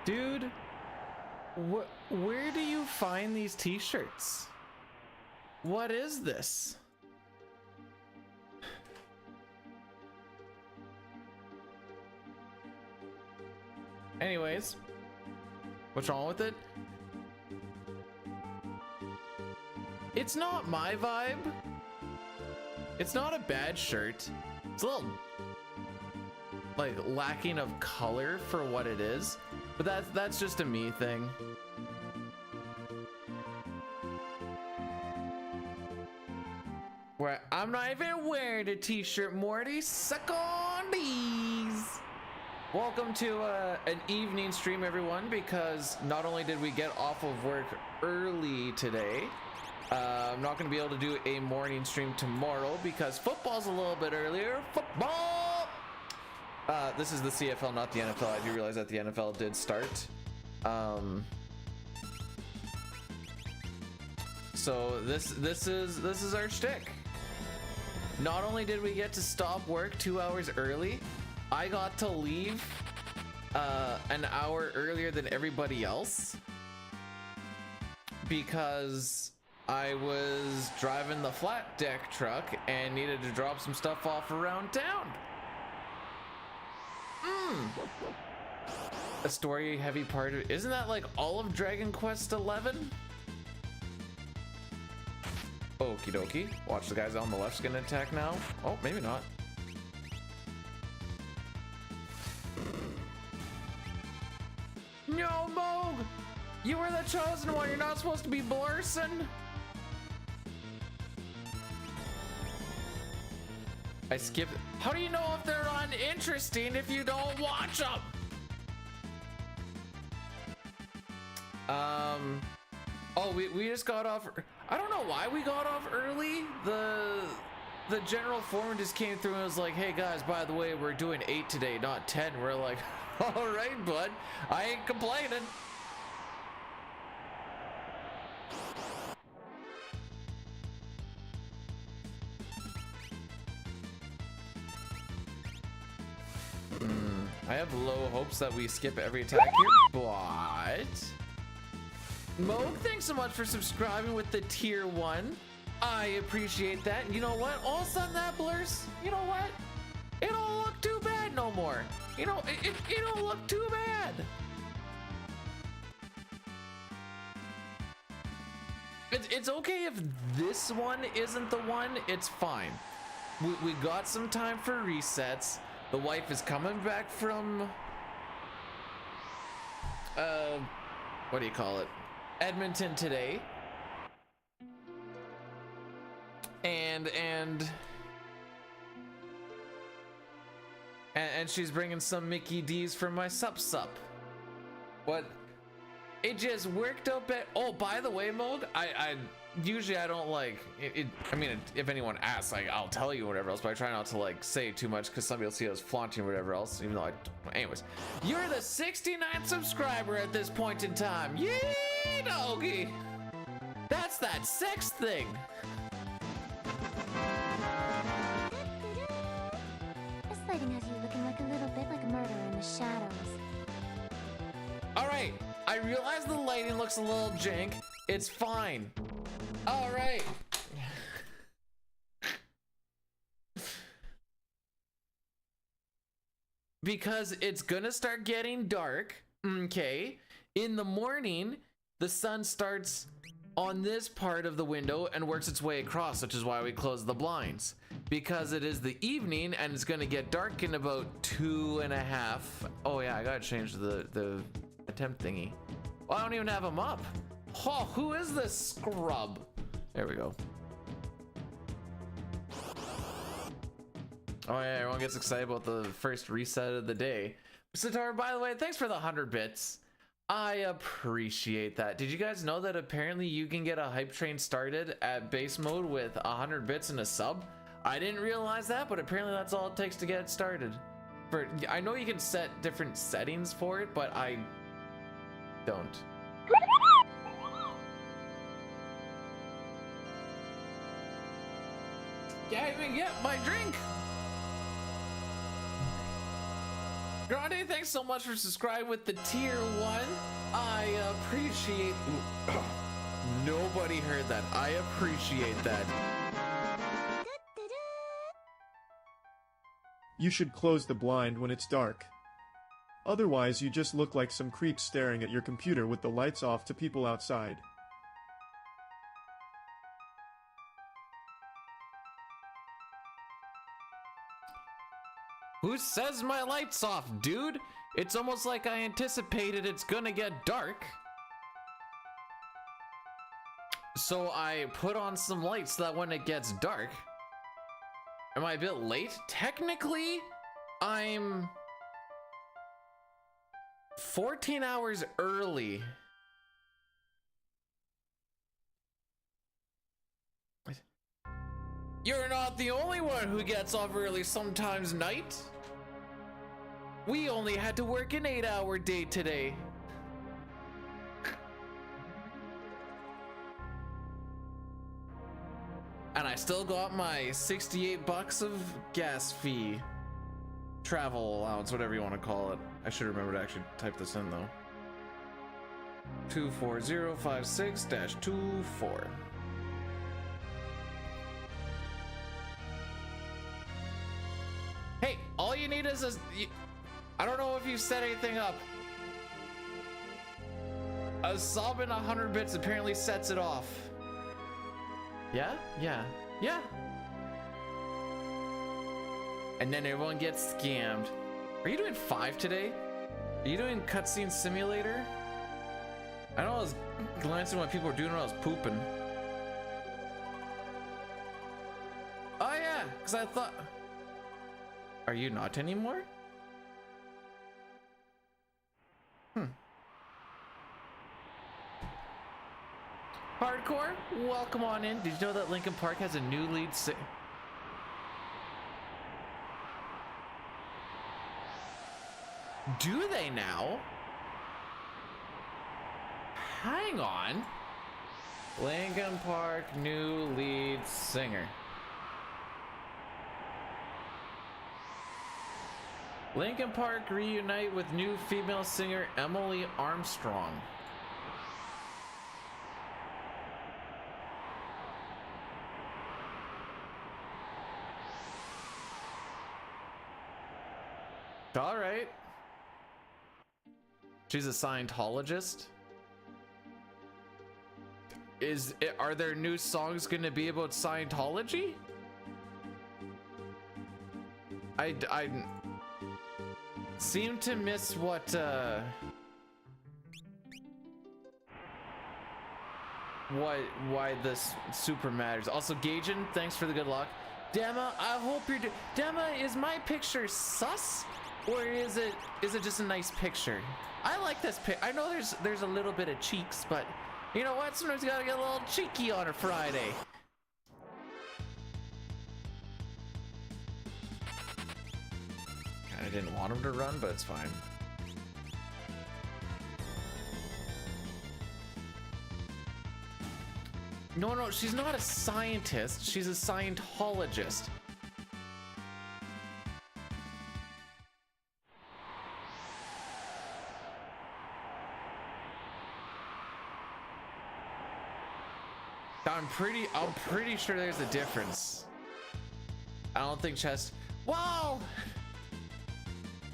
Dude, where do you find these t-shirts? What is this? Anyways, what's wrong with it? It's not my vibe. It's not a bad shirt. It's a little like lacking of color for what it is, but that's just a me thing. Where I'm not even wearing a t-shirt, Morty. Suck on these. Welcome to an evening stream, everyone, because not only did we get off of work early today, I'm not going to be able to do a morning stream tomorrow because football's a little bit earlier. Football! This is the CFL, not the NFL. I do realize that the NFL did start. So this is our shtick. Not only did we get to stop work 2 hours early, I got to leave an hour earlier than everybody else because I was driving the flat deck truck and needed to drop some stuff off around town. A story heavy part of it. Isn't that like all of Dragon Quest 11? Okie dokie. Watch the guys on the left's gonna attack now. Oh, maybe not. No, Moog! You were the chosen one. You're not supposed to be blursing. I skipped. How do you know if they're uninteresting if you don't watch them? Oh, we just got off. I don't know why we got off early. the general foreman just came through and was like, hey guys, by the way, we're doing 8 today, not 10. We're like, all right, bud, I ain't complaining. I have low hopes that we skip every attack here, but Moog, thanks so much for subscribing with the tier 1. I appreciate that. And you know what? All of a sudden that blurs. You know what? It don't look too bad no more. You know, it don't look too bad. It's okay if this one isn't the one. It's fine. We got some time for resets. The wife is coming back from what do you call it? Edmonton today. And she's bringing some Mickey D's for my sup. What? It just worked out better. Oh, by the way, Moog, I usually I don't like it. I mean, if anyone asks, like, I'll tell you whatever else, but I try not to like say too much because somebody will see us flaunting or whatever else. Even though anyways, you're the 69th subscriber at this point in time. Yay, doggy! That's that sex thing. This lighting has you looking like a little bit like a murderer in the shadows. All right, I realize the lighting looks a little jank. It's fine. All right. Because it's gonna start getting dark, okay? In the morning, the sun starts on this part of the window and works its way across, which is why we close the blinds. Because it is the evening and it's gonna get dark in about 2.5. Oh yeah, I gotta change the attempt thingy. Well, I don't even have them up. Oh, who is this scrub? There we go. Oh yeah, everyone gets excited about the first reset of the day. Sitar, by the way, thanks for the 100 bits. I appreciate that. Did you guys know that apparently you can get a hype train started at base mode with 100 bits and a sub? I didn't realize that, but apparently that's all it takes to get it started. I know you can set different settings for it, but I don't. Can't even get my drink. Grande, thanks so much for subscribing with the tier 1. I appreciate. Nobody heard that. I appreciate that. You should close the blind when it's dark. Otherwise, you just look like some creep staring at your computer with the lights off to people outside. Who says my light's off, dude? It's almost like I anticipated it's gonna get dark. So I put on some lights so that when it gets dark. Am I a bit late? Technically, I'm 14 hours early. You're not the only one who gets off early sometimes, Knight. We only had to work an 8-hour day today. And I still got my 68 bucks of gas fee. Travel allowance, whatever you want to call it. I should remember to actually type this in though. 24056-24. Hey, all you need is I don't know if you set anything up. A sub and 100 bits apparently sets it off. Yeah. And then everyone gets scammed. Are you doing 5 today? Are you doing cutscene simulator? I know I was glancing what people were doing when I was pooping. Oh yeah, because I thought... Are you not anymore? Hardcore, welcome on in. Did you know that Linkin Park has a new lead singer? Do they now? Hang on. Linkin Park new lead singer. Linkin Park reunite with new female singer Emily Armstrong. All right. She's a Scientologist. Are their new songs going to be about Scientology? I seem to miss why this super matters. Also, Gaijin, thanks for the good luck. Dema, I hope you're Dema, is my picture sus? Or is it just a nice picture? I like this pic. I know there's a little bit of cheeks, but you know what? Sometimes you gotta get a little cheeky on a Friday. I didn't want him to run, but it's fine. No, she's not a scientist. She's a Scientologist. I'm pretty sure there's a difference. I don't think chest. Whoa!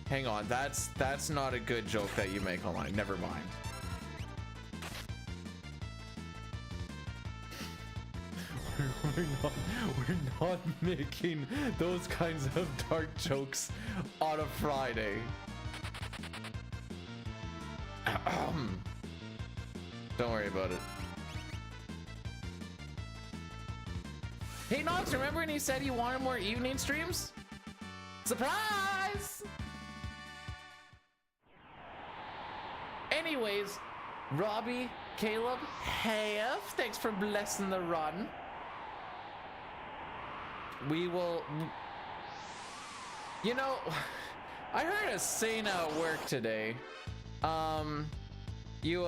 Hang on, that's not a good joke that you make online. Never mind. We're not making those kinds of dark jokes on a Friday. Don't worry about it. Hey Nox, remember when he said he wanted more evening streams? Surprise! Anyways, Robbie, Caleb, Hef, thanks for blessing the run. We will... You know, I heard a saying at work today. You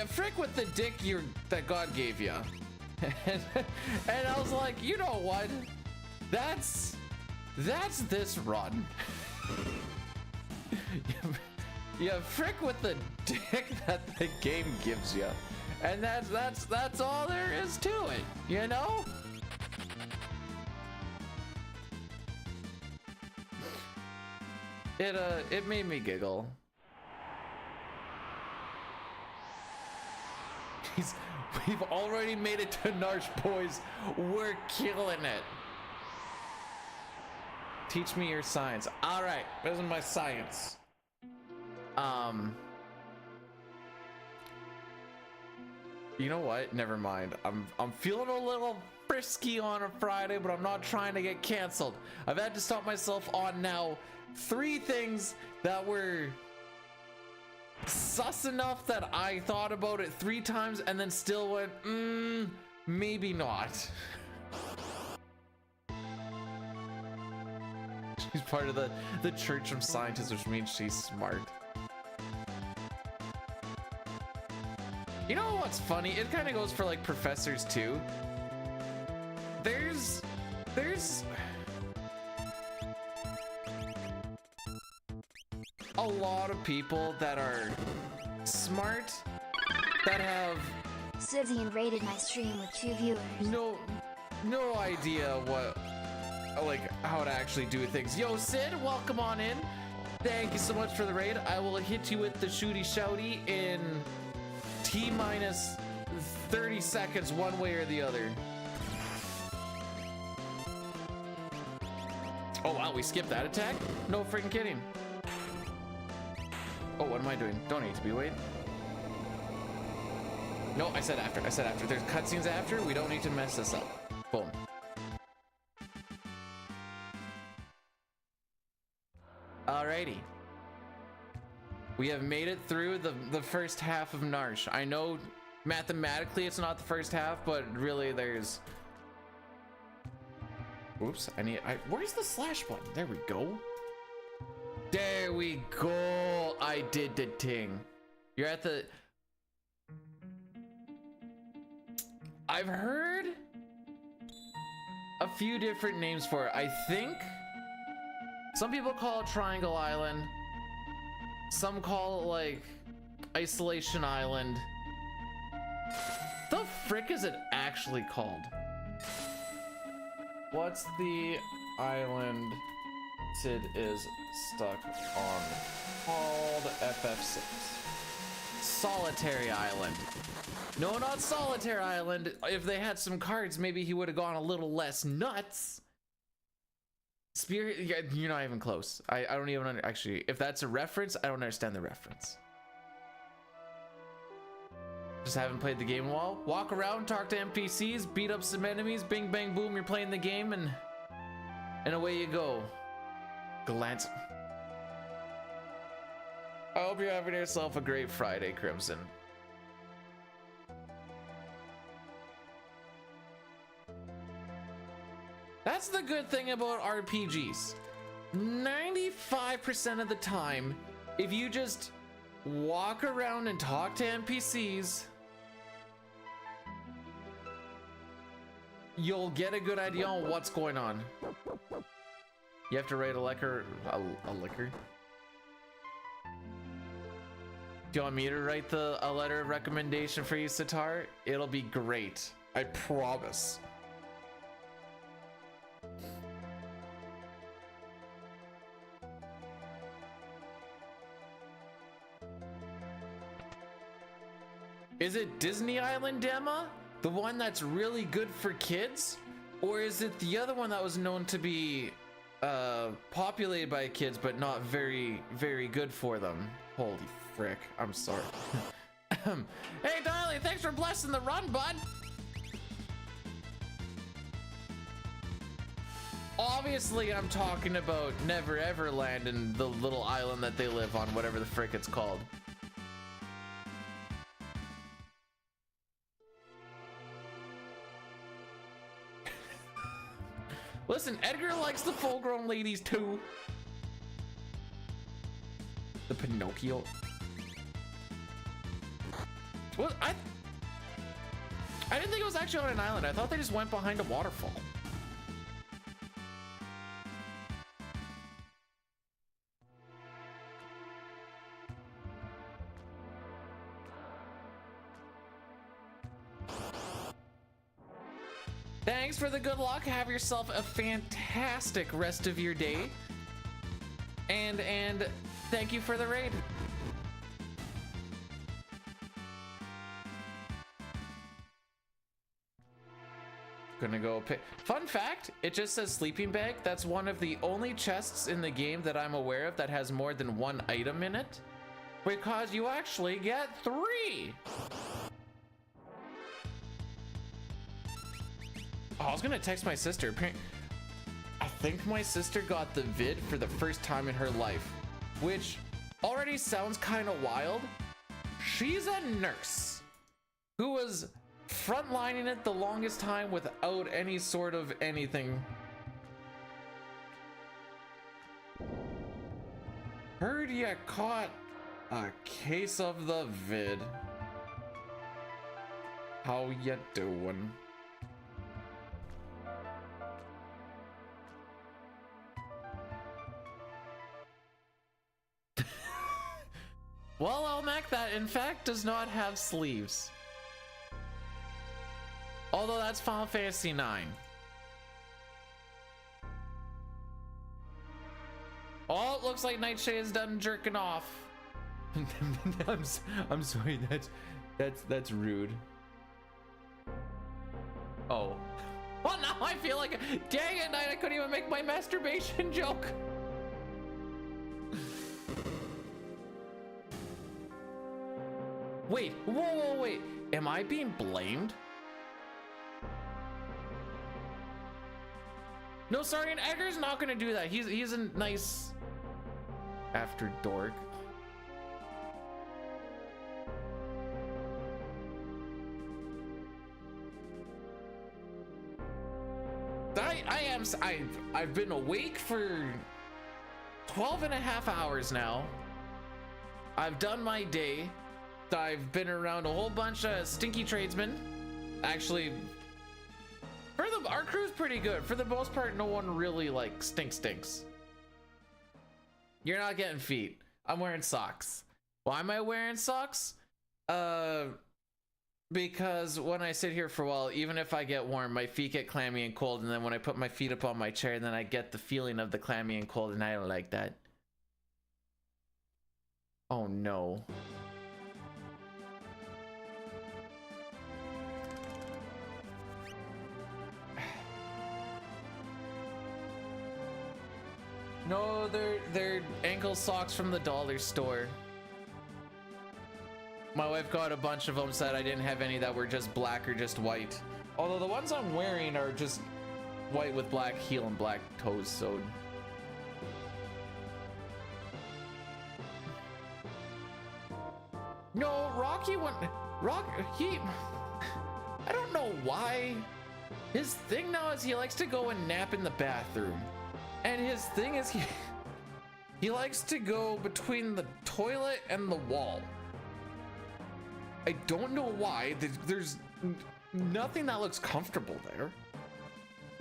frick with the dick that God gave you. And I was like, you know what? That's this run. You frick with the dick that the game gives you, and that's all there is to it, you know. It made me giggle. We've already made it to Narsh, boys. We're killing it. Teach me your science. All right, this is my science. You know what? Never mind. I'm feeling a little frisky on a Friday, but I'm not trying to get canceled. I've had to stop myself on now 3 things that were sus enough that I thought about it 3 times and then still went, maybe not. She's part of the Church of Scientists, which means she's smart. You know what's funny? It kind of goes for like professors too. There's a lot of people that are smart that have Sivian rated my stream with 2 viewers. no idea what, like, how to actually do things. Yo, Sid, welcome on in. Thank you so much for the raid. I will hit you with the shooty shouty in T-minus 30 seconds, one way or the other. Oh wow, we skipped that attack? No freaking kidding. Oh, what am I doing? Don't need to be, wait. No, I said after. There's cutscenes after. We don't need to mess this up. Boom. Alrighty. We have made it through the first half of Narsh. I know mathematically it's not the first half, but really there's... Oops, where's the slash button? There we go. There we go. I did the thing. You're at the... I've heard a few different names for it. I think some people call it Triangle Island. Some call it like Isolation Island. The frick is it actually called? What's the island Sid is stuck on called? FF6. Solitary Island. No, not Solitary Island. If they had some cards, maybe he would have gone a little less nuts. Spirit, yeah, you're not even close. I don't even actually, if that's a reference, I don't understand the reference. Just haven't played the game in a while. Walk around, talk to NPCs, beat up some enemies, bing bang boom, you're playing the game, and away you go. Glance. I hope you're having yourself a great Friday, Crimson. That's the good thing about RPGs. 95% of the time, if you just walk around and talk to NPCs, you'll get a good idea on what's going on. You have to write a liquor. Do you want me to write a letter of recommendation for you, Sitar? It'll be great. I promise. Is it Disney Island, Emma? The one that's really good for kids? Or is it the other one that was known to be populated by kids but not very, very good for them? Holy frick, I'm sorry. Hey, Darley, thanks for blessing the run, bud. Obviously, I'm talking about Never Ever Land and the little island that they live on, whatever the frick it's called. Listen, Edgar likes the full-grown ladies too. The Pinocchio. Well, I didn't think it was actually on an island. I thought they just went behind a waterfall. Thanks for the good luck. Have yourself a fantastic rest of your day. And thank you for the raid. Gonna go pick. Fun fact, it just says sleeping bag. That's one of the only chests in the game that I'm aware of that has more than one item in it. Because you actually get 3. Oh, I was gonna text my sister. I think my sister got the vid for the first time in her life, which already sounds kind of wild. She's a nurse who was frontlining it the longest time without any sort of anything. Heard ya caught a case of the vid. How ya doing? Well, Elmac, that in fact does not have sleeves. Although that's Final Fantasy IX. Oh, it looks like Nightshade is done jerking off. I'm sorry, that's rude. Oh. Well, now I feel like, dang it, I couldn't even make my masturbation joke. Wait, whoa, wait. Am I being blamed? No, sorry, and Edgar's not gonna do that. He's a nice after dork. I've been awake for 12 and a half hours now. I've done my day. I've been around a whole bunch of stinky tradesmen. Actually, our crew's pretty good. For the most part, no one really like stinks. You're not getting feet. I'm wearing socks. Why am I wearing socks? Because when I sit here for a while, even if I get warm, my feet get clammy and cold, and then when I put my feet up on my chair, then I get the feeling of the clammy and cold, and I don't like that. Oh no. No, they're ankle socks from the dollar store. My wife got a bunch of them, said I didn't have any that were just black or just white. Although the ones I'm wearing are just white with black heel and black toes sewed. No, Rocky went. I don't know why. His thing now is he likes to go and nap in the bathroom. And his thing is he likes to go between the toilet and the wall. I don't know why. There's nothing that looks comfortable there.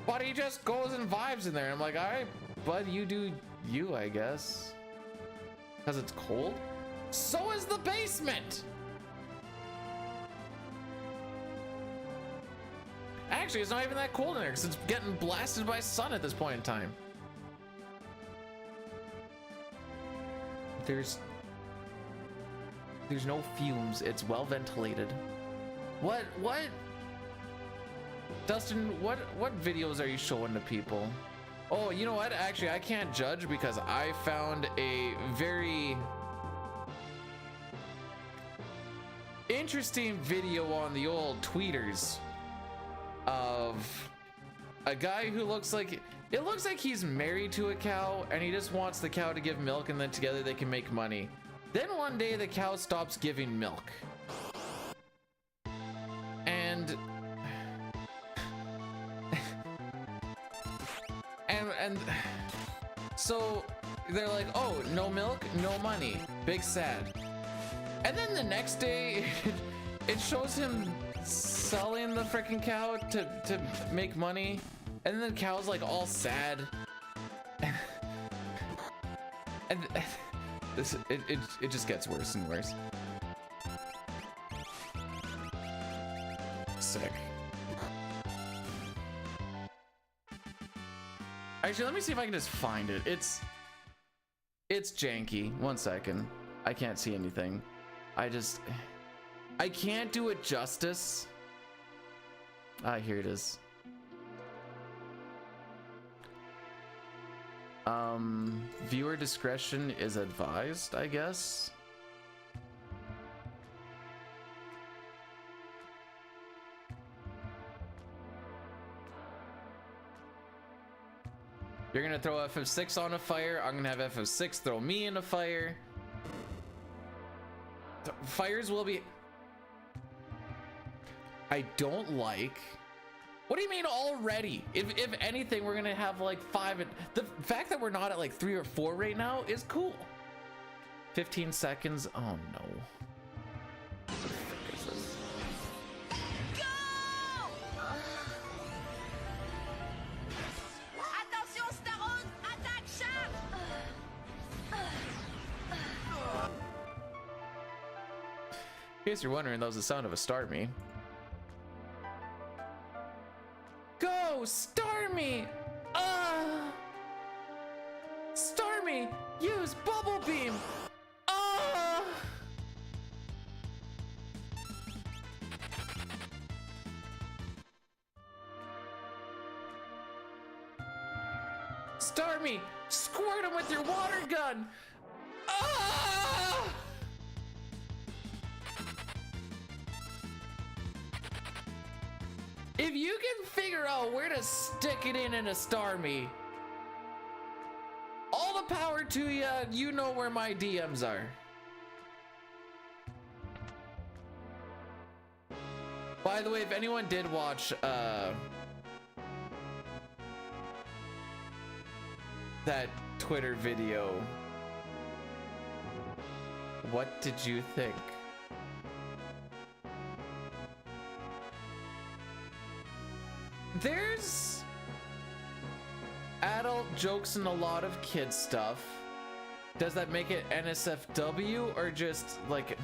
But he just goes and vibes in there. I'm like, all right, bud, you do you, I guess. Because it's cold. So is the basement. Actually, it's not even that cold in there because it's getting blasted by sun at this point in time. There's no fumes. It's well ventilated. What Dustin, what videos are you showing to people? Oh, you know what? Actually, I can't judge because I found a very interesting video on the old tweeters of a guy who looks like he's married to a cow and he just wants the cow to give milk and then together they can make money. Then one day the cow stops giving milk. And so they're like, oh, no milk, no money, big sad. And then the next day it shows him selling the freaking cow to make money, and then the cow's like all sad. And it just gets worse and worse. Sick. Actually, let me see if I can just find it. It's janky. 1 second. I can't see anything. I can't do it justice. Ah, here it is. Viewer discretion is advised, I guess. You're gonna throw FF6 on a fire. I'm gonna have FF6 throw me in a fire. Fires will be... I don't like... What do you mean already? If anything, we're gonna have like 5. The fact that we're not at like 3 or 4 right now is cool. 15 seconds. Oh no. What the frick is this? In case you're wondering, that was the sound of a Starmie. Go, Starmie! Starmie, use Bubble Beam! Starmie, squirt him with your water gun! If you can figure out where to stick it in a Starmie, all the power to you. You know where my DMs are. By the way, if anyone did watch that Twitter video. What did you think? There's adult jokes and a lot of kid stuff. Does that make it NSFW or just like,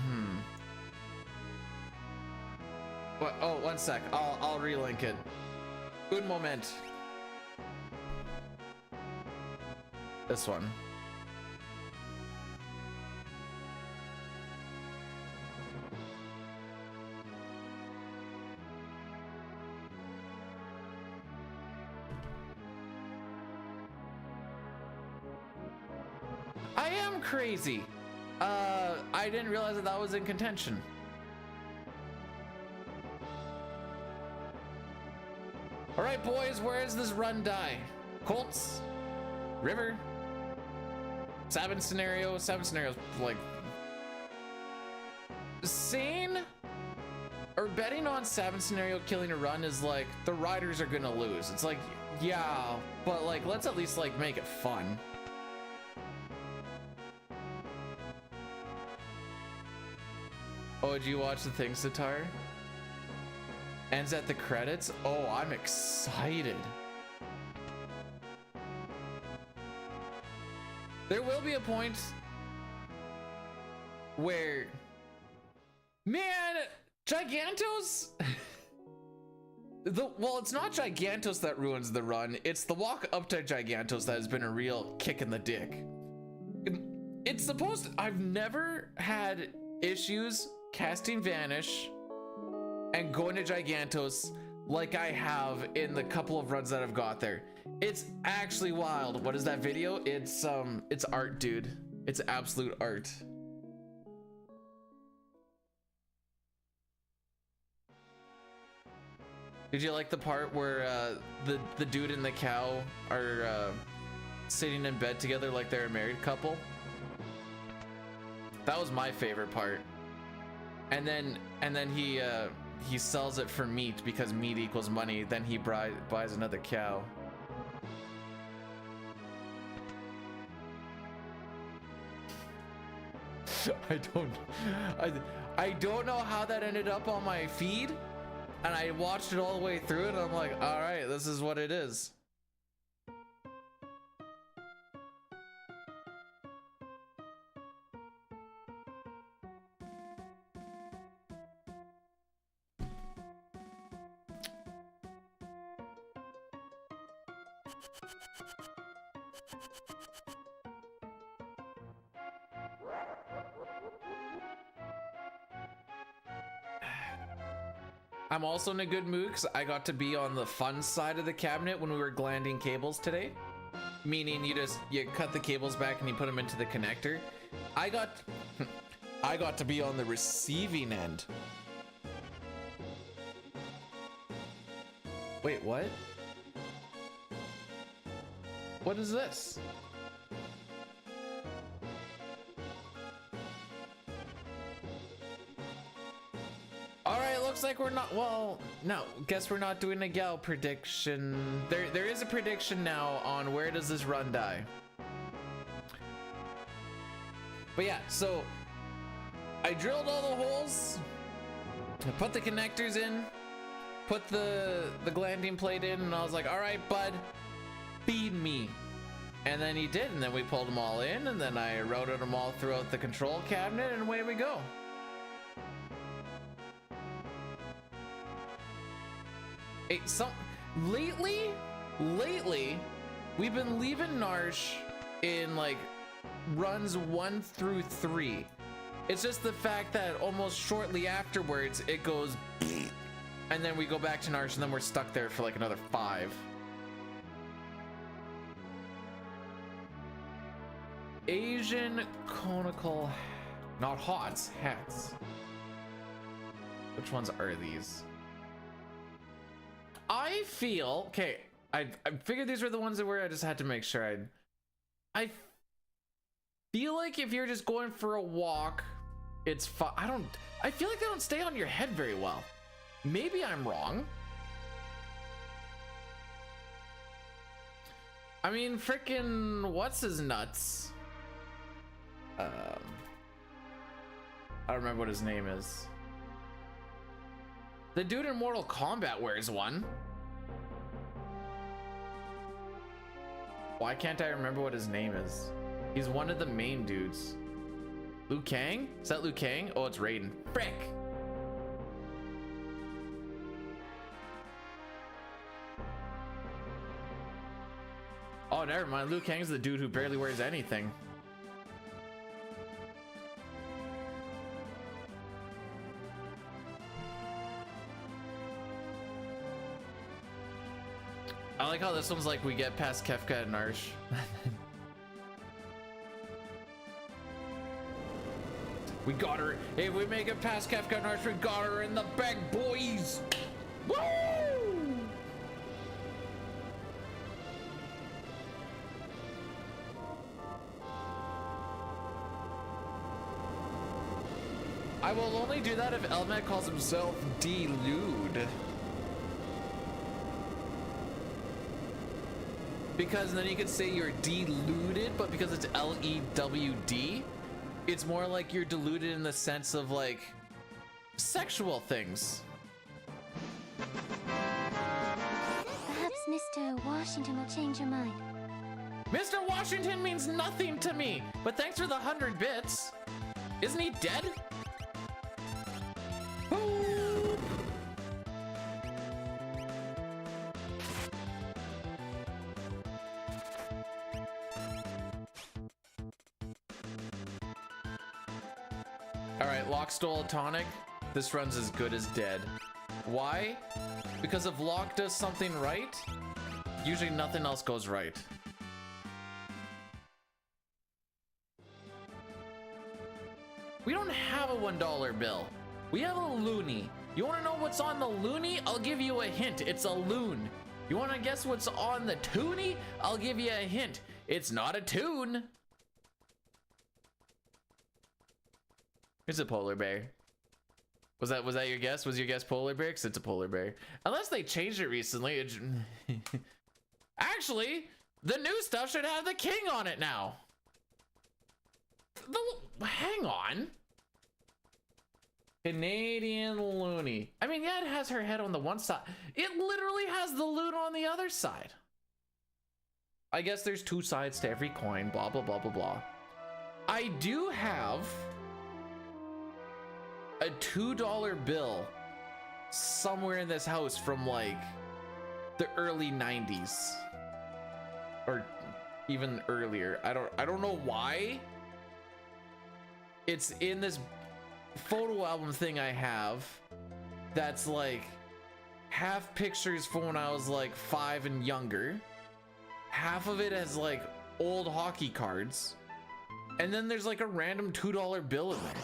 What? Oh, one sec. I'll relink it. Un moment. This one. I am crazy. I didn't realize that was in contention. All right, boys, where is this run die? Colts, river, Sabin scenario. Sabin scenario's like sane or betting on Sabin scenario killing a run is like the riders are gonna lose. It's like, yeah, but like let's at least like make it fun. Oh, did you watch the thing, Sitar? Ends at the credits? Oh, I'm excited. There will be a point where, man, Gigantos, well, it's not Gigantos that ruins the run. It's the walk up to Gigantos that has been a real kick in the dick. It's supposed to, I've never had issues casting Vanish and going to Gigantos like I have in the couple of runs that I've got there. It's actually wild. What is that video? It's art, dude. It's absolute art. Did you like the part where the dude and the cow are sitting in bed together like they're a married couple? That was my favorite part. And then he sells it for meat because meat equals money. Then he buys another cow. I don't know how that ended up on my feed, and I watched it all the way through and I'm like, all right, this is what it is. I'm also in a good mood because I got to be on the fun side of the cabinet when we were glanding cables today. Meaning you cut the cables back and you put them into the connector. I got to be on the receiving end. Wait, what? What is this? Looks like we're not, well, no, guess we're not doing a gal prediction. There is a prediction now on where does this run die. But yeah, so I drilled all the holes, I put the connectors in, put the glanding plate in, and I was like, all right, bud, feed me. And then he did, and then we pulled them all in, and then I routed them all throughout the control cabinet, and away we go. Hey, lately, we've been leaving Narsh in like runs 1 through 3. It's just the fact that almost shortly afterwards it goes and then we go back to Narsh and then we're stuck there for like another 5. Asian conical, not hots, hats. Which ones are these? I feel, okay, I figured these were the ones that were, I just had to make sure I feel like if you're just going for a walk, it's fine. I feel like they don't stay on your head very well. Maybe I'm wrong. I mean, frickin' what's his nuts? I don't remember what his name is. The dude in Mortal Kombat wears one. Why can't I remember what his name is? He's one of the main dudes. Liu Kang? Is that Liu Kang? Oh, it's Raiden. Frick! Oh, never mind. Liu Kang's the dude who barely wears anything. I like how this one's like we get past Kefka and Arsh. We got her. Hey, we make it past Kefka and Arsh. We got her in the bag, boys. Woo! I will only do that if Elmet calls himself D-Lude. Because then you could say you're deluded, but because it's L-E-W-D, it's more like you're deluded in the sense of like sexual things. Perhaps Mr. Washington will change your mind. Mr. Washington means nothing to me, but thanks for the 100 bits. Isn't he dead? Boop. All right, Locke stole a tonic. This run's as good as dead. Why? Because if Locke does something right, usually nothing else goes right. We don't have a $1 bill. We have a loonie. You want to know what's on the loonie? I'll give you a hint. It's a loon. You want to guess what's on the toonie? I'll give you a hint. It's not a tune. It's a polar bear. Was that your guess? Was your guess polar bear? 'Cause it's a polar bear. Unless they changed it recently. Actually, the new stuff should have the king on it now. Hang on. Canadian loony. I mean, yeah, it has her head on the one side. It literally has the loon on the other side. I guess there's two sides to every coin, blah, blah, blah, blah, blah. I do have a $2 bill somewhere in this house from like the early 90s or even earlier. I don't know why. It's in this photo album thing I have that's like half pictures from when I was like 5 and younger. Half of it has like old hockey cards. And then there's like a random $2 bill in there.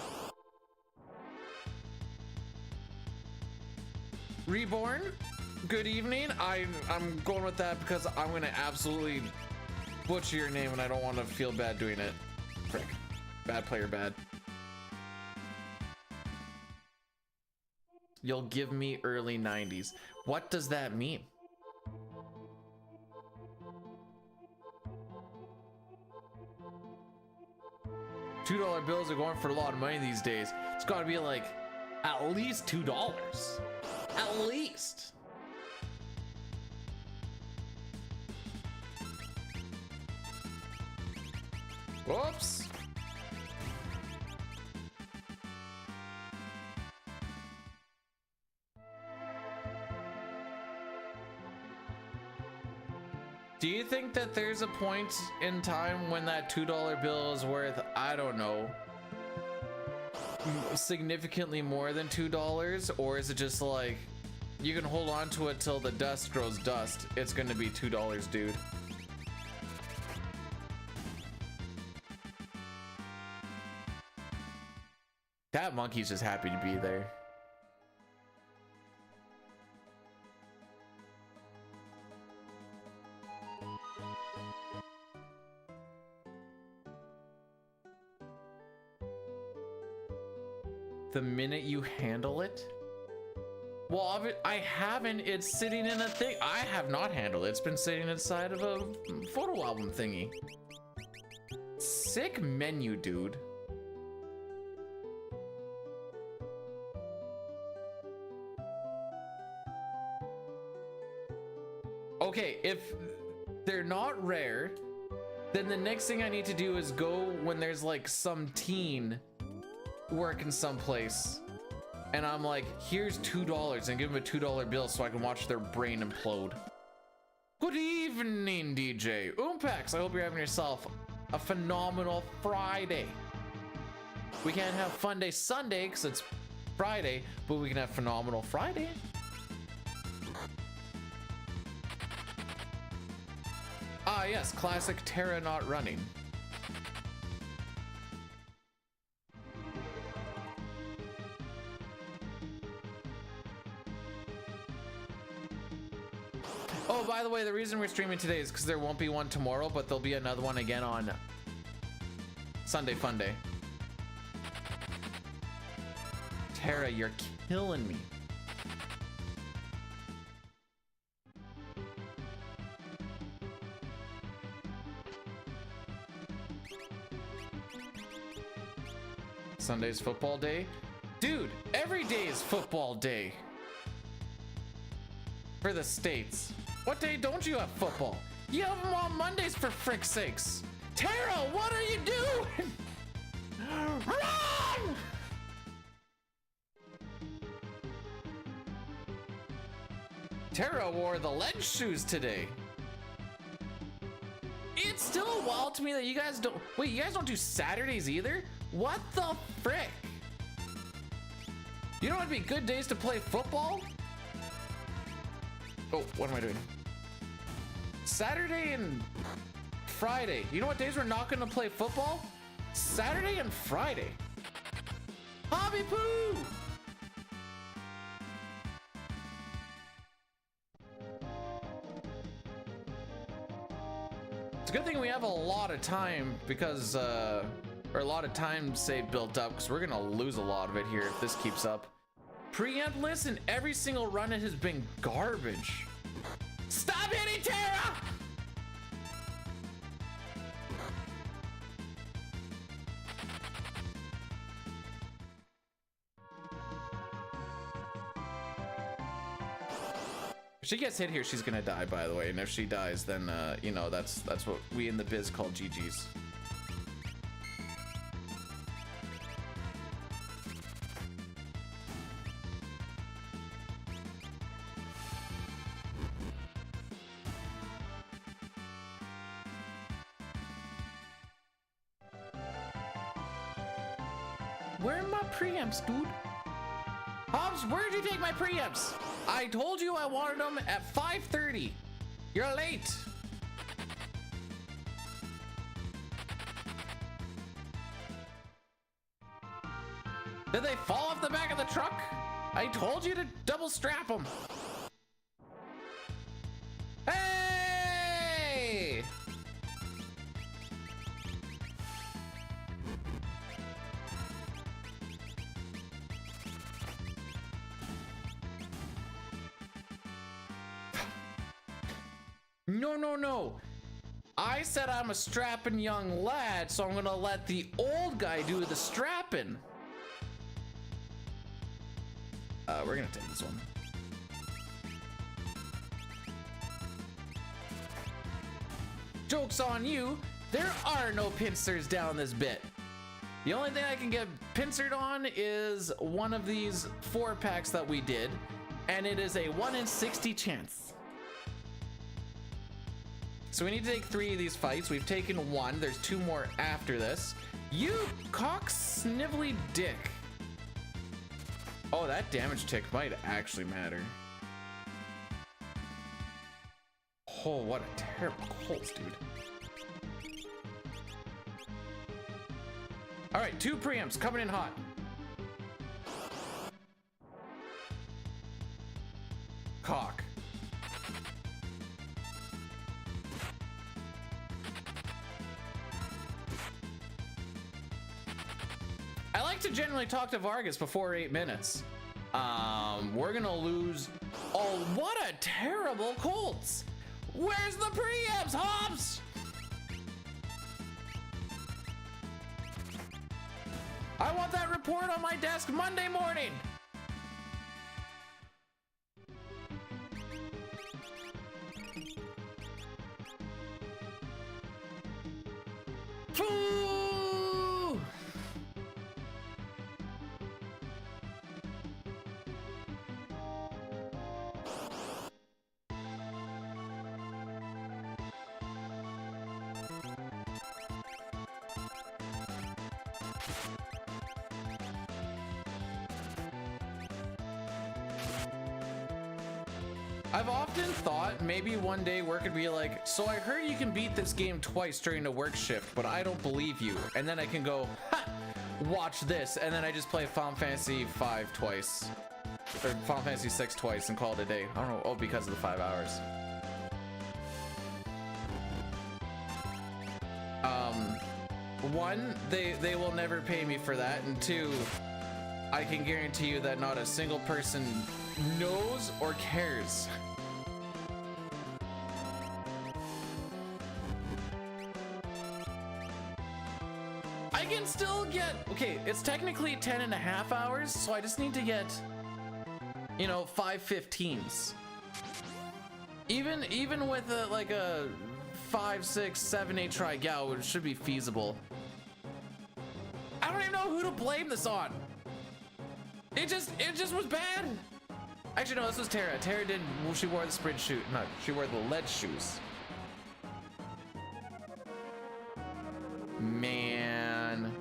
Reborn, good evening. I'm going with that because I'm gonna absolutely butcher your name and I don't want to feel bad doing it. Frick. Bad player, bad. You'll give me early 90s. What does that mean? $2 bills are going for a lot of money these days. It's got to be like at least $2. At least. Whoops. Do you think that there's a point in time when that $2 bill is worth, I don't know, significantly more than $2? Or is it just like, you can hold on to it till the dust grows dust? It's gonna be $2, dude. That monkey's just happy to be there. The minute you handle it, Well, I haven't. It's sitting in a thing. I have not handled it. It's been sitting inside of a photo album thingy. Sick menu, dude. Okay, if they're not rare, then the next thing I need to do is go when there's like some teen working someplace. And I'm like, here's $2 and give them a $2 bill so I can watch their brain implode. Good evening, DJ Oompax. I hope you're having yourself a phenomenal Friday. We can't have Fun Day Sunday because it's Friday, but we can have Phenomenal Friday. Ah, yes, classic Terra not running. Oh, by the way, the reason we're streaming today is because there won't be one tomorrow, but there'll be another one again on Sunday Fun Day. Tara, you're killing me. Sunday's football day? Dude, every day is football day. For the States. What day don't you have football? You have them on Mondays for frick's sakes. Tara, what are you doing? Run! Tara wore the lead shoes today. It's still wild to me that you guys don't... Wait, you guys don't do Saturdays either? What the frick? You know what would be good days to play football? Oh, what am I doing? Saturday and Friday. You know what days we're not gonna play football? Saturday and Friday. Hobby poo! It's a good thing we have a lot of time because, or a lot of time, say, built up, because we're gonna lose a lot of it here if this keeps up. Preamp list in every single run it has been garbage. Stop hitting Tara! If she gets hit here, she's gonna die, by the way. And if she dies, then you know, that's what we in the biz call GG's. Where are my preamps, dude? Hobbs, where'd you take my preamps? I told you I wanted them at 5:30. You're late. Did they fall off the back of the truck? I told you to double strap them. Hey! No, no, no. I said I'm a strapping young lad, so I'm gonna let the old guy do the strapping. We're gonna take this one. Joke's on you. There are no pincers down this bit. The only thing I can get pincered on is one of these 4-packs that we did, and it is a 1 in 60 chance. So we need to take 3 of these fights. We've taken 1. There's 2 more after this. You cock snivelly dick. Oh, that damage tick might actually matter. Oh, what a terrible Colts, dude. All right, 2 preamps coming in hot. Cock. I like to generally talk to Vargas before 8 minutes. We're gonna lose. Oh, what a terrible Colts! Where's the preamps, Hobbs? I want that report on my desk Monday morning. Foo! I've often thought maybe one day work could be like, so I heard you can beat this game twice during the work shift, but I don't believe you. And then I can go, ha, watch this. And then I just play Final Fantasy 5 twice, or Final Fantasy 6 twice and call it a day. I don't know. Oh, because of the 5 hours. One, they will never pay me for that. And two, I can guarantee you that not a single person knows or cares. I can still get, okay, it's technically 10.5 hours, so I just need to get, you know, 5 15s. Even with like a 5, 6, 7, 8 try gal, it should be feasible. I don't even know who to blame this on. It just was bad. Actually, no, this was Tara. Tara didn't, well, she wore the sprint shoe. No, she wore the lead shoes. Man.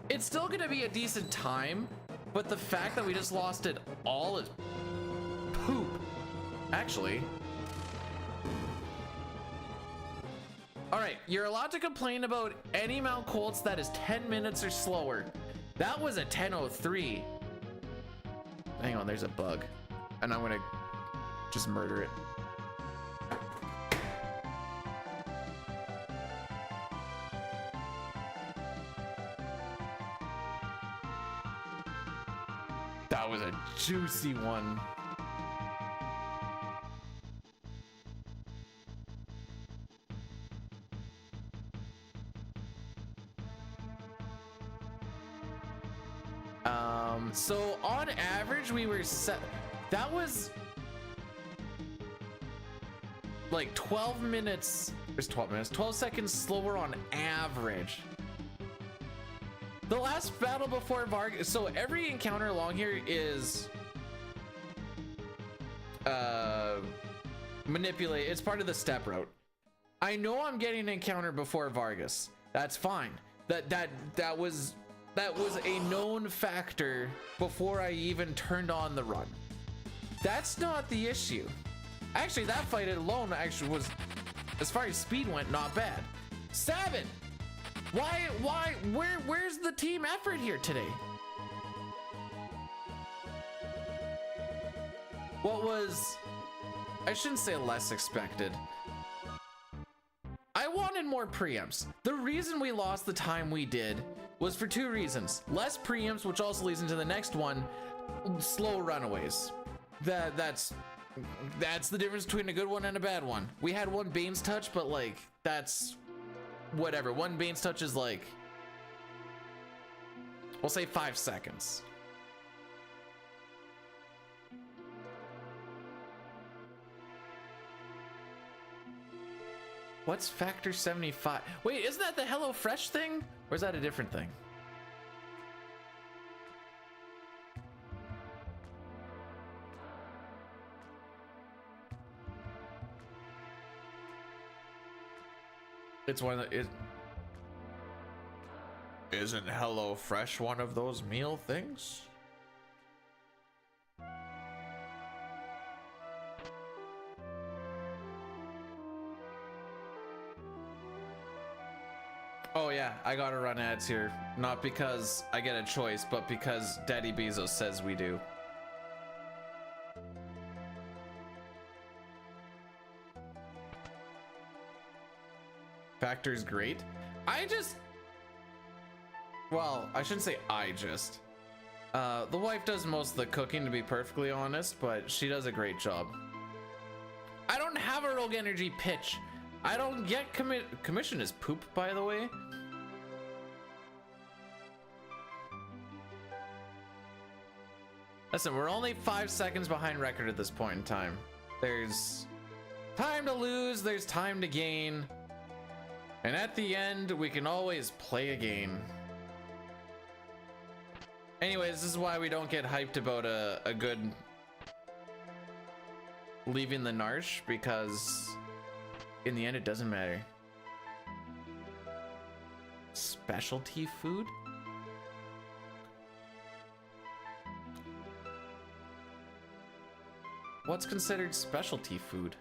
It's still gonna be a decent time, but the fact that we just lost it all is poop. Actually. All right, you're allowed to complain about any Mount Colts that is 10 minutes or slower. That was a 10:03. Hang on, there's a bug. And I'm gonna just murder it. That was a juicy one. So on average we were set. That was like 12 minutes. There's 12 minutes, 12 seconds slower on average. The last battle before Vargas, so every encounter along here is manipulate. It's part of the step route. I know I'm getting an encounter before Vargas. That's fine. That was a known factor before I even turned on the run. That's not the issue. Actually, that fight alone actually was, as far as speed went, not bad. Savin, where's the team effort here today? What was, I shouldn't say less expected. I wanted more preamps. The reason we lost the time we did was for two reasons. Less preamps, which also leads into the next one, slow runaways. That's the difference between a good one and a bad one. We had one Bane's touch, but like, that's whatever. One Bane's touch is like, we'll say 5 seconds. What's factor 75? Wait, isn't that the HelloFresh thing? Or is that a different thing? It's one of the, isn't HelloFresh one of those meal things? Oh yeah, I gotta run ads here. Not because I get a choice, but because Daddy Bezos says we do. Factor's great. I just, Well, I shouldn't say I just. The wife does most of the cooking, to be perfectly honest, but she does a great job. I don't have a rogue energy pitch. I don't get commission is poop, by the way. Listen, we're only 5 seconds behind record at this point in time. There's time to lose, there's time to gain. And at the end, we can always play a game. Anyways, this is why we don't get hyped about a good leaving the Narsh, because in the end, it doesn't matter. Specialty food? What's considered specialty food?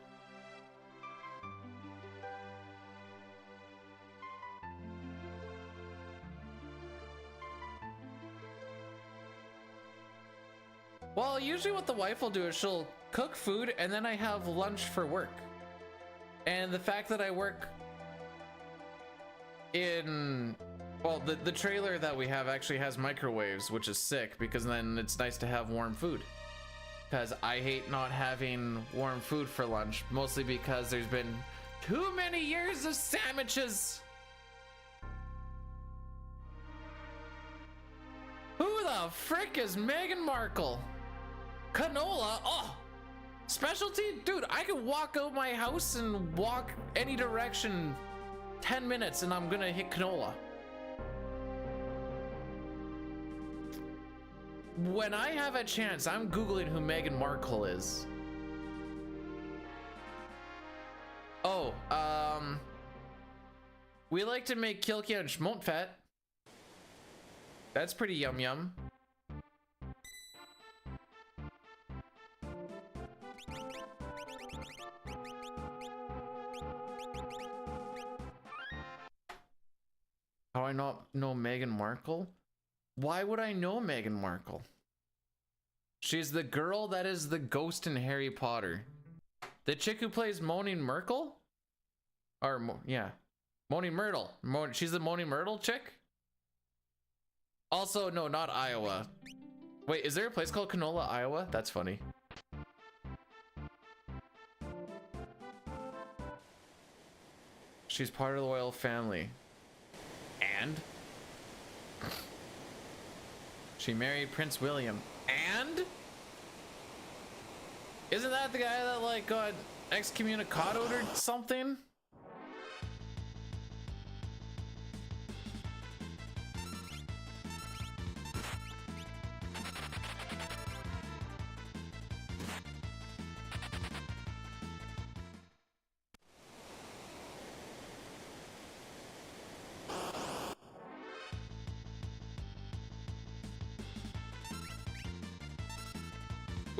Well, usually what the wife will do is she'll cook food and then I have lunch for work. And the fact that I work in, well, the trailer that we have actually has microwaves, which is sick because then it's nice to have warm food. Because I hate not having warm food for lunch, mostly because there's been too many years of sandwiches. Who the frick is Meghan Markle? Canola? Oh, specialty? Dude, I could walk out my house and walk any direction 10 minutes and I'm gonna hit canola. When I have a chance, I'm Googling who Meghan Markle is. Oh, we like to make kilkia and schmontfat. That's pretty yum yum. How I not know Meghan Markle? Why would I know Meghan Markle? She's the girl that is the ghost in Harry Potter. The chick who plays Moaning Myrtle? Or, yeah. Moaning Myrtle. She's the Moaning Myrtle chick? Also, no, not Iowa. Wait, is there a place called Canola, Iowa? That's funny. She's part of the royal family. And? She married Prince William. And? Isn't that the guy that like got excommunicated or something?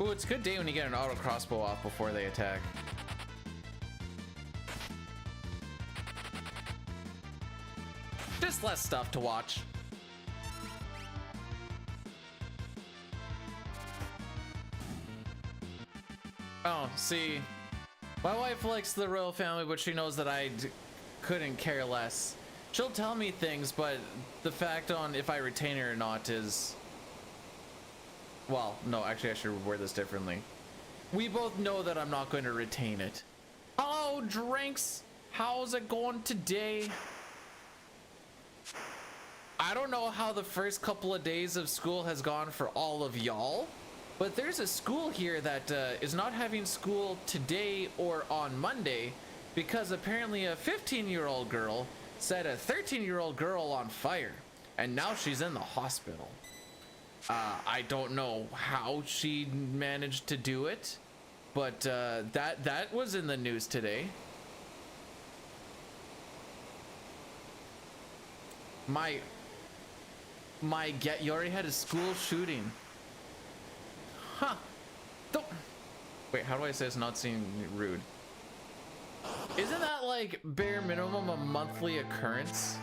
Ooh, it's a good day when you get an auto crossbow off before they attack. Just less stuff to watch. Oh, see, my wife likes the royal family, but she knows that I couldn't care less. She'll tell me things, but the fact on if I retain her or not is... Well, no, actually I should word this differently. We both know that I'm not going to retain it. Hello, Drinks. How's it going today? I don't know how the first couple of days of school has gone for all of y'all, but there's a school here that is not having school today or on Monday because apparently a 15-year-old girl set a 13-year-old girl on fire, and now she's in the hospital. I don't know how she managed to do it, but that was in the news today. My you already had a school shooting. Huh. Don't wait, how do I say it's not seeming rude? Isn't that like bare minimum a monthly occurrence?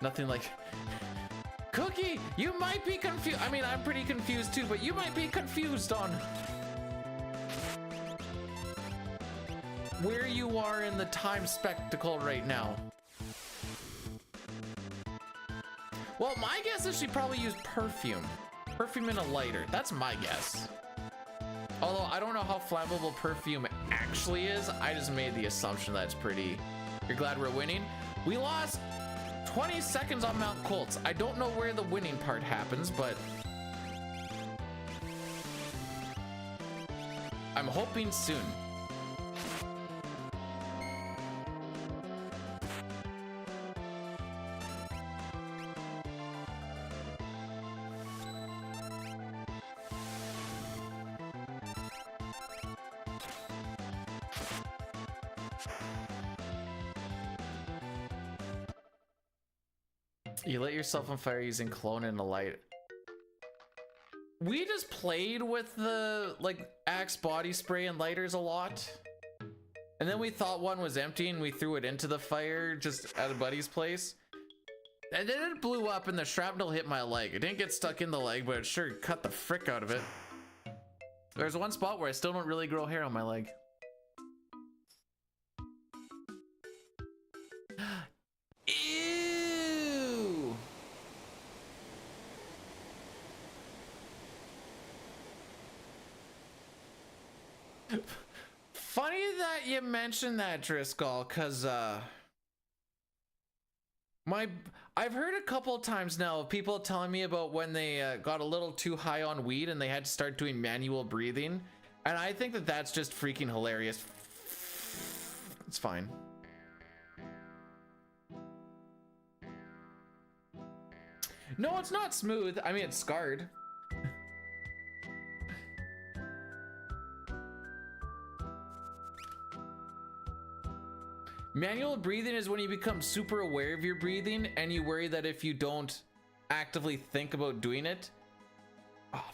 Nothing like Cookie, you might be confused. I mean, I'm pretty confused too, but you might be confused on where you are in the time spectacle right now. Well, my guess is she probably used perfume. Perfume in a lighter. That's my guess. Although I don't know how flammable perfume actually is. I just made the assumption that it's pretty. You're glad we're winning? We lost 20 seconds on Mount Colts. I don't know where the winning part happens, but I'm hoping soon. You lit yourself on fire using clone and a light. We just played with the like Axe body spray and lighters a lot. And then we thought one was empty and we threw it into the fire just at a buddy's place. And then it blew up and the shrapnel hit my leg. It didn't get stuck in the leg, but it sure cut the frick out of it. There's one spot where I still don't really grow hair on my leg. Ew! Funny that you mentioned that, Driscoll, cause I've heard a couple times now of people telling me about when they got a little too high on weed and they had to start doing manual breathing, and I think that that's just freaking hilarious. It's fine. No, it's not smooth. I mean, it's scarred. Manual breathing is when you become super aware of your breathing and you worry that if you don't actively think about doing it. Oh,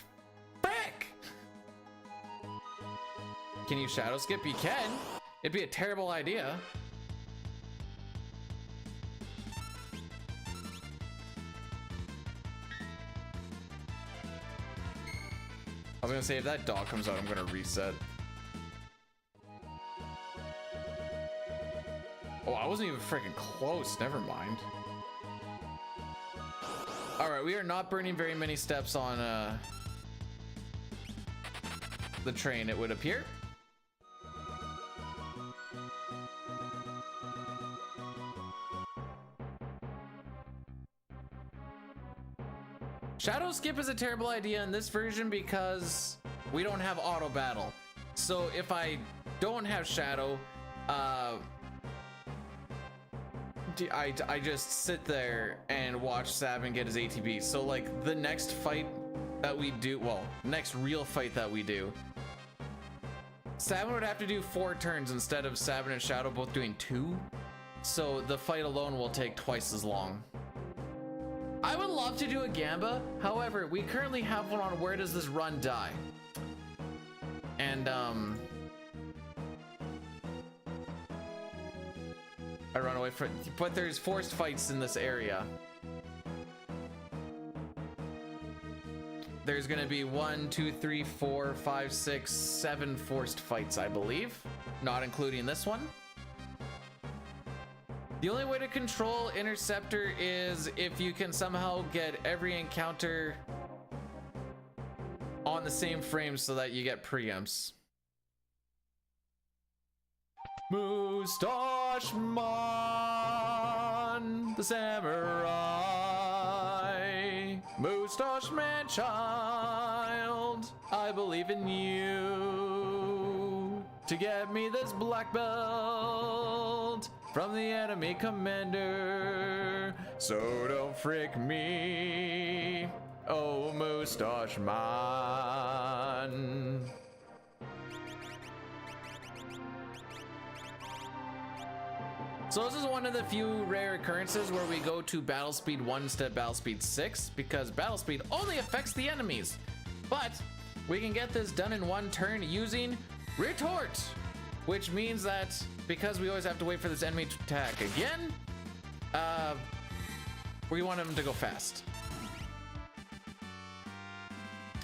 frick! Can you shadow skip? You can. It'd be a terrible idea. I was gonna say, if that dog comes out, I'm gonna reset. Oh, I wasn't even freaking close. Never mind. All right, we are not burning very many steps on the train, it would appear. Shadow skip is a terrible idea in this version because we don't have auto battle. So if I don't have shadow, I just sit there and watch Savin get his ATB. So like the next fight that we do, well, next real fight that we do, Savin would have to do 4 turns instead of Savin and Shadow both doing 2. So the fight alone will take twice as long. I would love to do a Gamba. However, we currently have one on Where Does This Run Die? And I run away from, but there's forced fights in this area. There's gonna be 1, 2, 3, 4, 5, 6, 7 forced fights, I believe, not including this one. The only way to control Interceptor is if you can somehow get every encounter on the same frame so that you get preempts. Moustache Man, the samurai. Moustache Man child, I believe in you to get me this black belt from the enemy commander. So don't frick me, oh Moustache Man. So this is one of the few rare occurrences where we go to battle speed 1 instead of battle speed 6, because battle speed only affects the enemies. But we can get this done in 1 turn using retort, which means that because we always have to wait for this enemy to attack again, we want him to go fast.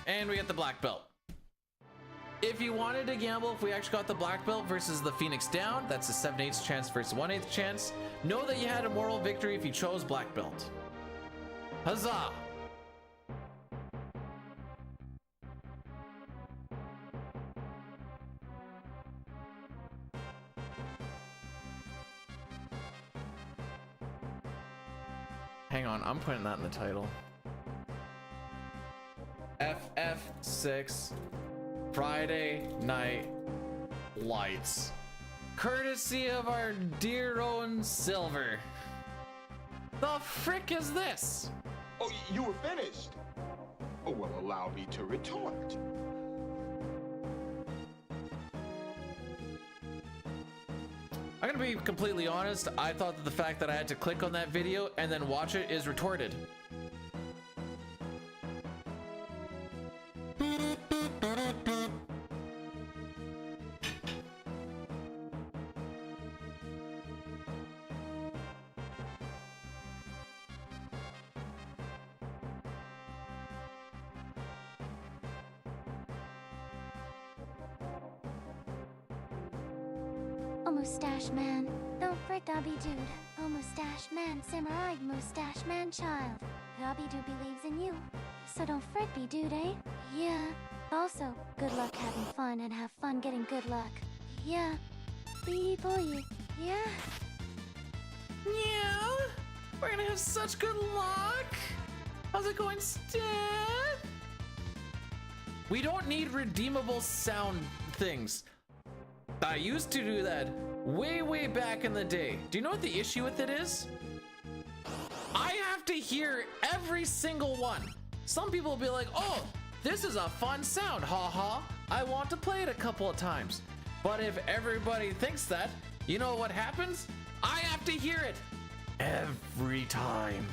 And we get the black belt. If you wanted to gamble, if we actually got the black belt versus the Phoenix down, that's a 7/8 chance versus 1/8 chance. Know that you had a moral victory if you chose black belt. Huzzah! Hang on, I'm putting that in the title. FF6 Friday Night Lights. Courtesy of our dear own Silver. The frick is this? Oh, you were finished. Oh, well, allow me to retort. I'm gonna be completely honest, I thought that the fact that I had to click on that video and then watch it is retorted. Oh, mustache man. Don't fret, Dobby Dude. Oh, mustache man, samurai, mustache man child. Dobby Dude believes in you. So don't fret, be dude, eh? Yeah. Also, good luck having fun and have fun getting good luck. Yeah. Be boy. Yeah. Yeah, we're gonna have such good luck. How's it going, Steph? We don't need redeemable sound things. I used to do that way back in the day. Do you know what the issue with it is? I have to hear every single one. Some people will be like, oh, this is a fun sound, haha. I want to play it a couple of times. But if everybody thinks that, you know what happens? I have to hear it every time.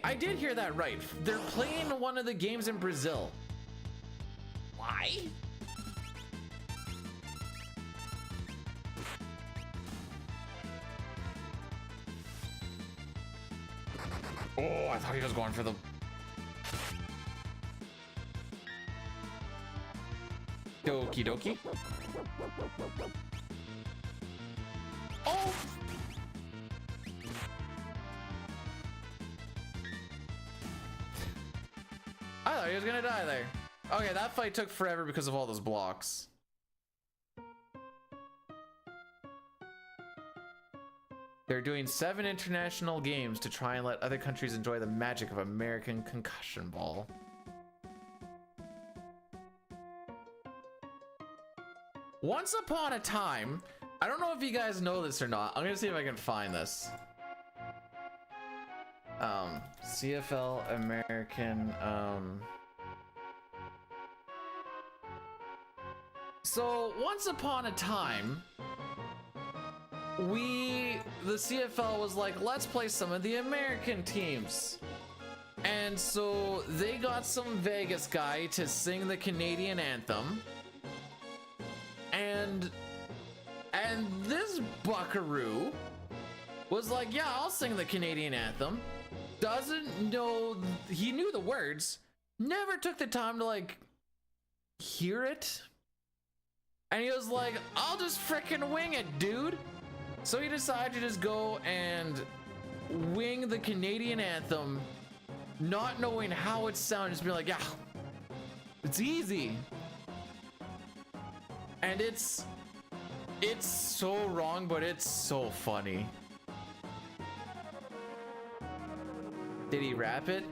I did hear that right. They're playing one of the games in Brazil. Why? Oh, I thought he was going for the... Doki doki. Oh! I thought he was gonna die there. Okay, that fight took forever because of all those blocks. They're doing 7 international games to try and let other countries enjoy the magic of American concussion ball. Once upon a time, I don't know if you guys know this or not. I'm gonna see if I can find this. CFL American, So once upon a time, the CFL was like, let's play some of the American teams. And so they got some Vegas guy to sing the Canadian anthem. And this buckaroo was like, yeah, I'll sing the Canadian anthem. Doesn't know, he knew the words, never took the time to like hear it. And he was like, I'll just frickin' wing it, dude. So he decided to just go and wing the Canadian anthem, not knowing how it sounded, just be like, yeah, it's easy. And it's so wrong, but it's so funny. Did he rap it?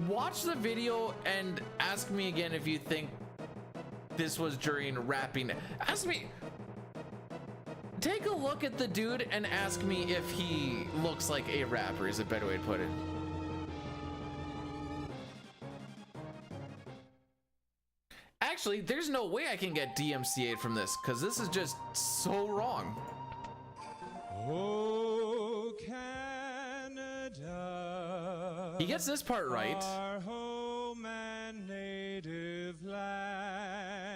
Watch the video and ask me again if you think this was during rapping. Ask me. Take a look at the dude and ask me if he looks like a rapper, is a better way to put it. Actually, there's no way I can get DMCA'd from this, because this is just so wrong. Oh, Canada, He gets this part right. our home and native land,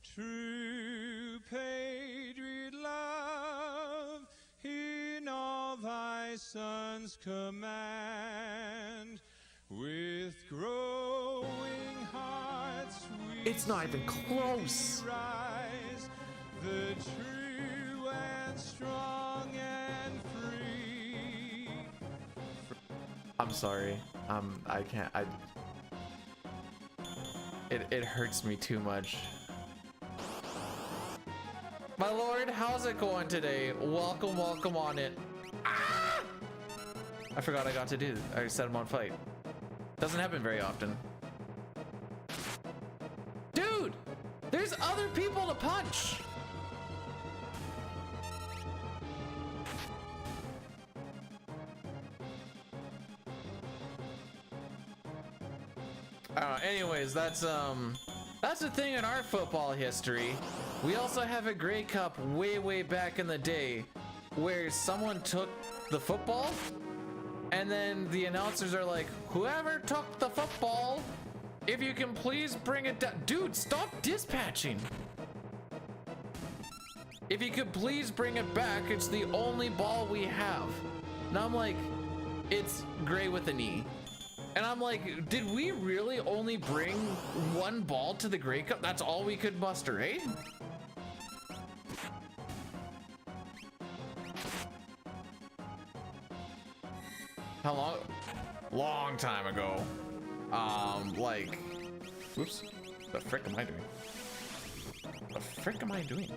true patriot love in all thy sons command, with growing heart It's not even close. Rise, the true and strong and free. I'm sorry. I can't. It hurts me too much. My lord, how's it going today? Welcome, welcome on it. Ah! I forgot I got to do. I set him on fight. Doesn't happen very often. Dude, there's other people to punch. Anyways, that's the thing in our football history. We also have a Grey Cup way back in the day where someone took the football and then the announcers are like, whoever took the football, if you can please bring it down. Dude, stop dispatching. If you could please bring it back, it's the only ball we have. Now I'm like, it's gray with an E. And I'm like, did we really only bring one ball to the Grey Cup? That's all we could muster, eh? How long? Long time ago. Like, whoops. The frick am I doing? The frick am I doing?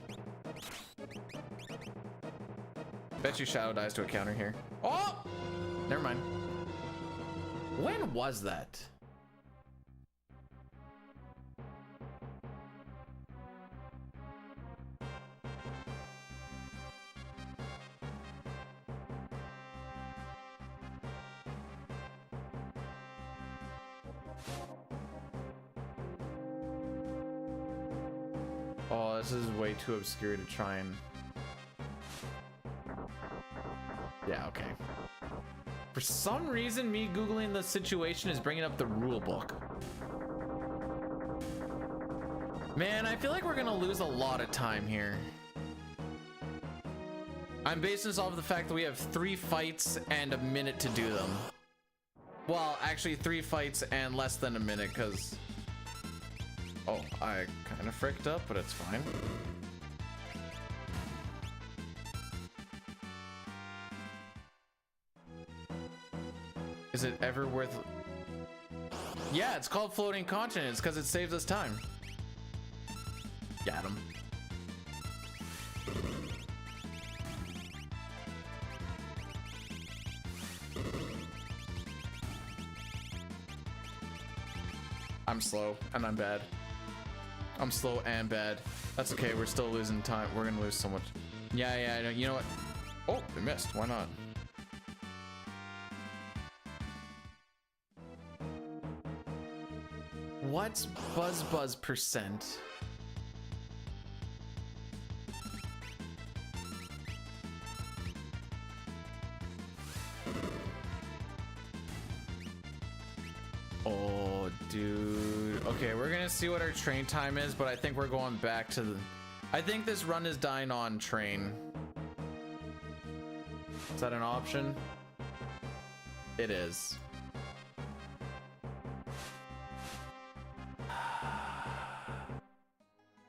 Bet you Shadow dies to a counter here. Oh! Never mind. When was that? Oh, this is way too obscure to try and... Yeah, okay. For some reason, me Googling the situation is bringing up the rule book. Man, I feel like we're gonna lose a lot of time here. I'm basing this off of the fact that we have 3 fights and a minute to do them. Well, actually 3 fights and less than a minute, because... Oh, I kind of fricked up, but it's fine. Is it ever worth... Yeah, it's called floating continents because it saves us time. Got him. I'm slow and I'm bad. I'm slow and bad. That's okay, we're still losing time. We're gonna lose so much. Yeah, I know. You know what? Oh, they missed. Why not? What's Buzz percent? Oh, dude. Okay, we're gonna see what our train time is, but I think we're going back to the... I think this run is dying on train. Is that an option? It is.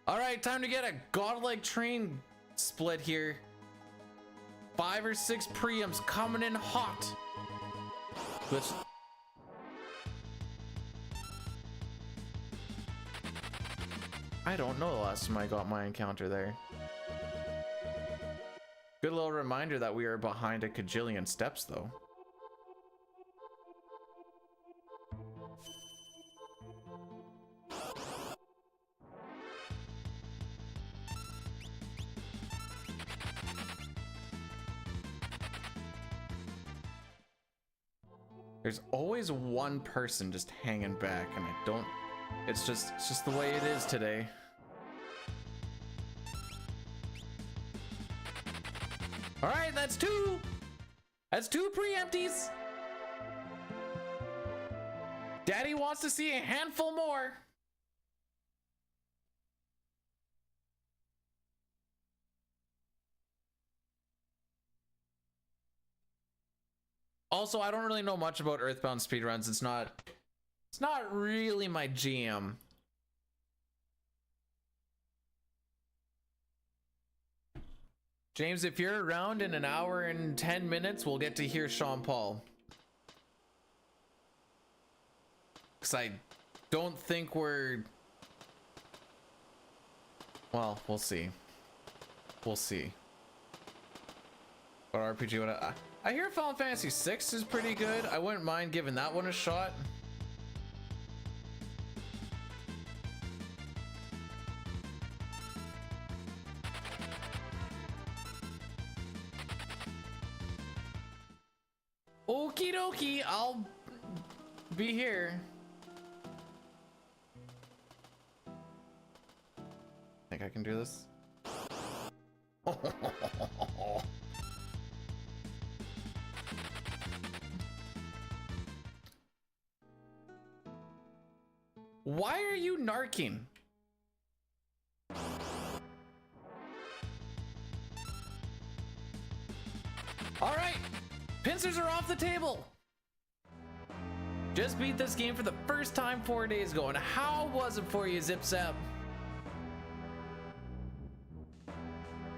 All right, time to get a godlike train split here. 5 or 6 preamps coming in hot. Let's... I don't know the last time I got my encounter there. Good little reminder that we are behind a cajillion steps, though. There's always one person just hanging back, and I don't... It's just the way it is today. All right, that's 2. That's 2 preempties. Daddy wants to see a handful more. Also, I don't really know much about Earthbound speedruns. It's not really my jam. James, if you're around in an hour and 10 minutes, we'll get to hear Sean Paul. Because I don't think we're... Well, we'll see. We'll see. What RPG would I hear Final Fantasy VI is pretty good. I wouldn't mind giving that one a shot. Okie dokie, I'll be here. Think I can do this? Why are you narking? All right, pincers are off the table. Just beat this game for the first time 4 days ago, and how was it for you, Zip Zap?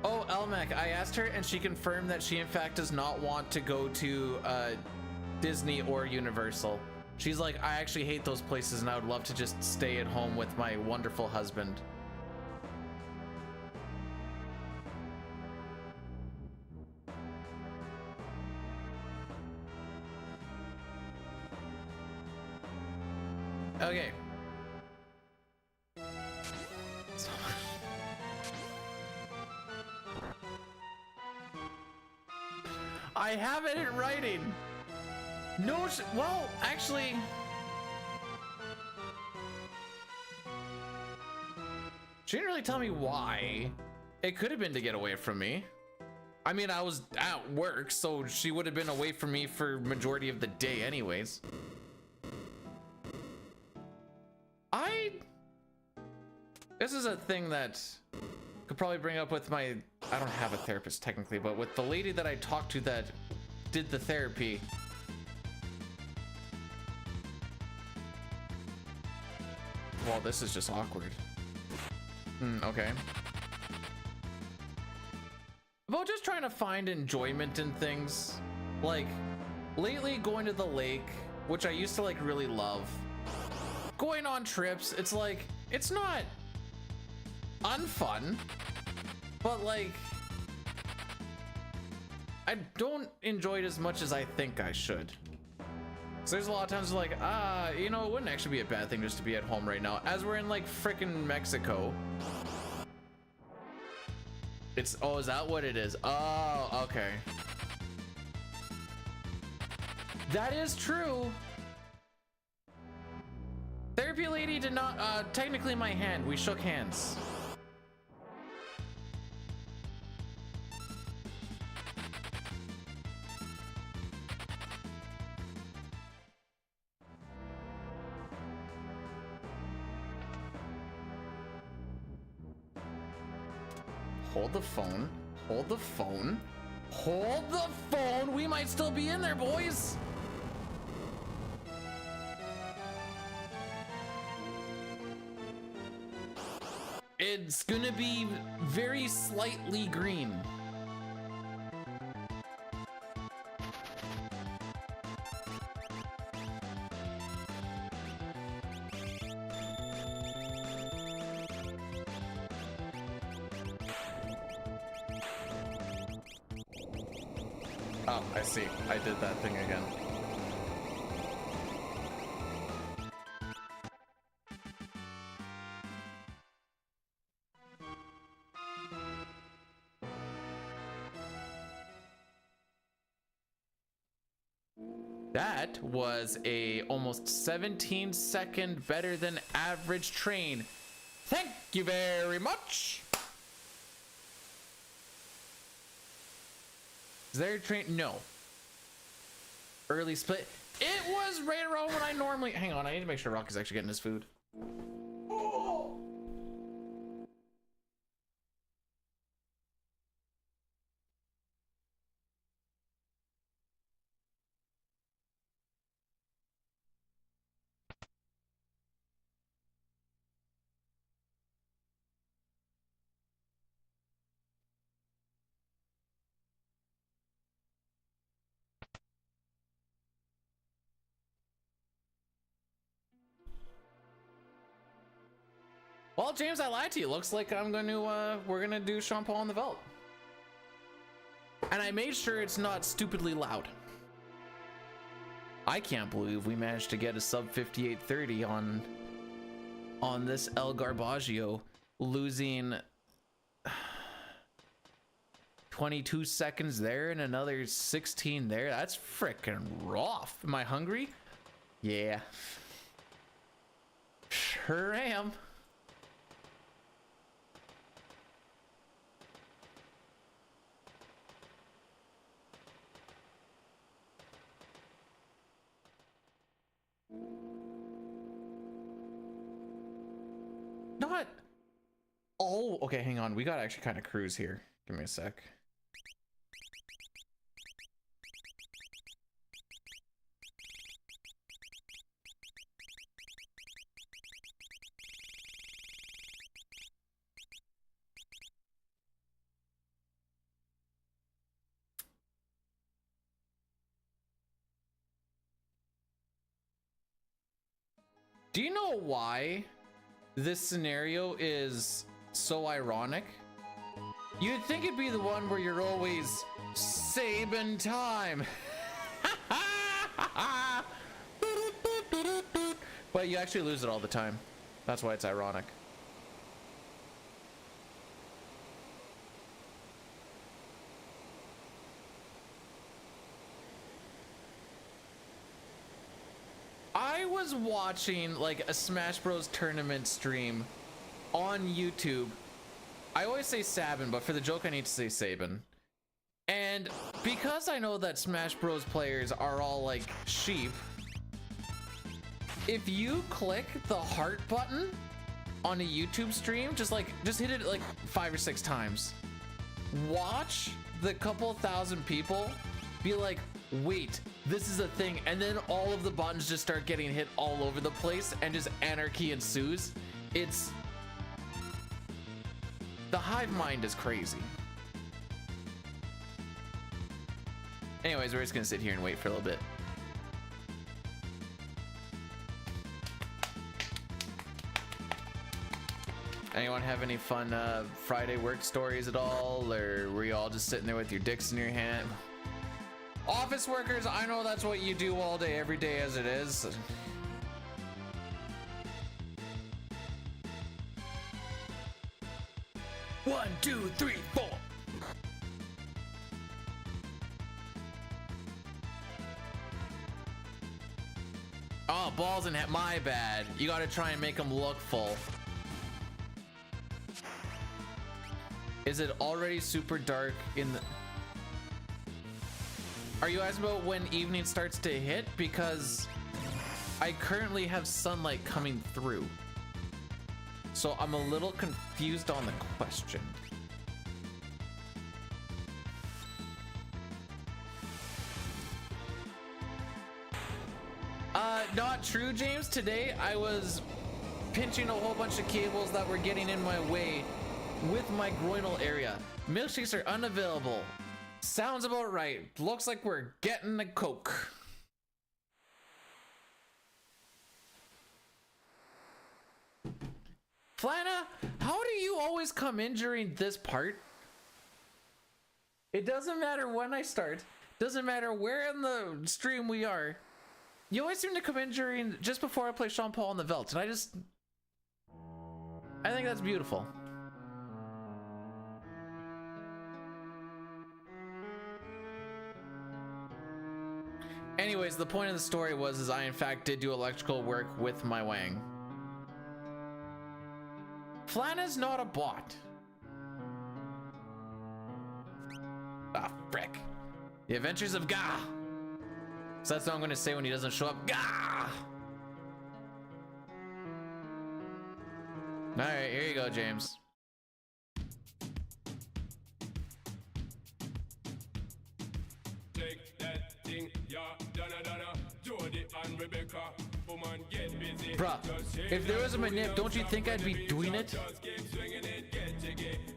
Oh, Elmac, I asked her and she confirmed that she in fact does not want to go to Disney or Universal. She's like, I actually hate those places and I would love to just stay at home with my wonderful husband. Okay. I have it in writing. No, well, actually, she didn't really tell me why. It could have been to get away from me. I mean, I was at work, so she would have been away from me for majority of the day anyways. This is a thing that could probably bring up with my, I don't have a therapist technically, but with the lady that I talked to that did the therapy. Well, this is just awkward. Okay. About just trying to find enjoyment in things. Like, lately going to the lake, which I used to like really love. Going on trips, it's like, it's not unfun, but like, I don't enjoy it as much as I think I should. So there's a lot of times like, you know, it wouldn't actually be a bad thing just to be at home right now, as we're in like frickin' Mexico. It's, oh, is that what it is? Oh, okay. That is true. Therapy lady did not, technically my hand, we shook hands. Hold the phone, hold the phone, hold the phone. We might still be in there, boys. It's gonna be very slightly green. Oh, I see. I did that thing again. That was a almost 17-second better than average train. Thank you very much. Is there a train? No. Early split. It was right around when I normally... Hang on, I need to make sure Rocky's actually getting his food. Well, James, I lied to you. Looks like I'm going to, we're going to do Sean Paul on the Veldt. And I made sure it's not stupidly loud. I can't believe we managed to get a sub 5830 on this El Garbaggio, losing 22 seconds there and another 16 there. That's freaking rough. Am I hungry? Yeah. Sure am. Not. Oh, okay, hang on. We got to actually kind of cruise here. Give me a sec. Do you know why this scenario is so ironic? You'd think it'd be the one where you're always Sabin time. But you actually lose it all the time. That's why it's ironic. I was watching like a Smash Bros tournament stream on YouTube. I always say Sabin, but for the joke I need to say Sabin. And because I know that Smash Bros players are all like sheep, if you click the heart button on a YouTube stream, just hit it like 5 or 6 times. Watch the couple thousand people be like, wait, this is a thing, and then all of the buttons just start getting hit all over the place and just anarchy ensues. It's the hive mind is crazy. Anyways, we're just gonna sit here and wait for a little bit. Anyone have any fun Friday work stories at all, or were you all just sitting there with your dicks in your hand? Office workers, I know that's what you do all day, every day as it is. One, two, three, four. Oh, balls in my bad. You gotta try and make them look full. Is it already super dark in the... Are you asking about when evening starts to hit? Because I currently have sunlight coming through. So I'm a little confused on the question. Not true, James. Today I was pinching a whole bunch of cables that were getting in my way with my groinal area. Milkshakes are unavailable. Sounds about right. Looks like we're getting a Coke. Flana, how do you always come in during this part? It doesn't matter when I start. Doesn't matter where in the stream we are. You always seem to come in during just before I play Sean Paul on the Veldt, and I think that's beautiful. Anyways, the point of the story was I in fact did do electrical work with my Wang. Flana's not a bot. Ah, frick. The Adventures of Gah. So that's what I'm gonna say when he doesn't show up. Gah! Alright, here you go, James. Take that thing, yeah, Donna, Jody and Rebecca. Woman, get busy. Bruh, if there was a manip, don't you think I'd be doing it? Just keep swinging it, get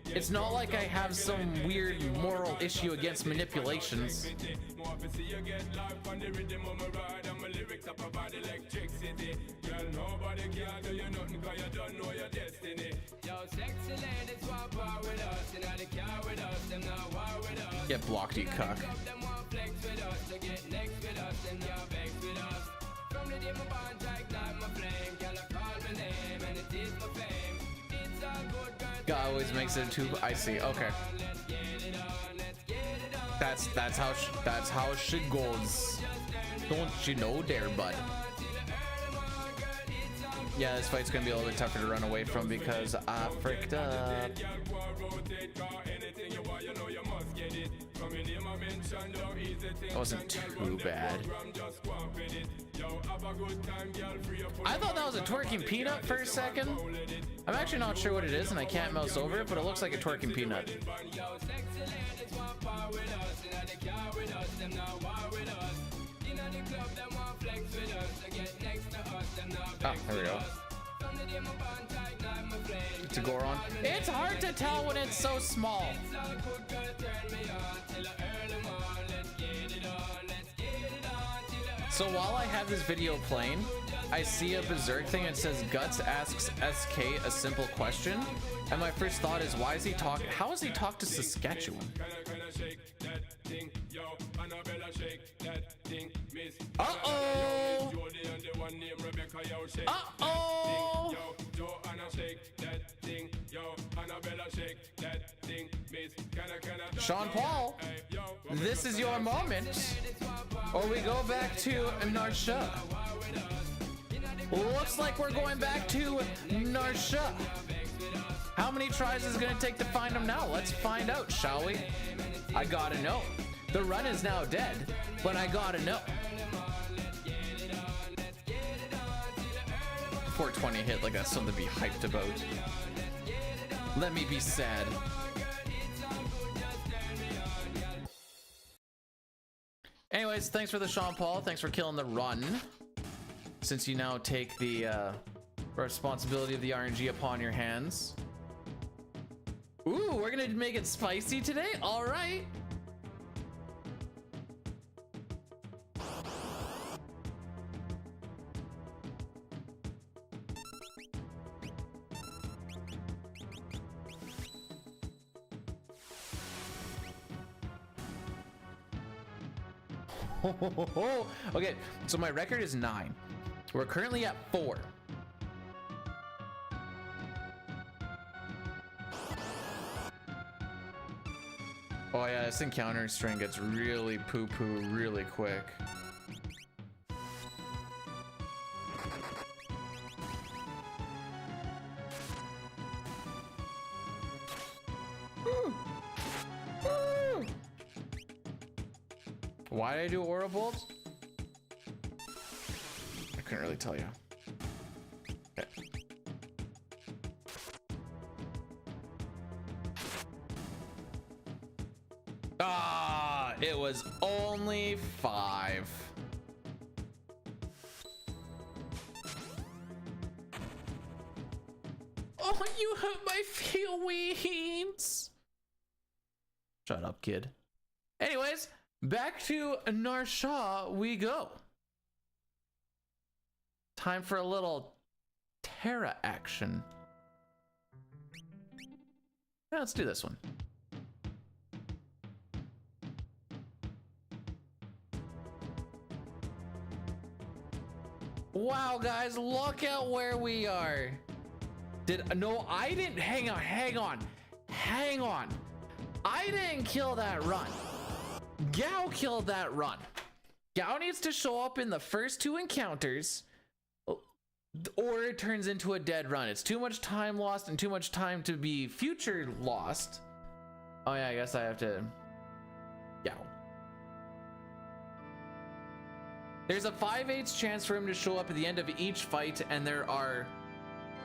It's not like I have some weird moral issue against manipulations. Get blocked, you cuck. Guy always makes it too. I see. Okay. That's how shit goes. Don't you know, there, bud? Yeah, this fight's gonna be a little bit tougher to run away from because I fricked up. That wasn't too bad. I thought that was a twerking peanut for a second. I'm actually not sure what it is and I can't mouse over it, but it looks like a twerking peanut. Oh, there we go. It's a Goron. It's hard to tell when it's so small. So while I have this video playing, I see a Berserk thing and it says Guts asks SK a simple question. And my first thought is, why is he talking? How is he talk to Saskatchewan? Uh-oh! Uh-oh! Sean Paul, this is your moment. Or we go back to Narsha. Looks like we're going back to Narsha. How many tries is it gonna take to find him now? Let's find out, shall we? I gotta know. The run is now dead, but I gotta know. 420 hit, like that's something to be hyped about. Let me be sad. Anyways, thanks for the Sean Paul. Thanks for killing the run. Since you now take the responsibility of the RNG upon your hands. Ooh, we're gonna make it spicy today? All right. Okay, so my record is 9. We're currently at 4. Oh yeah, this encounter string gets really poo-poo really quick. Why did I do Aura Bolt? I couldn't really tell you. Okay. Ah, it was only 5. Oh, you hurt my feelings. Shut up, kid. Anyways, back to Narsha we go. Time for a little Terra action. Yeah, let's do this one. Wow, guys, look at where we are. No, I didn't. Hang on. I didn't kill that run. Gao killed that run. Gao needs to show up in the first 2 encounters, or it turns into a dead run. It's too much time lost and too much time to be future lost. Oh yeah, I guess I have to. Gao. There's a 5/8 chance for him to show up at the end of each fight, and there are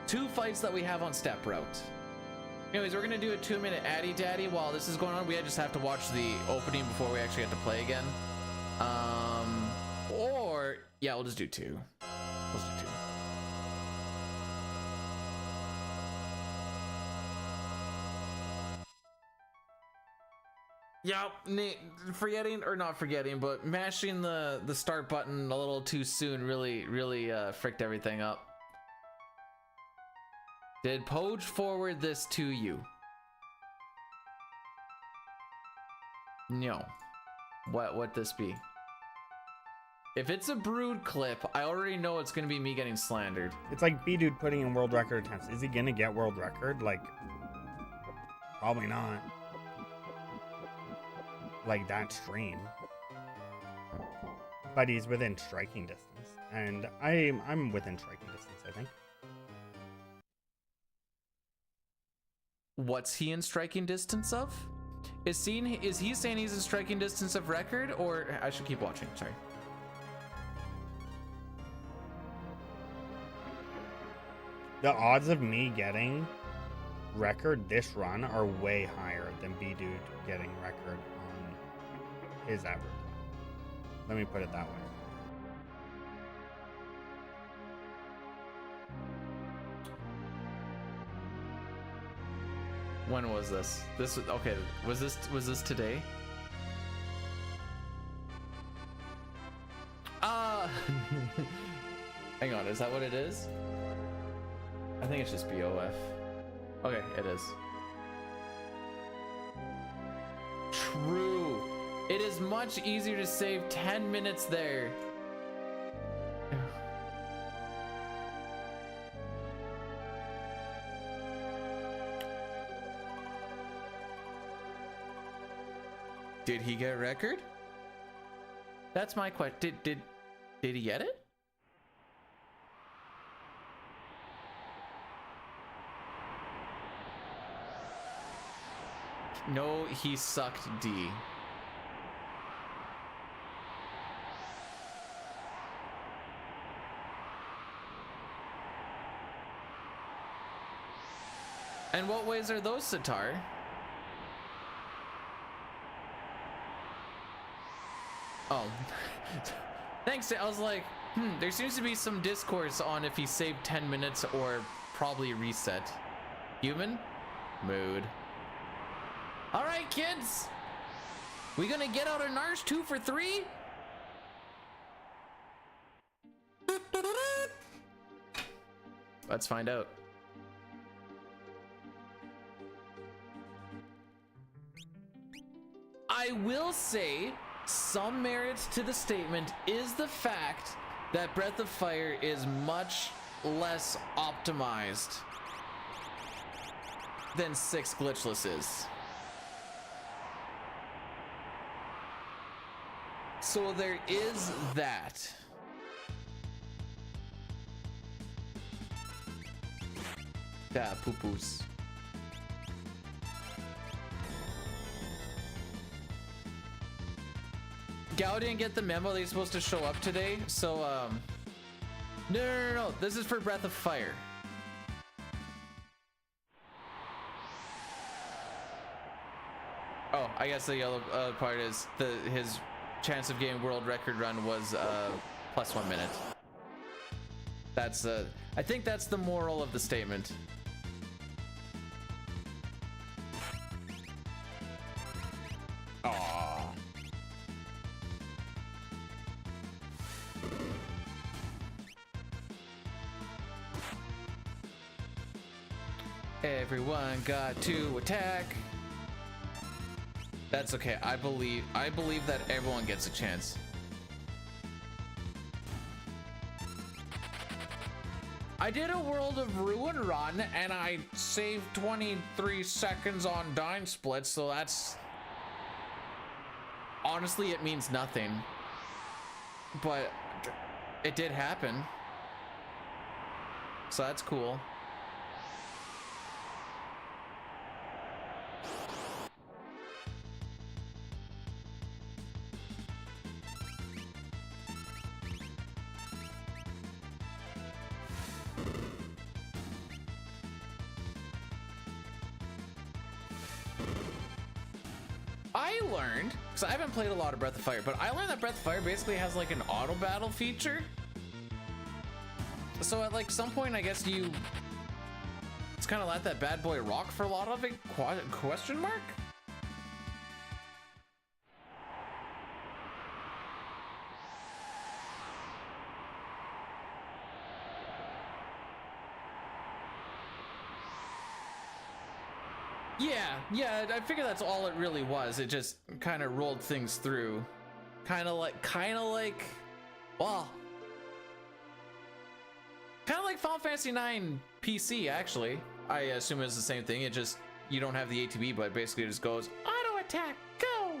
2 fights that we have on step route. Anyways, we're gonna do a 2-minute Addy Daddy while this is going on. We just have to watch the opening before we actually have to play again. Or yeah, we'll just do 2. Let's do 2. Yep, forgetting or not forgetting, but mashing the start button a little too soon really fricked everything up. Did Poge forward this to you? No. What this be? If it's a Brood clip, I already know it's gonna be me getting slandered. It's like B-Dude putting in world record attempts. Is he gonna get world record? Like, probably not. Like that stream. But he's within striking distance. And I'm within striking distance, I think. What's he in striking distance of? Is he saying he's in striking distance of record, or I should keep watching, sorry. The odds of me getting record this run are way higher than B-Dude getting record on his average. Let me put it that way. When was this? This was okay. Was this today? Hang on, is that what it is? I think it's just BOF. Okay, it is. True. It is much easier to save 10 minutes there. Did he get record? That's my question. Did he get it? No, he sucked D. And what ways are those, Sitar? Oh, thanks. I was like, there seems to be some discourse on if he saved 10 minutes or probably reset. Human? Mood. All right, kids. We gonna get out a Narsh 2 for 3? Let's find out. I will say some merit to the statement is the fact that Breath of Fire is much less optimized than 6 Glitchless is. So there is that. Yeah, poo-poos. Gao didn't get the memo that he's supposed to show up today, so no. This is for Breath of Fire. Oh, I guess the yellow part is his chance of getting world record run was plus 1 minute. That's I think that's the moral of the statement. Aww. Everyone got to attack. That's okay. I believe that everyone gets a chance. I did a World of Ruin run and I saved 23 seconds on Dine Split, so that's honestly, it means nothing, but it did happen, so that's cool. I learned, because I haven't played a lot of Breath of Fire, but I learned that Breath of Fire basically has like an auto battle feature. So at like some point, I guess it's kind of let that bad boy rock for a lot of it, question mark? Yeah, I figure that's all it really was. It just kind of rolled things through. Kind of like, well, kind of like Final Fantasy 9 PC, actually. I assume it's the same thing. It just, you don't have the ATB, but basically it just goes, auto attack, go!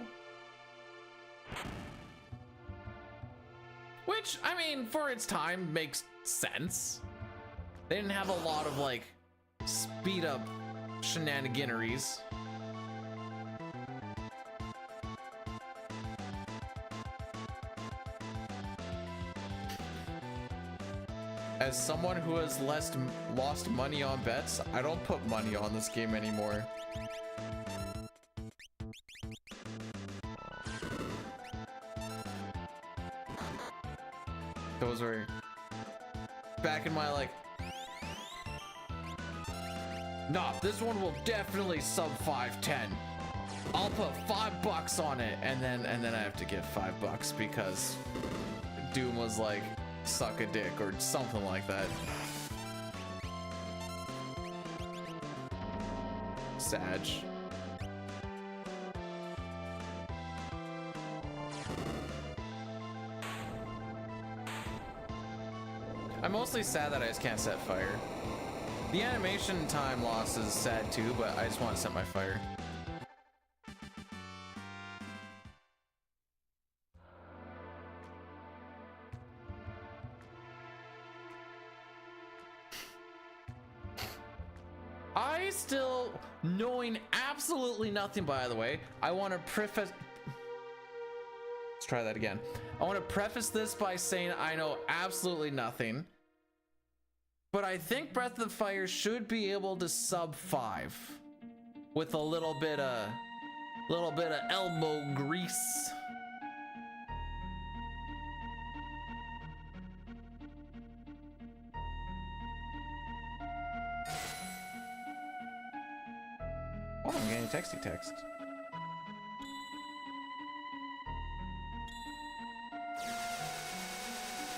Which, I mean, for its time, makes sense. They didn't have a lot of, like, speed up shenaniganeries. As someone who has lost money on bets, I don't put money on this game anymore. Those were back in my like, nah, this one will definitely sub 510. I'll put $5 on it, and then I have to give $5 because Doom was like, suck a dick or something like that. Sag. I'm mostly sad that I just can't set fire. The animation time loss is sad too, but I just want to set my fire. I still, knowing absolutely nothing, by the way, I want to preface... Let's try that again. I want to preface this by saying I know absolutely nothing, but I think Breath of Fire should be able to sub 5 with a little bit of elbow grease. Oh, I'm getting texty text.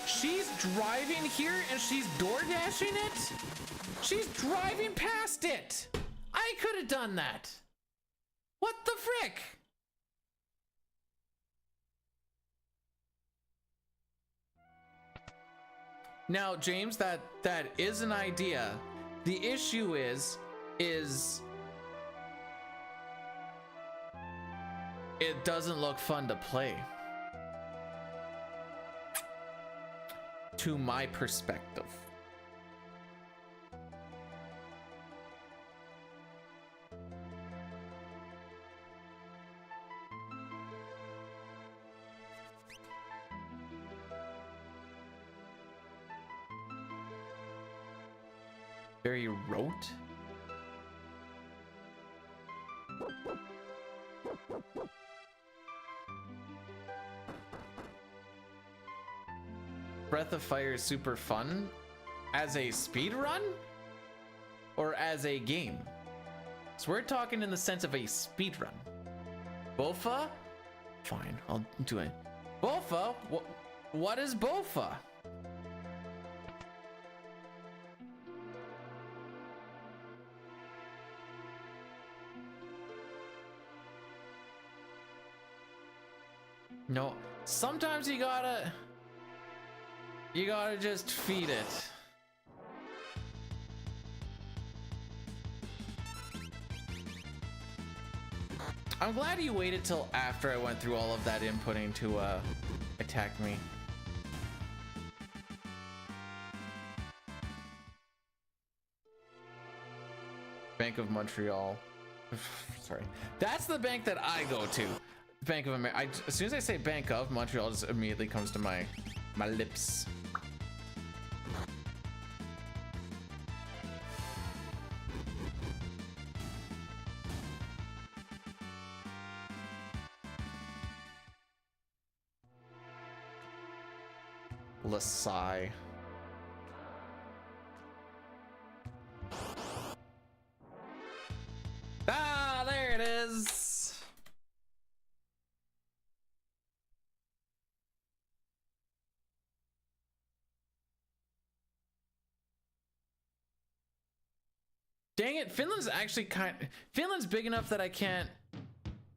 She's driving here and she's door dashing it? She's driving past it! I could have done that! What the frick? Now, James, that is an idea. The issue is it doesn't look fun to play. To my perspective. Very rote. Breath of Fire is super fun as a speed run or as a game. So we're talking in the sense of a speed run. Bofa? Fine, I'll do it. Bofa? What is Bofa? No, sometimes you gotta just feed it. I'm glad you waited till after I went through all of that inputting to attack me. Bank of Montreal. Sorry. That's the bank that I go to. Bank of America. As soon as I say Bank of Montreal, just immediately comes to my lips. Lasai. Ah, there it is. Dang Finland's actually Finland's big enough that I can't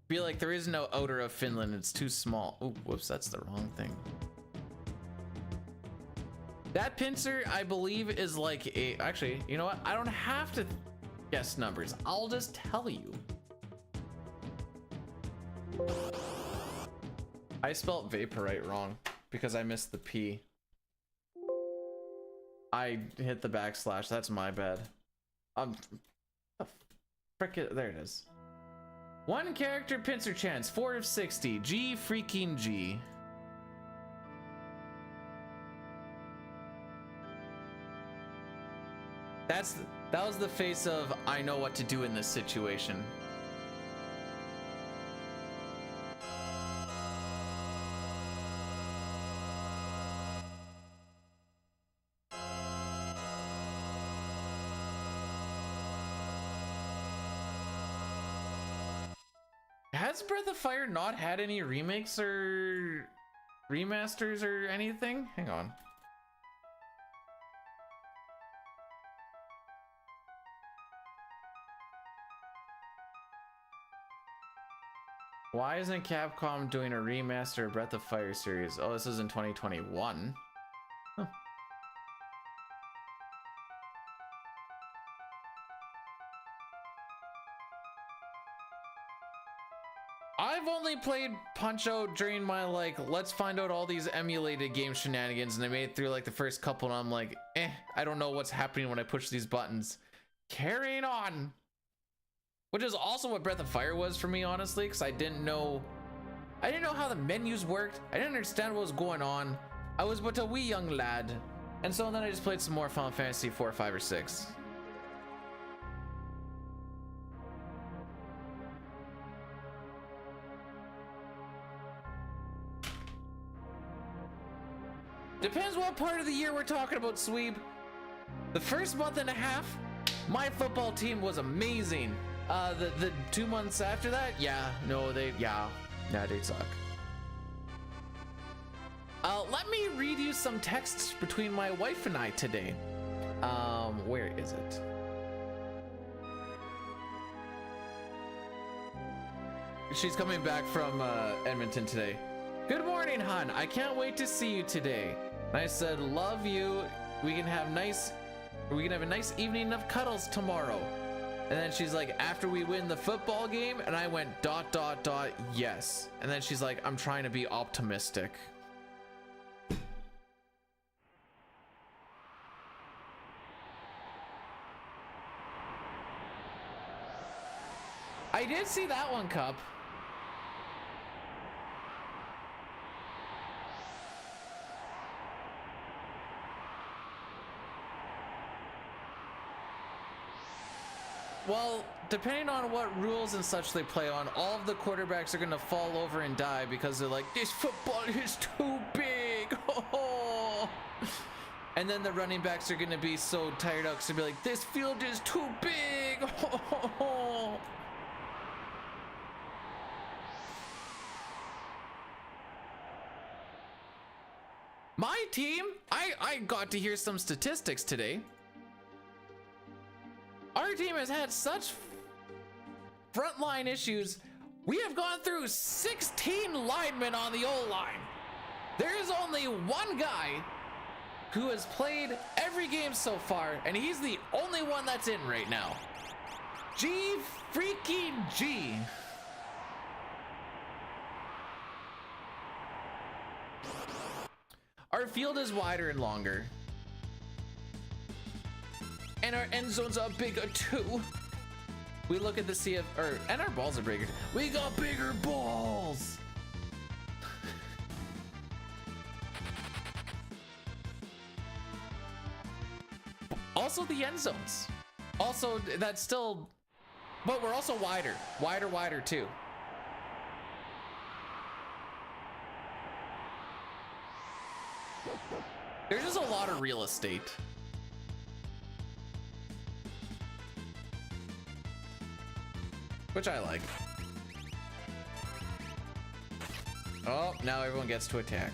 be like, there is no odor of Finland. It's too small. Oh, whoops, that's the wrong thing. That pincer, I believe, is like a, actually, you know what? I don't have to guess numbers. I'll just tell you. I spelt vaporite wrong because I missed the P. I hit the backslash. That's my bad. Frick it, there it is. One character pincer chance, 4 of 60. G freaking G. That was the face of I know what to do in this situation. Has Breath of Fire not had any remakes or remasters or anything? Hang on. Why isn't Capcom doing a remaster of Breath of Fire series? Oh, this is in 2021. Huh. I've only played Punch-Out during my, like, let's find out all these emulated game shenanigans, and I made it through, like, the first couple, and I'm like, I don't know what's happening when I push these buttons. Carrying on! Which is also what Breath of Fire was for me, honestly, because I didn't know how the menus worked. I didn't understand what was going on. I was but a wee young lad. And so then I just played some more Final Fantasy 4, 5, or 6. Depends what part of the year we're talking about, Sweeb. The first month and a half, my football team was amazing. The 2 months after that, they'd suck. Let me read you some texts between my wife and I today. Where is it? She's coming back from Edmonton today. Good morning, hon. I can't wait to see you today. And I said, love you. We can have a nice evening of cuddles tomorrow. And then she's like, after we win the football game, and I went ... yes. And then she's like, I'm trying to be optimistic. I did see that one, Cup. Well, depending on what rules and such they play on, all of the quarterbacks are going to fall over and die because they're like, this football is too big. And then the running backs are going to be so tired out because they'll be like, this field is too big. My team, I got to hear some statistics today. Our team has had such frontline issues. We have gone through 16 linemen on the O-line. There is only one guy who has played every game so far, and he's the only one that's in right now. G freaking G. Our field is wider and longer. And our end zones are bigger too. We look at the CF, and our balls are bigger. We got bigger balls. Also the end zones. Also, that's still, but we're also wider too. There's just a lot of real estate. Which I like. Oh, now everyone gets to attack.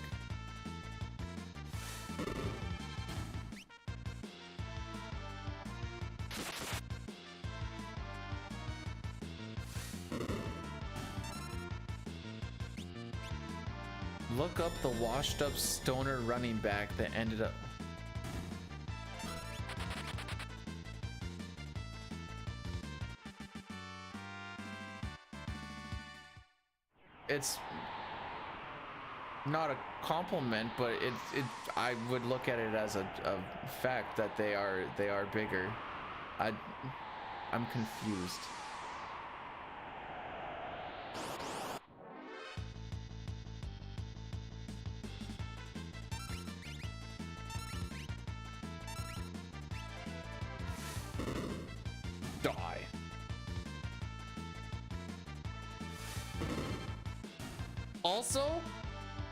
Look up the washed up stoner running back that ended up. It's not a compliment, but I would look at it as a fact that they are bigger. I'm confused. Die. Also,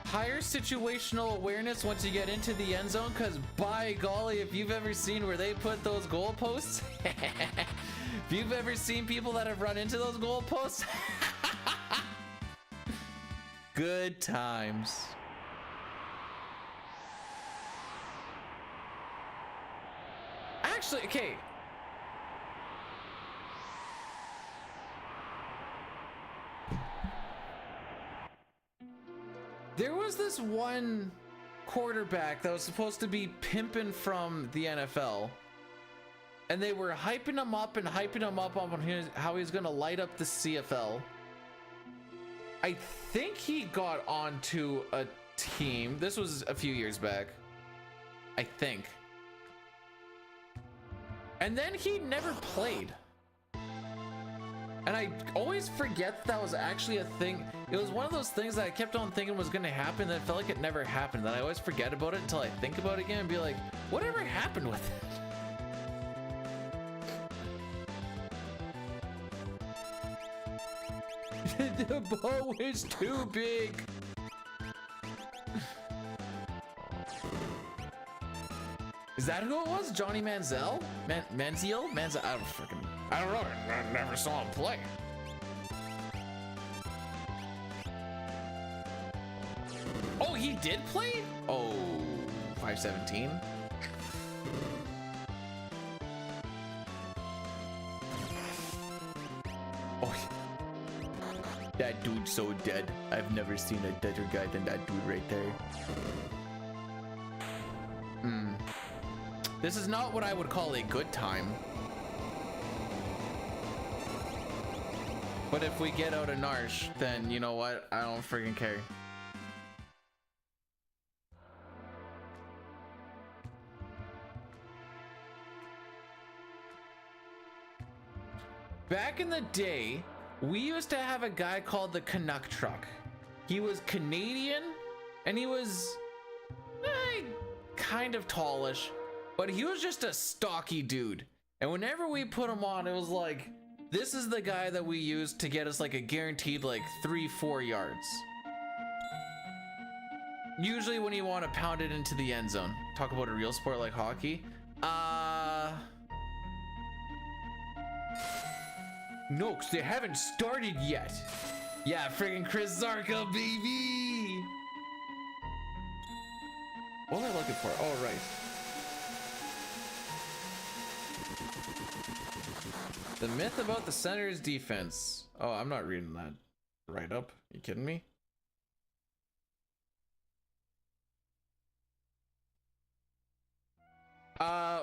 higher situational awareness once you get into the end zone, because by golly, if you've ever seen where they put those goalposts, if you've ever seen people that have run into those goalposts, good times. Actually, okay. There was this one quarterback that was supposed to be pimping from the NFL, and they were hyping him up and hyping him up on how he was going to light up the CFL. I think he got onto a team. This was a few years back, I think. And then he never played. And I always forget that was actually a thing. It was one of those things that I kept on thinking was going to happen, that it felt like it never happened. That I always forget about it until I think about it again and be like, whatever happened with it? The bow is too big. Is that who it was? Johnny Manziel? Manziel? I don't know. I never saw him play. Oh, he did play? Oh, 517. Oh, that dude's so dead. I've never seen a deader guy than that dude right there. This is not what I would call a good time. But if we get out of Narsh, then you know what? I don't freaking care. Back in the day, we used to have a guy called the Canuck Truck. He was Canadian, and he was kind of tallish, but he was just a stocky dude. And whenever we put him on, it was like, this is the guy that we used to get us like a guaranteed like 3-4 yards. Usually when you want to pound it into the end zone. Talk about a real sport like hockey. No, because they haven't started yet. Yeah, friggin' Chris Zarka, baby. What was I looking for? Oh, right. The myth about the Senators' defense. Oh, I'm not reading that right up. You kidding me?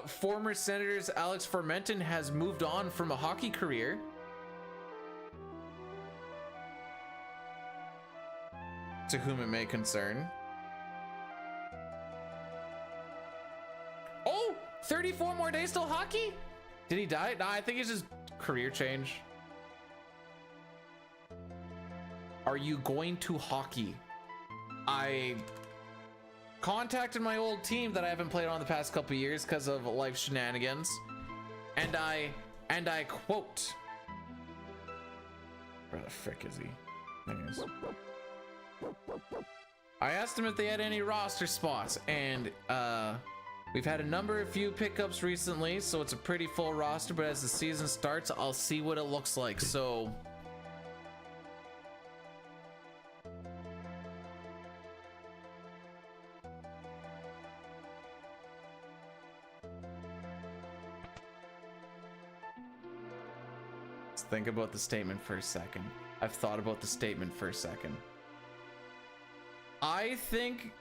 Former Senators Alex Formenton has moved on from a hockey career. To whom it may concern. Oh, 34 more days till hockey? Did he die? Nah, I think it's just career change. Are you going to hockey? I contacted my old team that I haven't played on the past couple years because of life shenanigans, and I quote, where the frick is he? There he is. I asked him if they had any roster spots, and we've had a number of few pickups recently, so it's a pretty full roster, but as the season starts, I'll see what it looks like. So let's think about the statement for a second. I've thought about the statement for a second. I think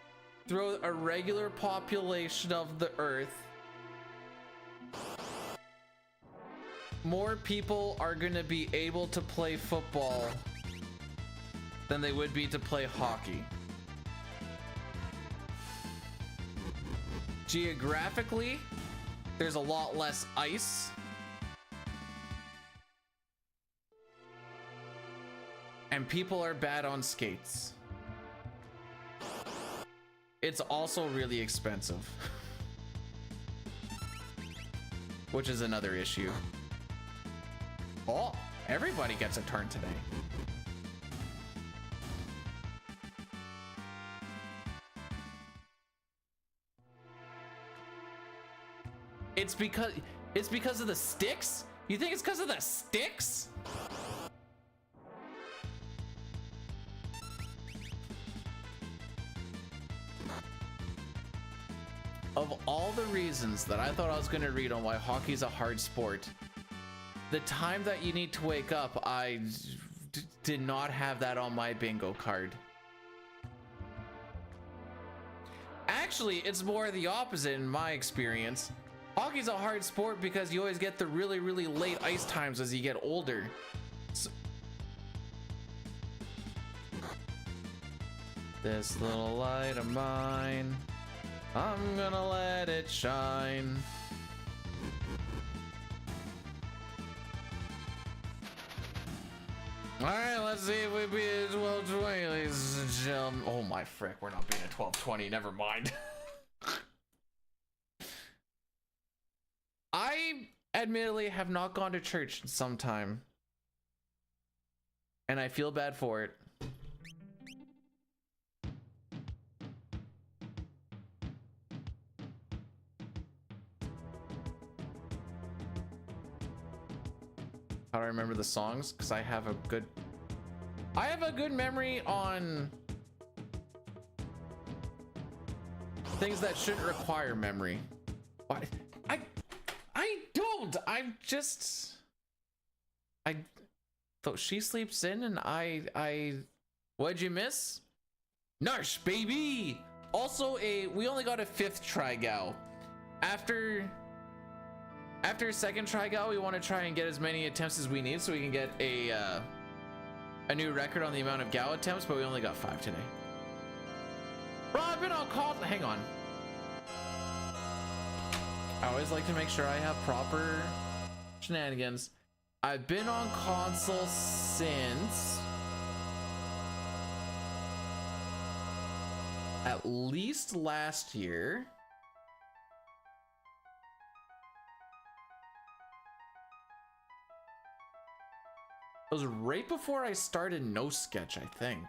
through a regular population of the Earth, more people are going to be able to play football than they would be to play hockey. Geographically, there's a lot less ice. And people are bad on skates. It's also really expensive. Which is another issue. Oh, everybody gets a turn today. It's because of the sticks? You think it's because of the sticks? Of all the reasons that I thought I was going to read on why hockey's a hard sport, the time that you need to wake up, I did not have that on my bingo card. Actually, it's more the opposite in my experience. Hockey's a hard sport because you always get the really, really late ice times as you get older. So this little light of mine, I'm gonna let it shine. Alright, let's see if we beat a 1220, ladies and gentlemen. Oh my frick, we're not beating a 1220, never mind. I admittedly have not gone to church in some time, and I feel bad for it. How do I remember the songs? Because I have a good memory on things that shouldn't require memory. Why? I don't. I thought she sleeps in, and I. What'd you miss? Narsh, baby. Also, we only got a 5th Trigal. After second Trigal, we want to try and get as many attempts as we need so we can get a new record on the amount of Gal attempts, but we only got 5 today. Bro, I've been on call. Hang on. I always like to make sure I have proper shenanigans. I've been on console since at least last year. It was right before I started No Sketch, I think.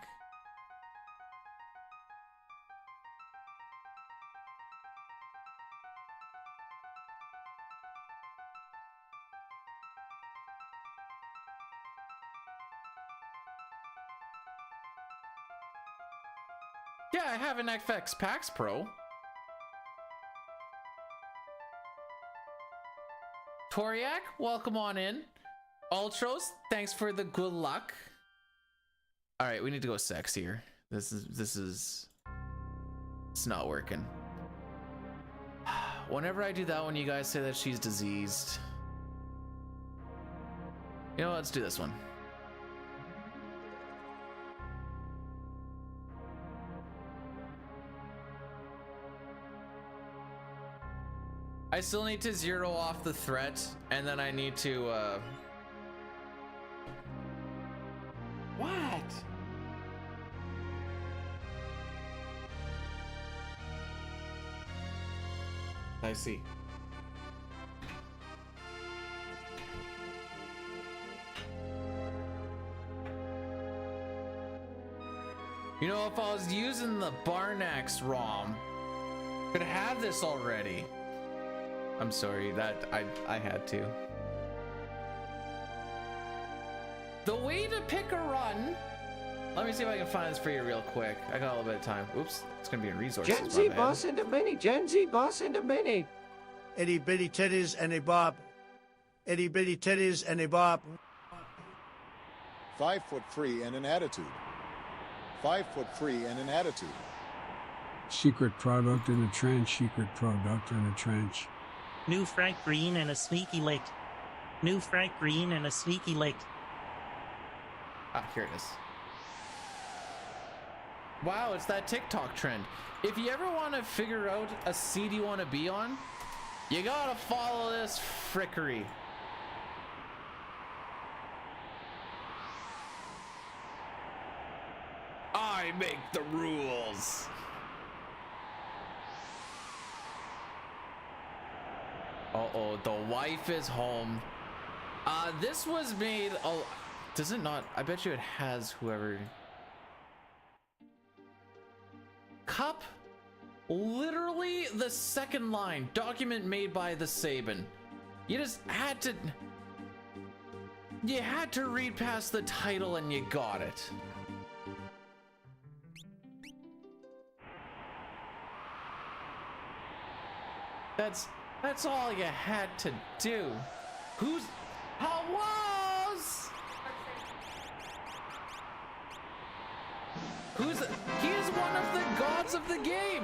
Yeah, I have an FX PAX Pro. Toriak, welcome on in. Ultros, thanks for the good luck. All right, we need to go sexier. It's not working. Whenever I do that one, you guys say that she's diseased. You know what, let's do this one. I still need to 0 off the threat, and then I need to what? I see. You know, if I was using the Barnax ROM, could have this already. I'm sorry, that I had to. The way to pick a run. Let me see if I can find this for you real quick. I got a little bit of time. Oops, it's gonna be in resources. Gen Z boss and a mini. Gen Z boss and a mini. Itty bitty titties and a bob. Itty bitty titties and a bob. 5'3" and an attitude. 5'3" and an attitude. Secret product in a trench, secret product in a trench. New Frank Green and a sneaky lick. New Frank Green and a sneaky lick. Ah, here it is. Wow, it's that TikTok trend. If you ever want to figure out a seed you want to be on, you gotta follow this frickery. I make the rules. Uh-oh, the wife is home. This was made, oh, does it not? I bet you it has whoever. Cup, literally the second line, document made by the Sabin. You just had to, read past the title and you got it. That's all you had to do. Who's Hawaz? He is one of the gods of the game.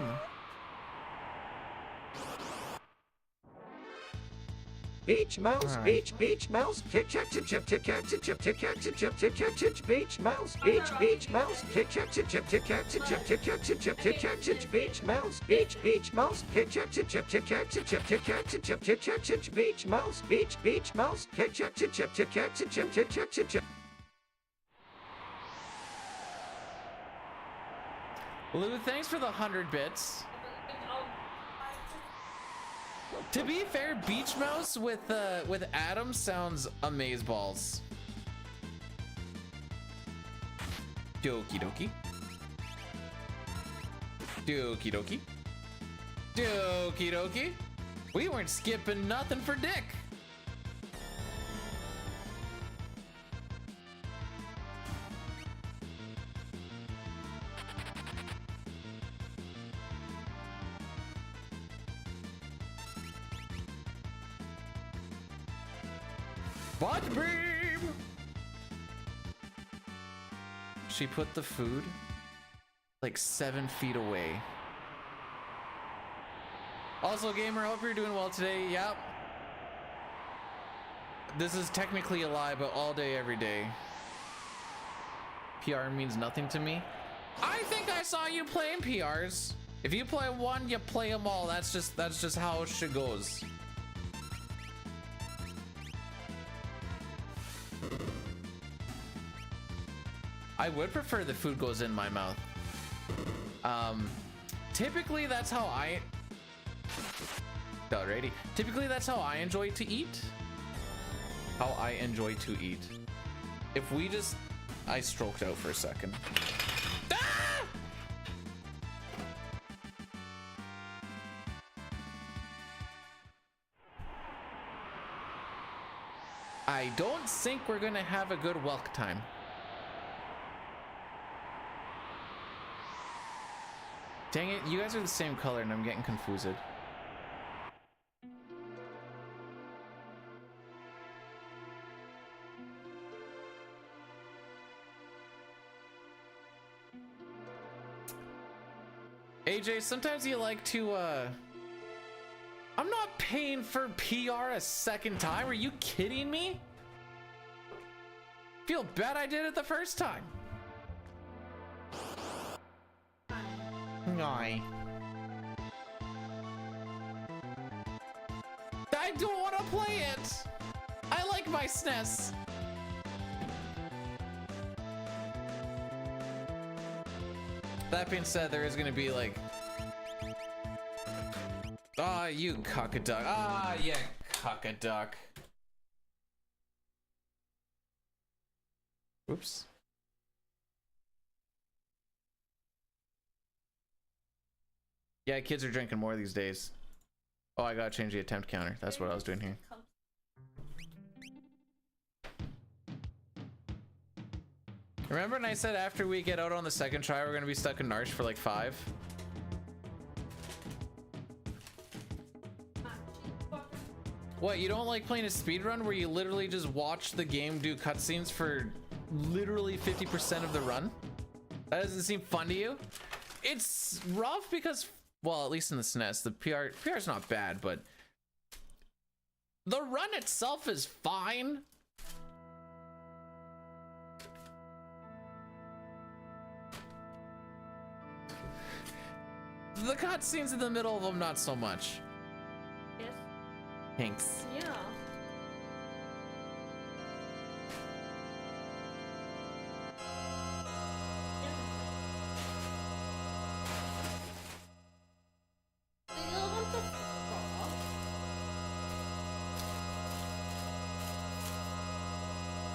Beach mouse, beach mouse, tick tick tick tick tick tick tick tick tick tick tick tick tick tick beach mouse, beach mouse, tick tick tick tick tick tick tick tick tick tick tick tick tick tick beach mouse, beach mouse, tick tick tick tick tick tick tick tick tick tick tick tick tick tick beach mouse, beach mouse, tick tick tick tick tick tick tick tick tick tick tick. Lou, thanks for the 100 bits. To be fair, Beach Mouse with Adam sounds amazeballs. Doki doki. Doki doki. Doki doki. We weren't skipping nothing for Dick. Butt beam! She put the food like 7 feet away. Also, gamer, hope you're doing well today. Yep. This is technically a lie, but all day, every day. PR means nothing to me. I think I saw you playing PRs. If you play one, you play them all. That's just how shit goes. I would prefer the food goes in my mouth. Typically that's how I alrighty. Typically that's how I enjoy to eat. If we just I stroked out for a second. Ah! I don't think we're gonna have a good welk time. Dang it, you guys are the same color and I'm getting confused. AJ, sometimes you like to, I'm not paying for PR a second time. Are you kidding me? Feel bad I did it the first time. I don't want to play it. I like my SNES. That being said, there is going to be like, ah, you cuck-a-duck. Ah, yeah, cuck-a-duck. Oops. Yeah, kids are drinking more these days. Oh, I gotta change the attempt counter. That's what I was doing here. Remember when I said after we get out on the second try, we're gonna be stuck in Narsh for like 5? What, you don't like playing a speedrun where you literally just watch the game do cutscenes for literally 50% of the run? That doesn't seem fun to you? It's rough because, well, at least in the SNES, the PR is not bad, but the run itself is fine. The cutscenes in the middle of them, not so much. Yes. Thanks. Yeah.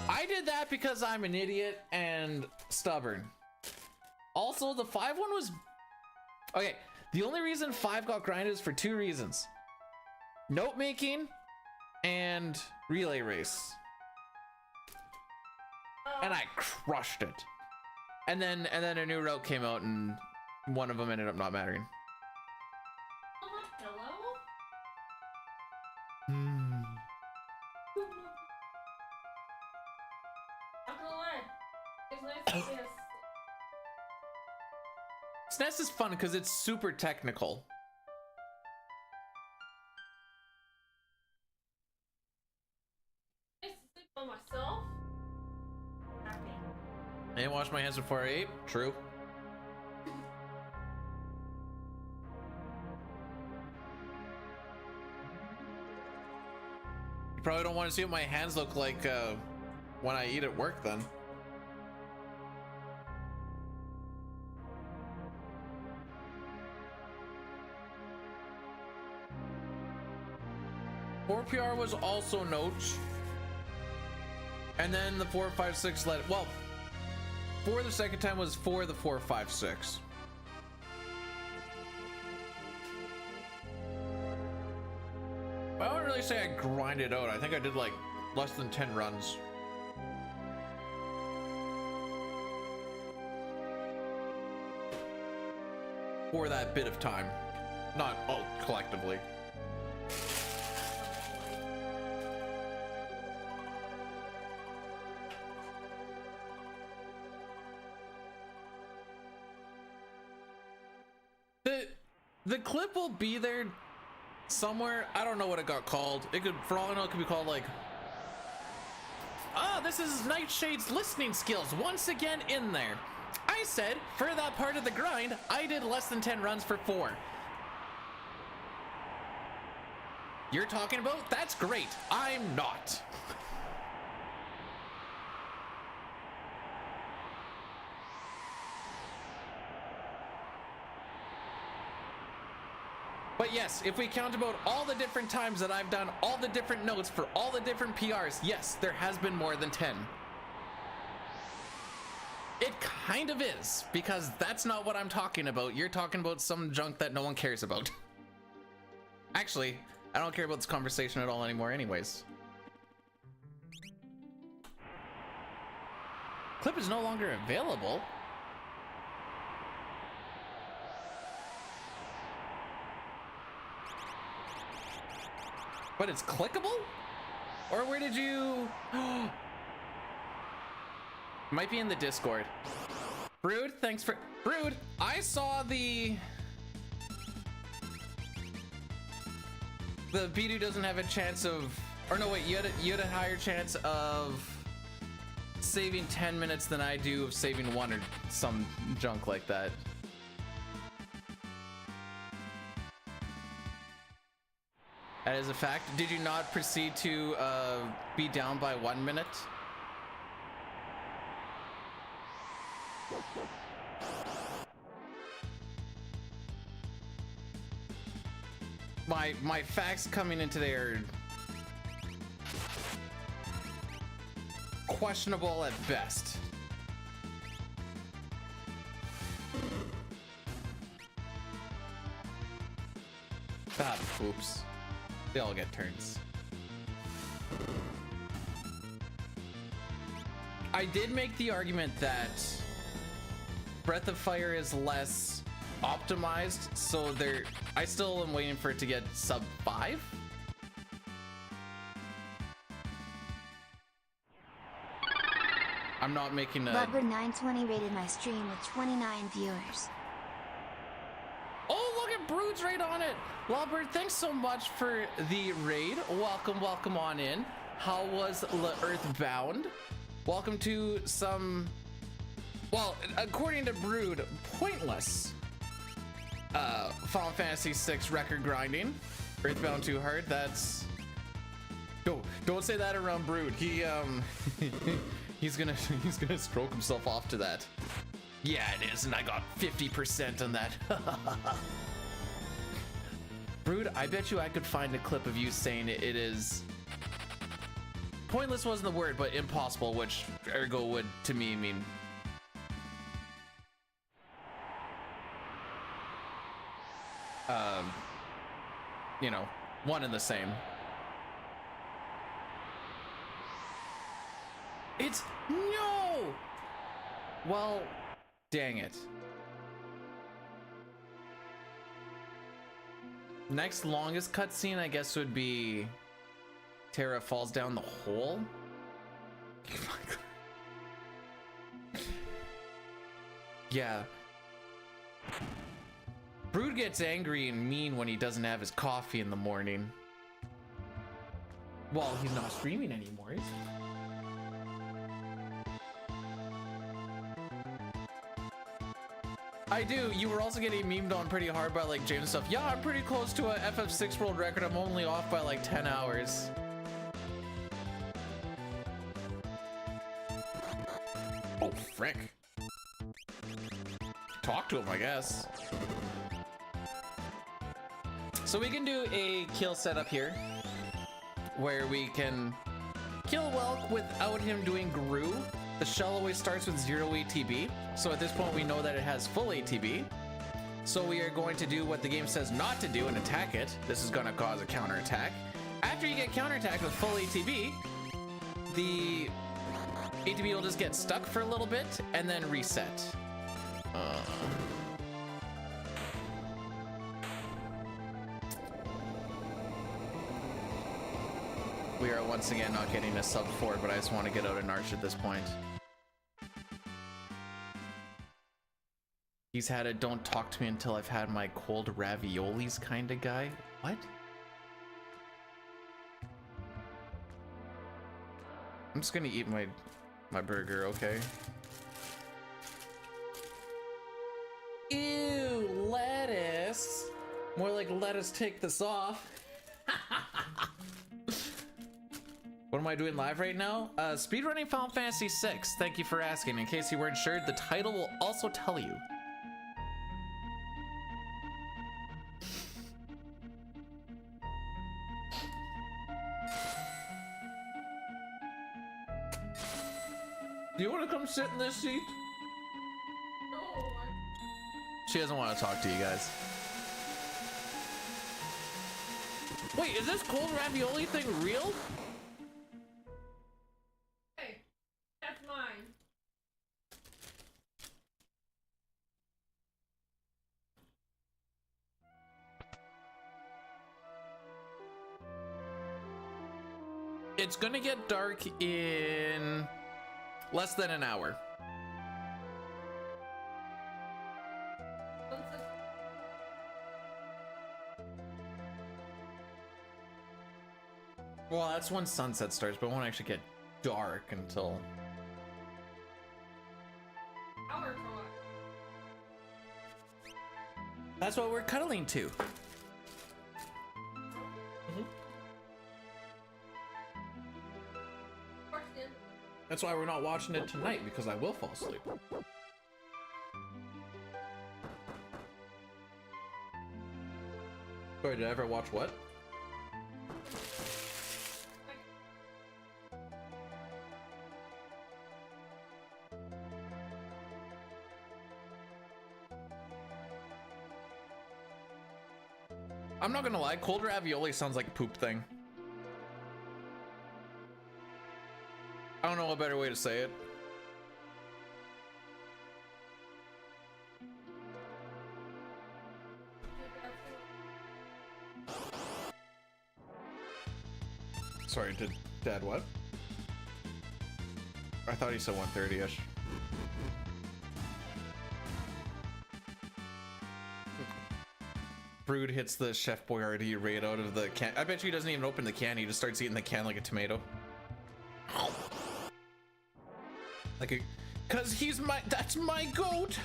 I did that because I'm an idiot and stubborn. Also, the 5 one was... Okay, the only reason 5 got grinded is for 2 reasons. Note making and relay race. And I crushed it. And then a new route came out and one of them ended up not mattering. SNES is fun because it's super technical. On myself. I didn't wash my hands before I ate. True. You probably don't want to see what my hands look like when I eat at work then. PR was also notes, and then the 4, 5, 6 led. Well, 4 the second time was 4 the 4, 5, 6. I don't really say I grinded out. I think I did like less than 10 runs. For that bit of time, not all collectively. The clip will be there somewhere. I don't know what it got called. It could, for all I know, it could be called like, this is Nightshade's listening skills once again in there. I said for that part of the grind, I did less than 10 runs for 4. You're talking about? That's great. I'm not. But yes, if we count about all the different times that I've done all the different notes for all the different PRs, yes, there has been more than 10. It kind of is, because that's not what I'm talking about. You're talking about some junk that no one cares about. Actually, I don't care about this conversation at all anymore anyways. Clip is no longer available. But it's clickable? Or where did you... Might be in the Discord. Brood, thanks for... Brood, I saw the Bidoo doesn't have a chance of... Or no, wait, you had a higher chance of saving 10 minutes than I do of saving 1 or some junk like that. That is a fact. Did you not proceed to be down by 1 minute? My facts coming in today are questionable at best. Oops. They all get turns. I did make the argument that Breath of Fire is less optimized, so I still am waiting for it to get sub 5. I'm not making a... Bubber920 rated my stream with 29 viewers. Oh, look at Brood's right on it. Lovebird, thanks so much for the raid. Welcome, welcome on in. How was La Earthbound? Welcome to some, well, according to Brood, pointless Final Fantasy VI record grinding. Earthbound too hard. That's... Don't say that around Brood. He he's gonna stroke himself off to that. Yeah, it is, and I got 50% on that. Brood, I bet you I could find a clip of you saying it is... Pointless wasn't the word, but impossible, which ergo would, to me, mean... You know, one and the same. It's... No! Well... Dang it. Next longest cutscene, I guess, would be Terra falls down the hole. Yeah. Brood gets angry and mean when he doesn't have his coffee in the morning. Well, he's not streaming anymore, is he? I do. You were also getting memed on pretty hard by like James and stuff. Yeah, I'm pretty close to a FF6 world record. I'm only off by like 10 hours. Oh, frick. Talk to him, I guess. So we can do a kill setup here where we can kill Welk without him doing Gru. The shell always starts with 0 ATB, so at this point we know that it has full ATB. So we are going to do what the game says not to do and attack it. This is going to cause a counterattack. After you get counterattacked with full ATB, the ATB will just get stuck for a little bit and then reset. We are once again not getting a sub 4, but I just want to get out an arch at this point. He's had a don't talk to me until I've had my cold raviolis kind of guy. What? I'm just gonna eat my burger, okay? Ew, lettuce. More like let us take this off. What am I doing live right now? Speedrunning Final Fantasy VI. Thank you for asking. In case you weren't sure, the title will also tell you. Do you want to come sit in this seat? No. She doesn't want to talk to you guys. Wait, is this cold ravioli thing real? Hey, that's mine. It's gonna get dark in less than an hour. Well, that's when sunset starts, but it won't actually get dark until... Our talk. That's what we're cuddling to. Question. That's why we're not watching it tonight, because I will fall asleep. Sorry, did I ever watch what? I'm not gonna lie, cold ravioli sounds like a poop thing. I don't know a better way to say it. Sorry, did Dad what? I thought he said 130-ish. Brood hits the Chef Boyardee right out of the can. I bet you he doesn't even open the can. He just starts eating the can like a tomato. Like a, cause that's my goat.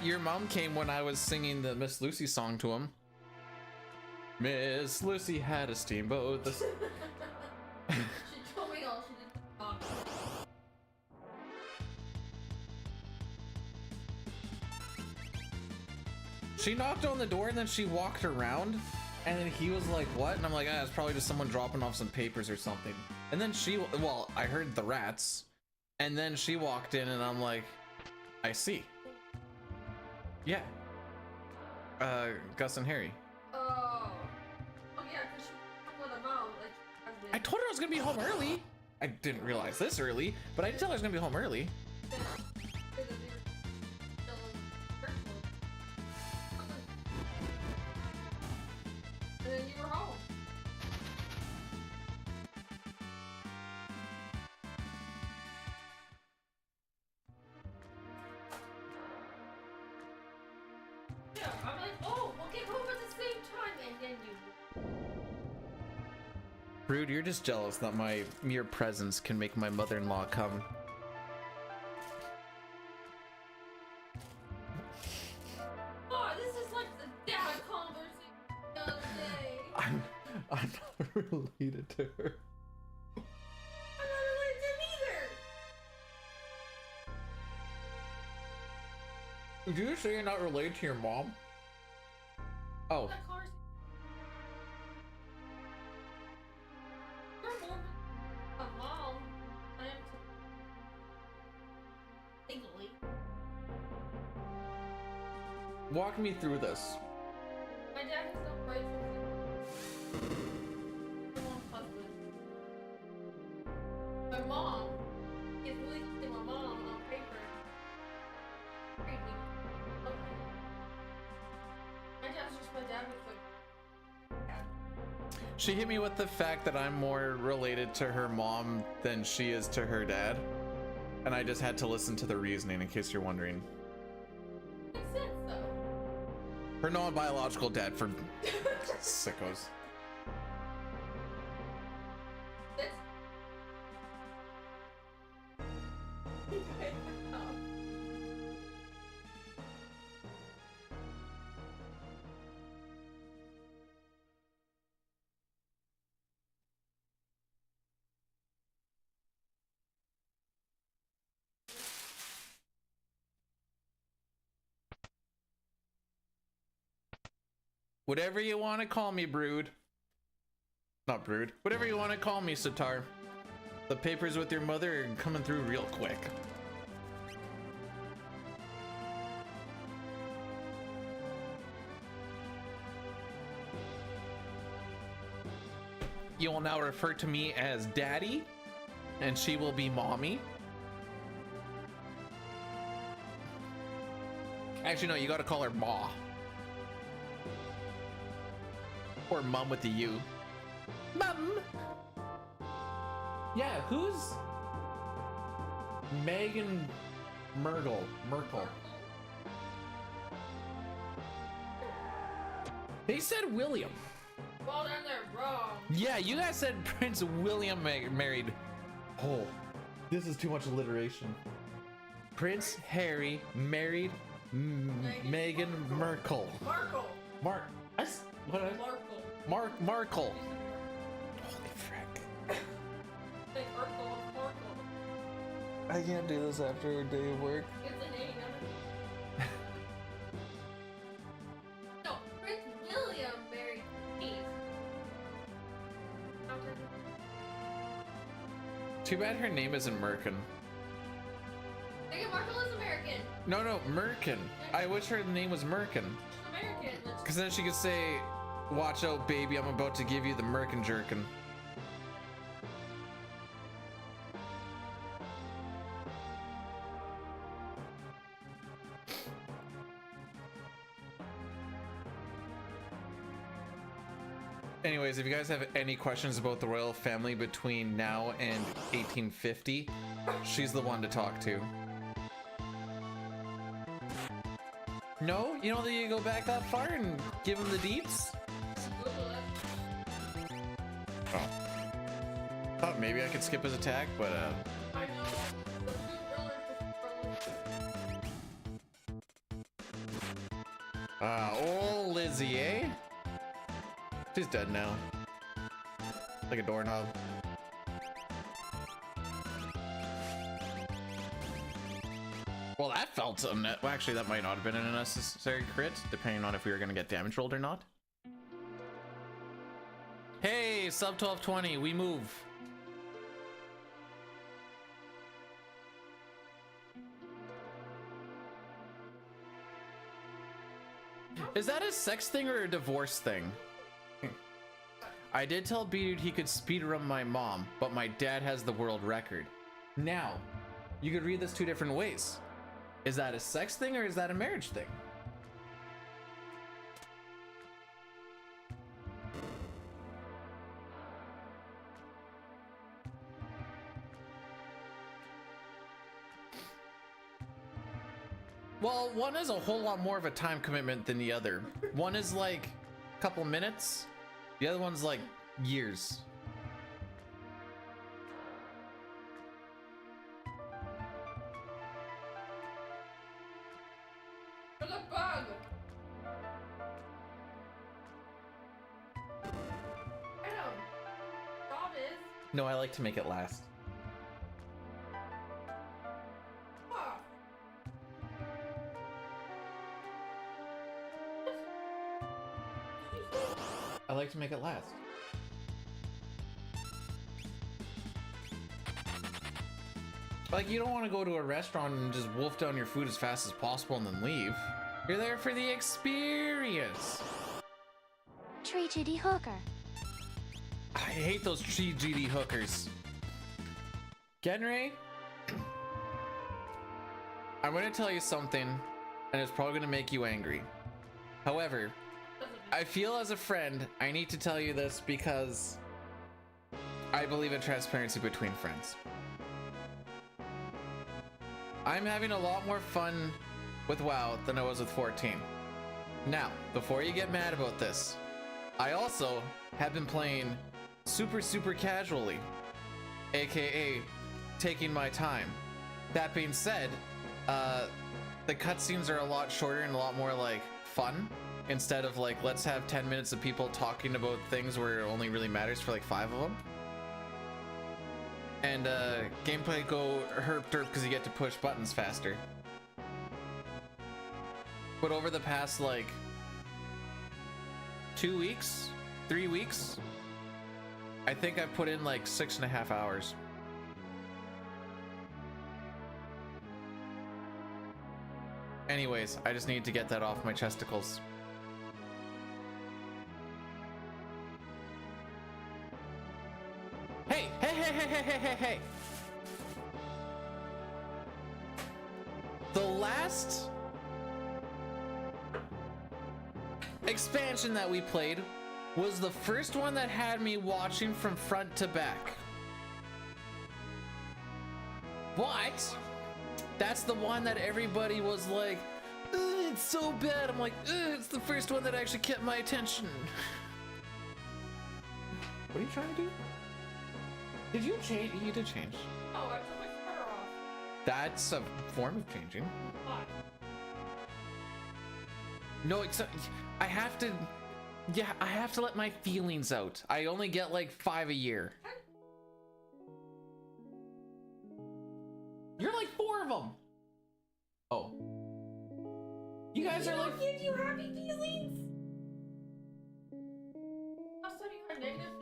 Your mom came when I was singing the Miss Lucy song to him. Miss Lucy had a steamboat. She told me all she did was talk. She knocked on the door and then she walked around, and then he was like, what? And I'm like, it's probably just someone dropping off some papers or something. And then well, I heard the rats, and then she walked in and I'm like, I see. Yeah. Gus and Harry. Oh yeah, because she was with her mom. Like, I told her I was gonna be home early. I didn't realize this early, but I did tell her I was gonna be home early. And then you were home. Yeah, I'm like, oh, we'll get home at the same time, and then you. Brood, you're just jealous that my mere presence can make my mother-in-law come. Oh, this is like the dad conversation the other day. I'm not related to her. I'm not related to him either. Did you say you're not related to your mom? Oh. That conversation. You're more a mom. I am legally. Walk me through this. My dad has no rights. My mom's husband. My mom is legally my mom on paper. Crazy. My dad's just my dad with like dad. She hit me with the fact that I'm more related to her mom than she is to her dad. And I just had to listen to the reasoning in case you're wondering. Makes sense though. Her non-biological dad for sickos. That's Whatever you want to call me, Brood. Not Brood. Whatever you want to call me, Sitar. The papers with your mother are coming through real quick. You will now refer to me as Daddy, and she will be Mommy. Actually, no, you gotta call her Ma. Or Mom with the U. Mom! Yeah, who's Megan Merkel? They said William. well, then they're wrong. Yeah, you guys said Prince William married. Oh, this is too much alliteration. Prince Harry married Meghan Merkel. Markle. Markle. Holy frick. Like Markle. I can't do this after a day of work. It's an A, not a... No, Prince William married Kate. Too bad her name isn't Merkin. Meghan Markle is American. No, Merkin. I wish her name was Merkin. American. Because then she could say, watch out, baby, I'm about to give you the Merkin jerkin. Anyways, if you guys have any questions about the royal family between now and 1850, she's the one to talk to. No? You don't think you go back that far and give him the deets? Oh. Thought maybe I could skip his attack, but old Lizzie, eh? She's dead now. Like a doorknob. Well, that felt well, actually, that might not have been an unnecessary crit, depending on if we were gonna get damage rolled or not. Hey, sub 1220, we move. Is that a sex thing or a divorce thing? I did tell B-Dude he could speedrun my mom, but my dad has the world record. Now, you could read this two different ways. Is that a sex thing or is that a marriage thing? Well, one is a whole lot more of a time commitment than the other. One is like a couple minutes. The other one's like years. There's a bug. Adam, Bob is. No, I like to make it last. Ah. I like to make it last. Like, you don't want to go to a restaurant and just wolf down your food as fast as possible and then leave. You're there for the experience. Tree Judy Hooker. I hate those GD hookers. Genray, I'm going to tell you something, and it's probably going to make you angry. However, I feel as a friend, I need to tell you this because I believe in transparency between friends. I'm having a lot more fun with WoW than I was with 14. Now, before you get mad about this, I also have been playing super casually, aka taking my time. That being said, the cutscenes are a lot shorter and a lot more like fun, instead of like, let's have 10 minutes of people talking about things where it only really matters for like 5 of them. And gameplay go herp derp because you get to push buttons faster. But over the past like 2 weeks, 3 weeks, I think I've put in like 6.5 hours. Anyways, I just need to get that off my chesticles. Hey! The last expansion that we played was the first one that had me watching from front to back. But that's the one that everybody was like, it's so bad. I'm like, it's the first one that actually kept my attention. What are you trying to do? Did you change? You did change. Oh, I took my sweater off. That's a form of changing. What? No, except I have to. Yeah, I have to let my feelings out. I only get like 5 a year. You're like 4 of them. Oh. You guys are like. Give you happy feelings. How so you are negative?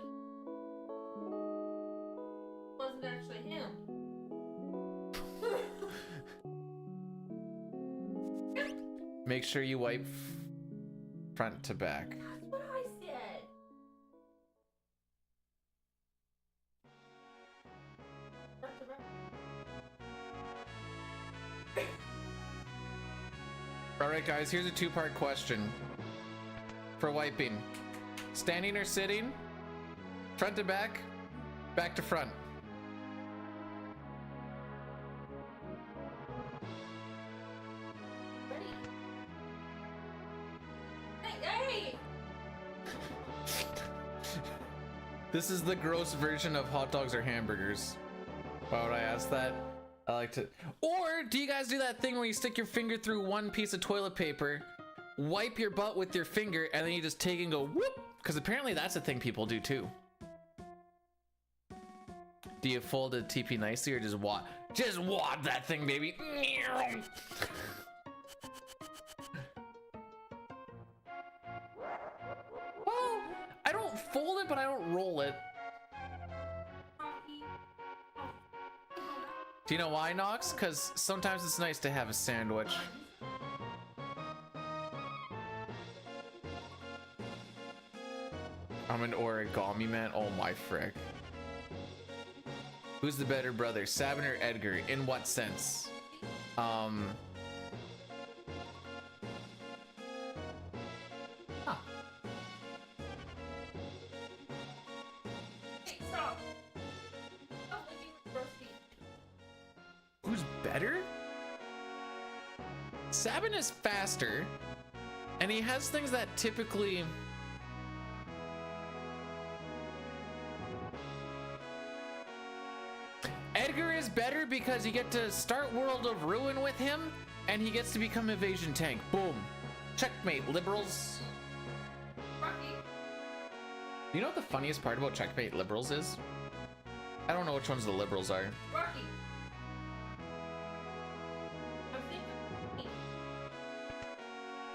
Wasn't actually him. Make sure you wipe front to back. That's what I said. Front to back. All right, guys, here's a 2-part question for wiping. Standing or sitting? Front to back? Back to front. Ready? Hey! This is the gross version of hot dogs or hamburgers. Why would I ask that? I like to. Or do you guys do that thing where you stick your finger through one piece of toilet paper, wipe your butt with your finger, and then you just take and go whoop? Because apparently that's a thing people do too. Do you fold a TP nicely or just wad? Just wad that thing, baby. Well, I don't fold it, but I don't roll it. Do you know why, Nox? Because sometimes it's nice to have a sandwich. I'm an origami man. Oh my frick. Who's the better brother, Sabin or Edgar? In what sense? Huh. Hey, stop! Stop licking my gross feet. Who's better? Sabin is faster, and he has things that typically... Edgar is better because you get to start World of Ruin with him, and he gets to become evasion tank. Boom. Checkmate, liberals. Rocky. You know what the funniest part about checkmate liberals is? I don't know which ones the liberals are. Rocky. I'm thinking.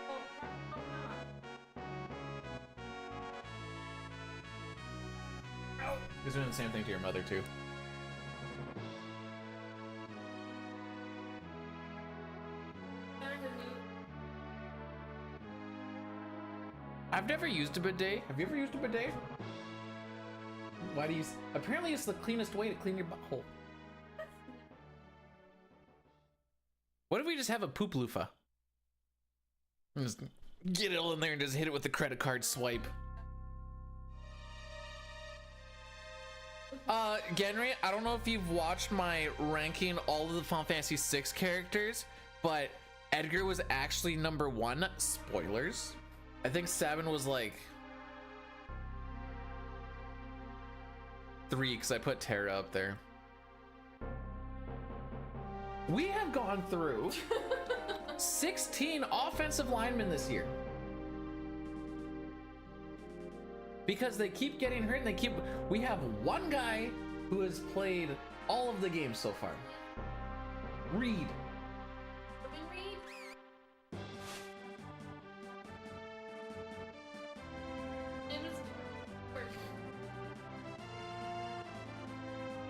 Oh, not. He's doing the same thing to your mother too. I've never used a bidet. Have you ever used a bidet? Why do you... Apparently it's the cleanest way to clean your butthole. What if we just have a poop loofah? And just get it all in there and just hit it with the credit card swipe. Genry, I don't know if you've watched my ranking all of the Final Fantasy VI characters, but Edgar was actually number 1. Spoilers. I think Sabin was like 3 because I put Terra up there. We have gone through 16 offensive linemen this year. Because they keep getting hurt and we have one guy who has played all of the games so far. Reed.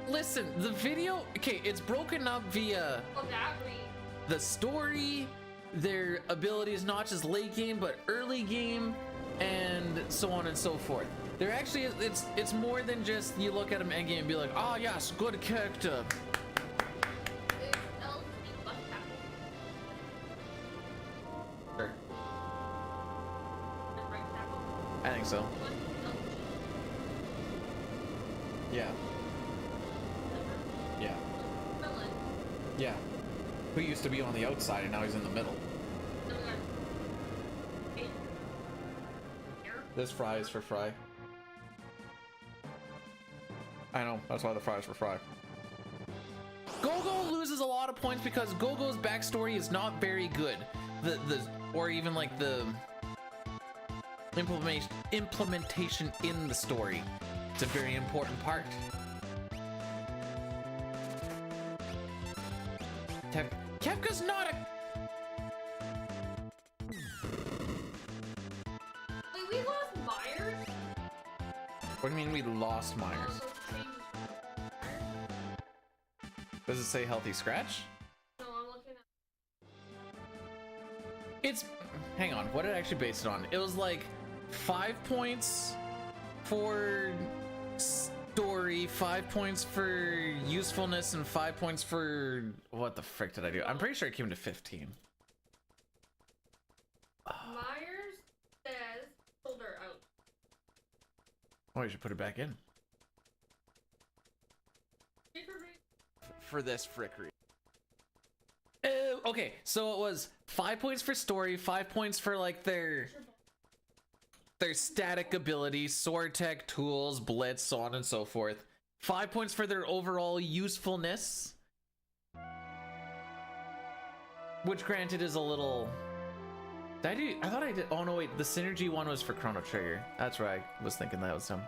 Listen, the video, okay, it's broken up via the story, their abilities, not just late game, but early game, and so on and so forth. They're actually, it's more than just you look at them end game and be like, oh yes, good character. Sure. I think so. Yeah. Yeah. Yeah. Who used to be on the outside and now he's in the middle. This fry is for Fry. I know, that's why the fry is for Fry. Gogo loses a lot of points because Gogo's backstory is not very good. Or even like the implementation in the story. It's a very important part. Kefka's not a... Wait, we lost Myers? What do you mean we lost Myers? Does it say healthy scratch? No, I'm looking at... It's... Hang on, what did I actually base it on? It was like 5 points for story, 5 points for usefulness, and 5 points for... What the frick did I do? I'm pretty sure it came to 15. Myers says shoulder out. Oh, you should put it back in. For this frickery. Okay, so it was 5 points for story, 5 points for like their static abilities, sword tech, tools, blitz, so on and so forth. 5 points for their overall usefulness. Which granted is a little... Did I do... I thought I did... Oh no, wait. The synergy one was for Chrono Trigger. That's right. I was thinking that was him.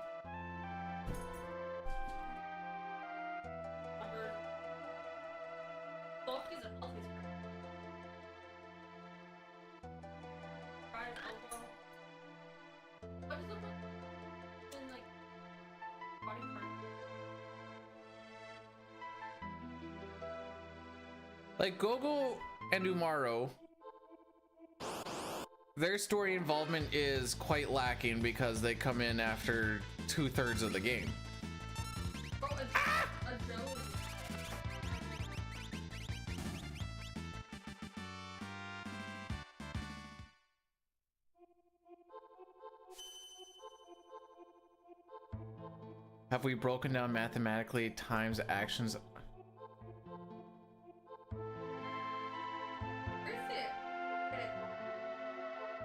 Like Gogo and Umaro, their story involvement is quite lacking because they come in after 2/3 of the game. Have we broken down mathematically times actions?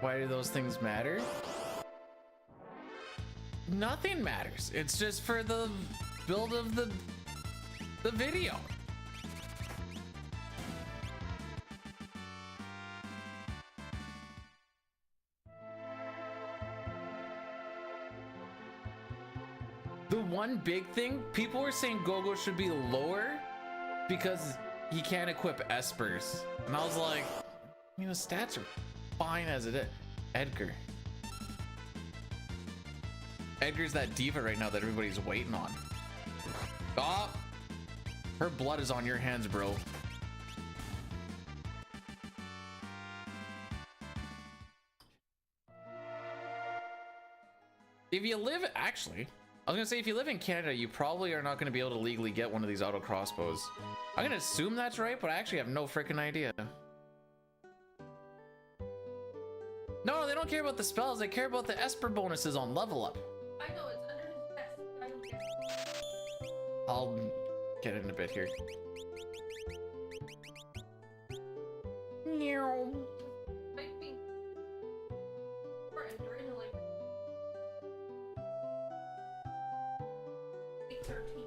Why do those things matter? Nothing matters. It's just for the build of the video. The one big thing, people were saying Gogo should be lower because he can't equip espers. And I was like, you know, stats are fine as it is. Edgar's that diva right now that everybody's waiting on. Oh, her blood is on your hands, bro. If you live, actually, I was gonna say if you live in Canada, you probably are not gonna be able to legally get one of these auto crossbows. I'm gonna assume that's right, but I actually have no freaking idea. No, they don't care about the spells. They care about the Esper bonuses on level up. I know, it's under his desk. I don't care. I'll get it in a bit here. Meow. Might be. Or enter in like 13.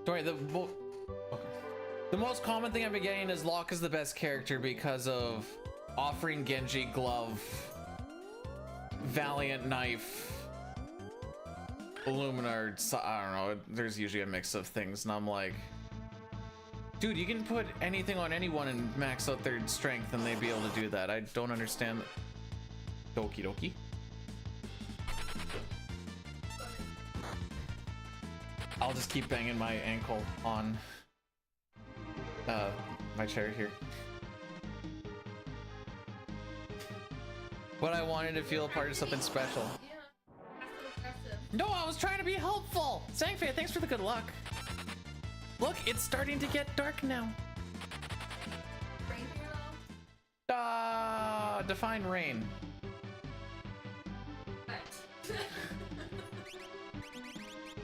Sorry, the most common thing I've been getting is Locke is the best character because of offering Genji glove, Valiant knife, Illuminard. I don't know. There's usually a mix of things, and I'm like, dude, you can put anything on anyone and max out their strength, and they'd be able to do that. I don't understand. Doki doki. I'll just keep banging my ankle on my chair here. But I wanted to feel part of something special. No, I was trying to be helpful. Sangfei, thanks for the good luck. Look, it's starting to get dark now. Define rain.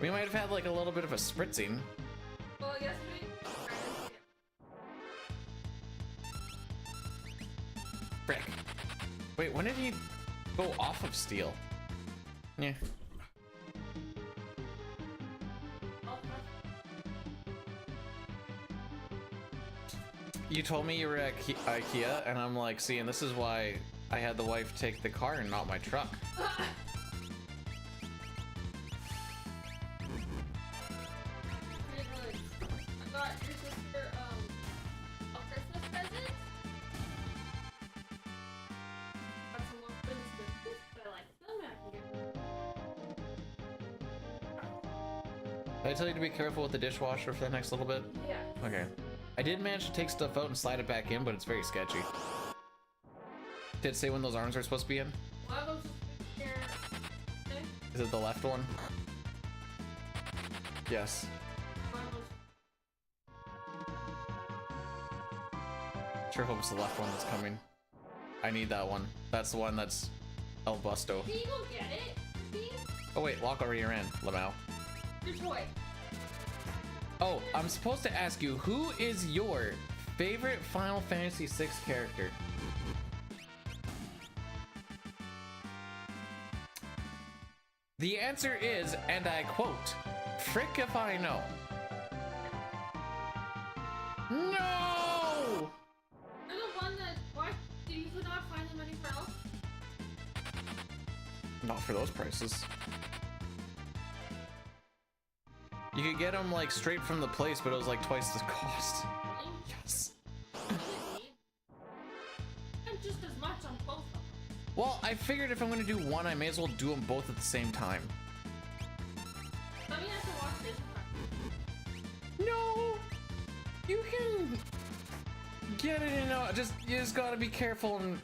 We might have had like a little bit of a spritzing. Well, yesterday. Frick. Wait, when did he go off of steel? Yeah. You told me you were at IKEA, and I'm like, see, and this is why I had the wife take the car and not my truck. Did I tell you to be careful with the dishwasher for the next little bit? Yeah. Okay. I did manage to take stuff out and slide it back in, but it's very sketchy. Did it say when those arms are supposed to be in? One of them's here. Okay. Is it the left one? Yes. One of them's... Sure hope it's the left one that's coming. I need that one. That's the one that's El Busto. Can you go get it? See? Oh wait, walk over your end, Lamau. Your toy. Oh, I'm supposed to ask you, who is your favorite Final Fantasy VI character? The answer is, and I quote, "Frick if I know." No! You're the one that, what? Do you not find them anywhere else? Not for those prices. You could get them like straight from the place, but it was like twice the cost. Really? Yes. Really? And just as much on both of them. Well, I figured if I'm gonna do one, I may as well do them both at the same time. Let me have to watch this. No! You can get it in, you just gotta be careful and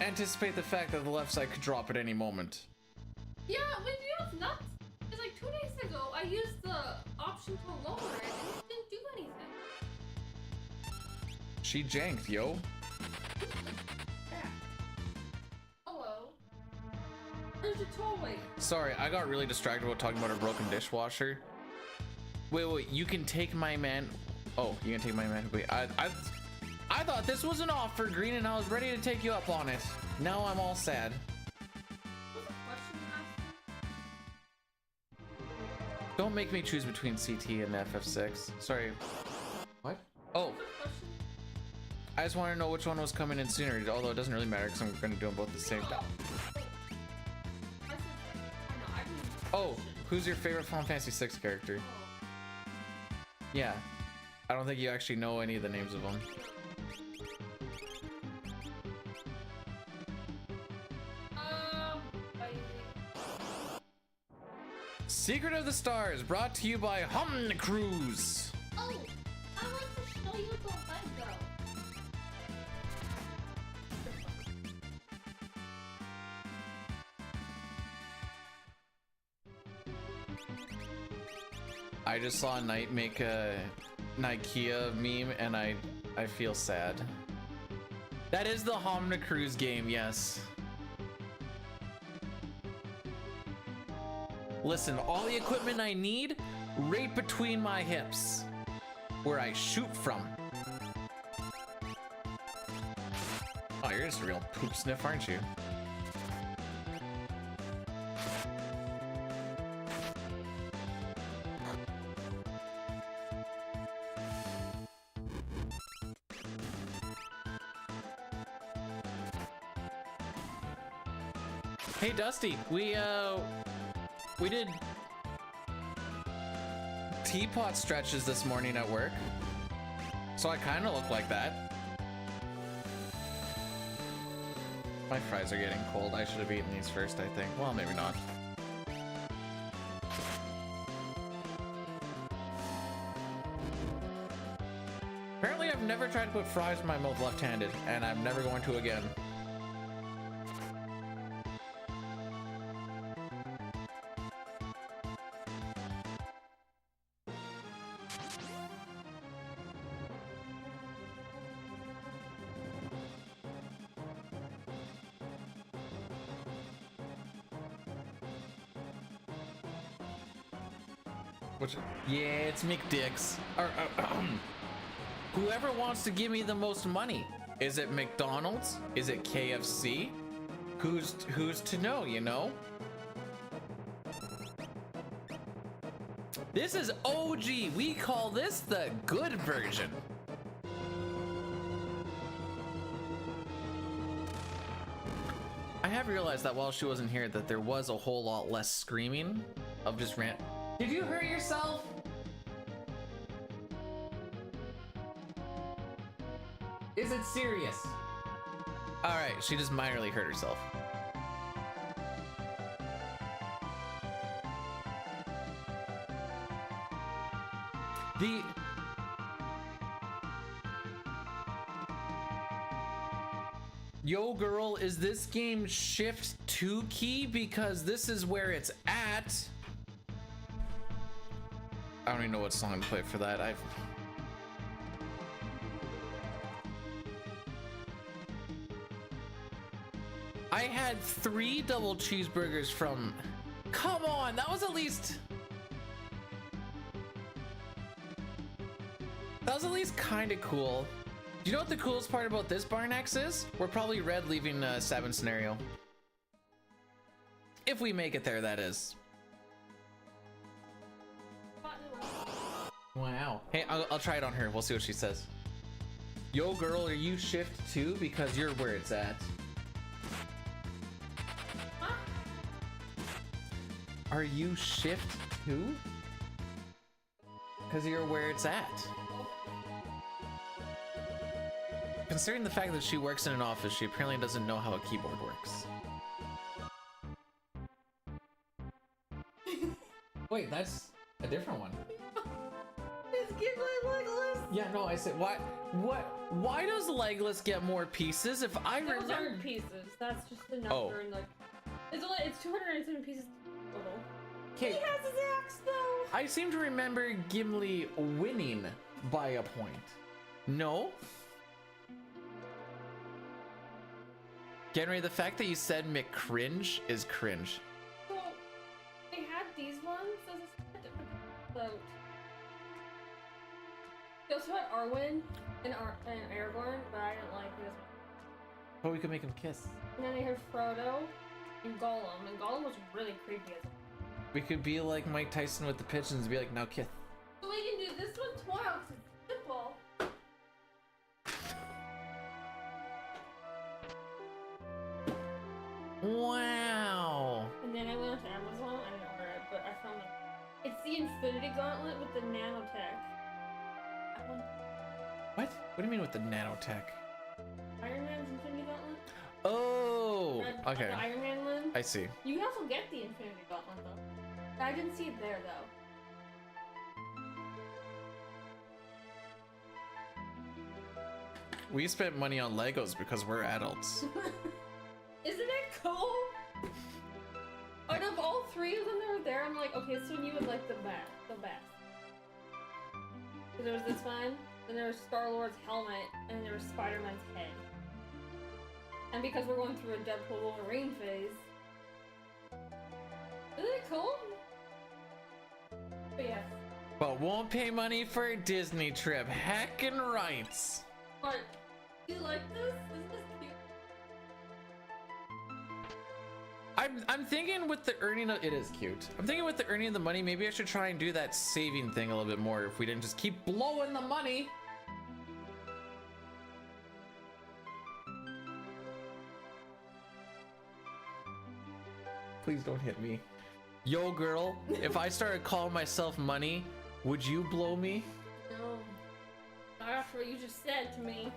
anticipate the fact that the left side could drop at any moment. Yeah, but you know what's nuts? It's like 2 days ago, I used the option to lower it and it didn't do anything. She janked, yo. Yeah. Hello. Where's your toy? Sorry, I got really distracted while talking about a broken dishwasher. Wait, you can take my man. Oh, you can take my man. Wait, I thought this was an offer, Green, and I was ready to take you up on it. Now I'm all sad. What's the question you asked? Don't make me choose between CT and FF6. Sorry. What? Oh. What's the question? I just want to know which one was coming in sooner, although it doesn't really matter because I'm going to do them both at the same time. Oh, who's your favorite Final Fantasy VI character? Yeah. I don't think you actually know any of the names of them. Secret of the Stars, brought to you by Cruise. Oh, I want to show you the Lego. I just saw Knight make a Nikea meme and I feel sad. That is the Cruise game, yes. Listen, all the equipment I need, right between my hips, where I shoot from. Oh, you're just a real poop sniff, aren't you? Hey Dusty, we did teapot stretches this morning at work, so I kind of look like that. My fries are getting cold. I should have eaten these first, I think. Well, maybe not. Apparently, I've never tried to put fries in my mouth left-handed, and I'm never going to again. Yeah, it's McDick's. Whoever wants to give me the most money. Is it McDonald's? Is it KFC? Who's to know, you know? This is OG. We call this the good version. I have realized that while she wasn't here that there was a whole lot less screaming of just rant. Did you hurt yourself? Is it serious? All right, she just minorly hurt herself. Yo girl, is this game shift 2 key? Because this is where it's at. I don't even know what song to play for that. I had 3 double cheeseburgers from Come on, that was at least... That was at least kind of cool. Do you know what the coolest part about this Barn X is? We're probably red leaving 7 scenario. If we make it there, that is. Wow. Hey, I'll try it on her. We'll see what she says. Yo, girl, are you shift 2? Because you're where it's at. Huh? Are you shift 2? Because you're where it's at. Considering the fact that she works in an office, she apparently doesn't know how a keyboard works. Wait, that's a different one. It's Gimli Legless. Yeah, no, I said, why does Legless get more pieces? If I Those remember... aren't pieces. That's just the number and like... It's 297 pieces total. He has his axe though! I seem to remember Gimli winning by a point. No? Henry, the fact that you said McCringe is cringe. So, they had these ones as a different boat. They also had Arwen and Aragorn, but I didn't like this one. But we could make him kiss. And then they had Frodo and Gollum was really creepy as We could be like Mike Tyson with the pigeons and be like, now kiss. So we can do this one tomorrow because it's simple. Wow. And then I went to Amazon, I didn't order it, but I found it. It's the Infinity Gauntlet with the nanotech. That one. What? What do you mean with the nanotech? Iron Man's Infinity Gauntlet? Oh, okay. The Iron Man one? I see. You can also get the Infinity Gauntlet though. I didn't see it there though. We spent money on Legos because we're adults. Isn't it cool? Out of all 3 of them that were there, I'm like, okay, this one you would like the best. So there was this one, then there was Star-Lord's helmet, and then there was Spider-Man's head. And because we're going through a Deadpool Wolverine phase. Isn't it cool? But yes. But won't pay money for a Disney trip. Heckin' rights. But, do you like this? Isn't this cute? I'm thinking with the earning of, it is cute. I'm thinking with the earning of the money, maybe I should try and do that saving thing a little bit more if we didn't just keep blowing the money. Please don't hit me. Yo, girl, if I started calling myself money, would you blow me? No. Not after what you just said to me.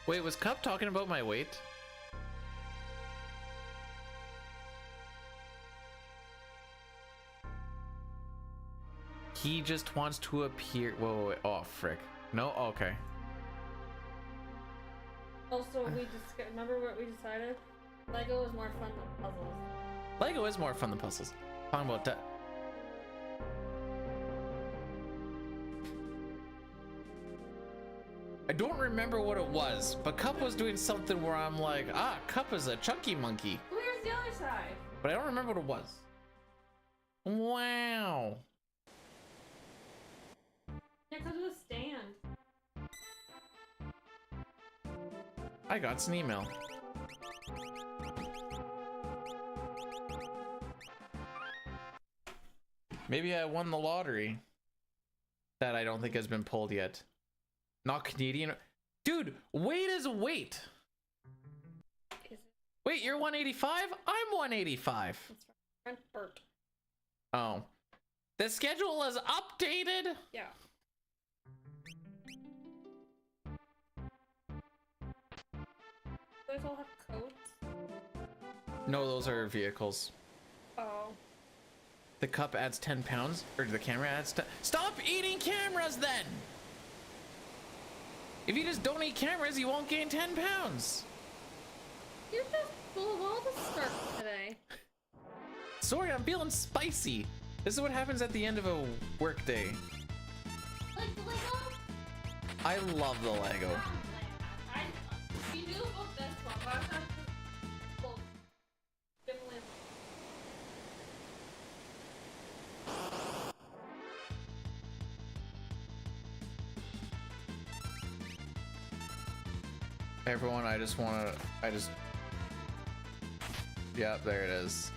Wait, was Cup talking about my weight? He just wants to appear. Whoa, wait. Oh, frick. No? Okay. Also, we just remember what we decided? Lego is more fun than puzzles. Lego is more fun than puzzles. Talking about that. I don't remember what it was, but Cup was doing something where I'm like, ah, Cup is a chunky monkey. Where's the other side? But I don't remember what it was. Wow. Yeah, because of the stand. I got an email. Maybe I won the lottery. That I don't think has been pulled yet. Not Canadian. Dude, weight is weight. Wait, you're 185? I'm 185. That's Bert. Oh. The schedule is updated? Yeah. Those all have coats? No, those are vehicles. Oh. The cup adds 10 pounds? Or the camera adds 10? Stop eating cameras then! If you just don't eat cameras, you won't gain 10 pounds. You're just full of all the stuff today. Sorry, I'm feeling spicy. This is what happens at the end of a work day. Like the Lego? I love the Lego. We knew about this one, but I thought this was definitely. Everyone, yeah, there it is.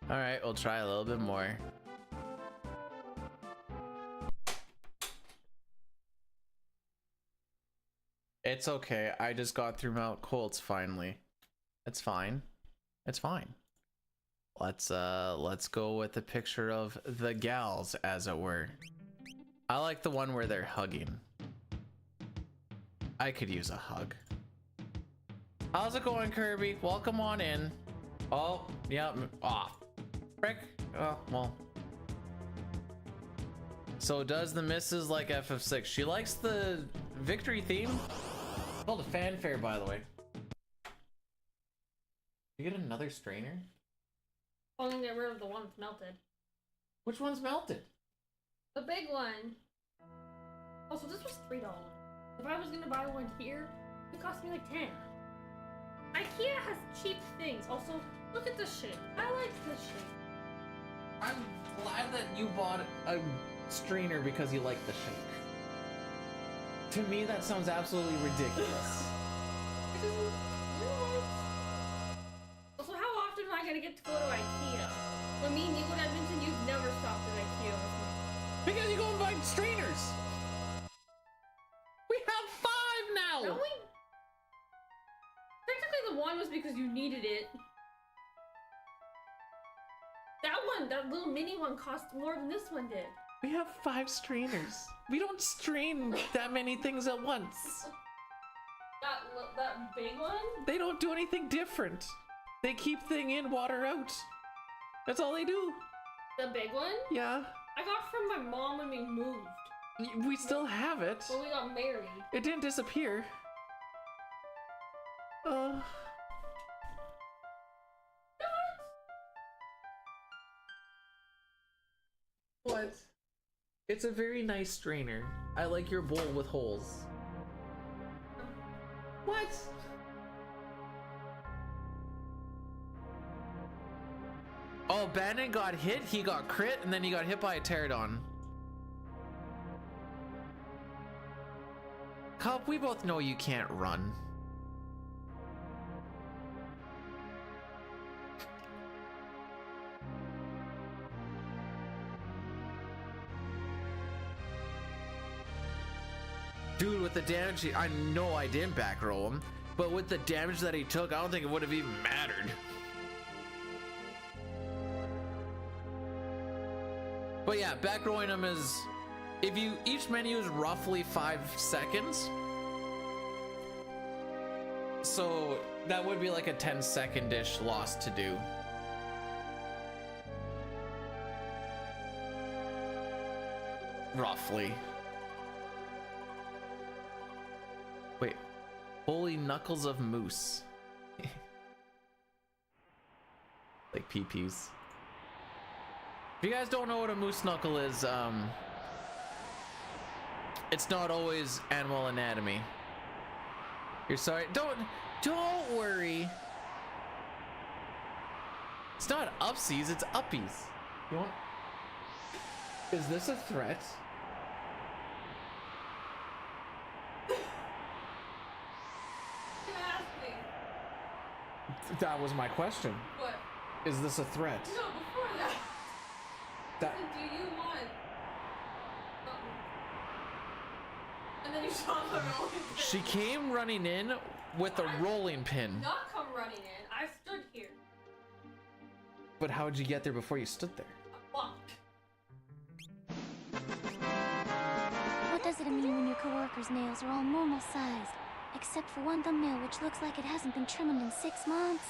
All right, we'll try a little bit more. It's okay. I just got through Mount Colts finally. It's fine. It's fine. Let's go with the picture of the gals, as it were. I like the one where they're hugging. I could use a hug. How's it going, Kirby? Welcome on in. Oh, yeah. Ah, frick. Oh, well. So does the missus like FF6? She likes the victory theme. It's called a fanfare, by the way. You get another strainer? I'm gonna get rid of the one that's melted. Which one's melted? The big one. Also, this was $3. If I was gonna buy one here, it cost me like 10. IKEA has cheap things. Also, look at this shape. I like this shape. I'm glad that you bought a strainer because you like the shape. To me, that sounds absolutely ridiculous. Also, how often am I gonna get to go to IKEA? I mean, you would have mentioned you've never stopped at IKEA with me. Because you go and buy strainers. We have 5 now. Don't we? Technically, the one was because you needed it. That little mini one cost more than this one did. We have 5 strainers. We don't strain that many things at once. That big one? They don't do anything different. They keep thing in, water out. That's all they do. The big one? Yeah. I got from my mom when we moved. We still have it. When we got married. It didn't disappear. What? It's a very nice strainer. I like your bowl with holes. What? Oh, Bannon got hit, he got crit, and then he got hit by a pterodon. Cup, we both know you can't run. Dude, with the damage, I know I didn't back roll him, but with the damage that he took, I don't think it would have even mattered. But yeah, back rolling him is, if you, each menu is roughly 5 seconds. So that would be like a 10-second-ish loss to do. Roughly. Wait, holy knuckles of moose. Like peepees. If you guys don't know what a moose knuckle is, it's not always animal anatomy. You're sorry. Don't worry. It's not upsies, it's uppies. You want? Is this a threat? That was my question. What? Is this a threat? No, before that. That. Do you want? And then you saw the rolling pin. She came running in with a rolling pin. Not come running in. I stood here. But how did you get there before you stood there? I walked. What does it mean when your coworker's nails are all normal sized? Except for one thumbnail which looks like it hasn't been trimmed in 6 months.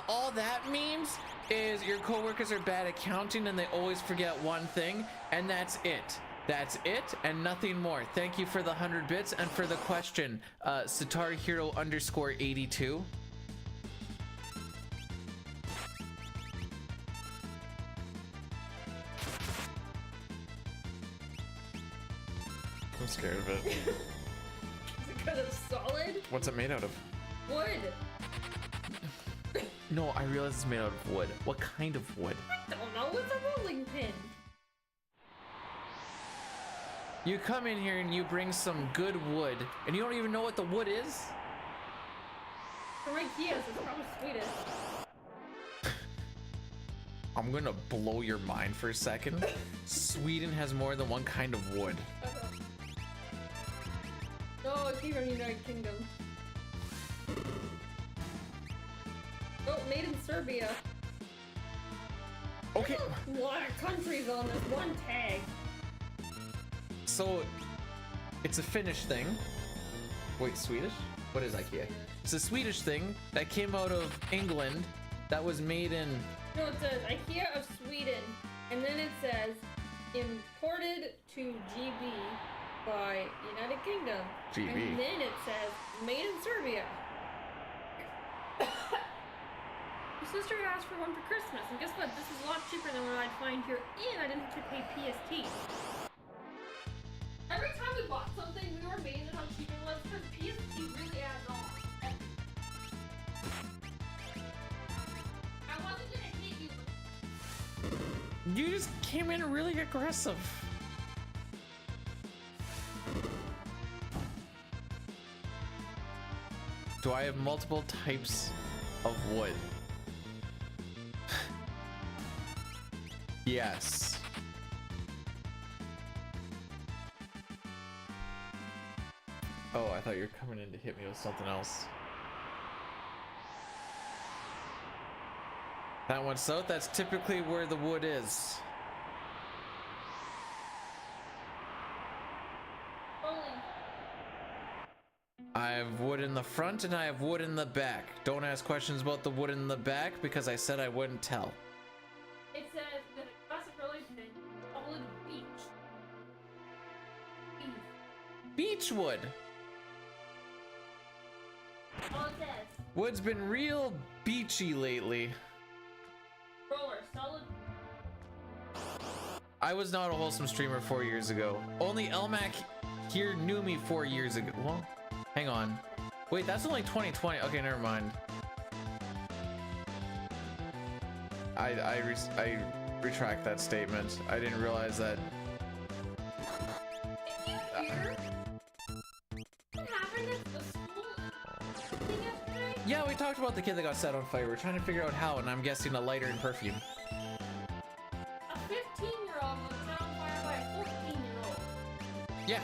All that means is your coworkers are bad at counting and they always forget one thing, and that's it. That's it and nothing more. Thank you for the 100 bits and for the question, Satari Hero _82. I'm scared of it. Is it because it's solid? What's it made out of? Wood. No, I realize it's made out of wood. What kind of wood? I don't know. It's a rolling pin. You come in here and you bring some good wood, and you don't even know what the wood is? From IKEA, so it's probably Swedish. I'm gonna blow your mind for a second. Sweden has more than one kind of wood. No, it's even United Kingdom. Oh, made in Serbia. Okay. There's a lot of countries on this one tag. So, it's a Finnish thing. Wait, Swedish? What is IKEA? It's a Swedish thing that came out of England that was made in... No, it says IKEA of Sweden, and then it says imported to GB by United Kingdom. GB. And then it says made in Serbia. My sister asked for one for Christmas, and guess what? This is a lot cheaper than what I'd find here, and I didn't have to pay PST. Every time we bought something, we were amazed at how cheap it was because PST really adds on. I wasn't gonna hit you. You just came in really aggressive. Do I have multiple types of wood? Yes. Oh, I thought you were coming in to hit me with something else. That one south, that's typically where the wood is. I have wood in the front and I have wood in the back. Don't ask questions about the wood in the back because I said I wouldn't tell. It says that a classic rolling pin, solid beach. Beechwood. All it says. Wood's been real beachy lately. Roller, solid. I was not a wholesome streamer 4 years ago. Only Elmac here knew me 4 years ago. Well, hang on. Wait, that's only 2020. Okay, never mind. I retract that statement. I didn't realize that. Did you hear what happened at the school thing yesterday? Yeah, we talked about the kid that got set on fire. We're trying to figure out how, and I'm guessing a lighter and perfume. A 15-year-old was set on fire by a 14-year-old. Yeah.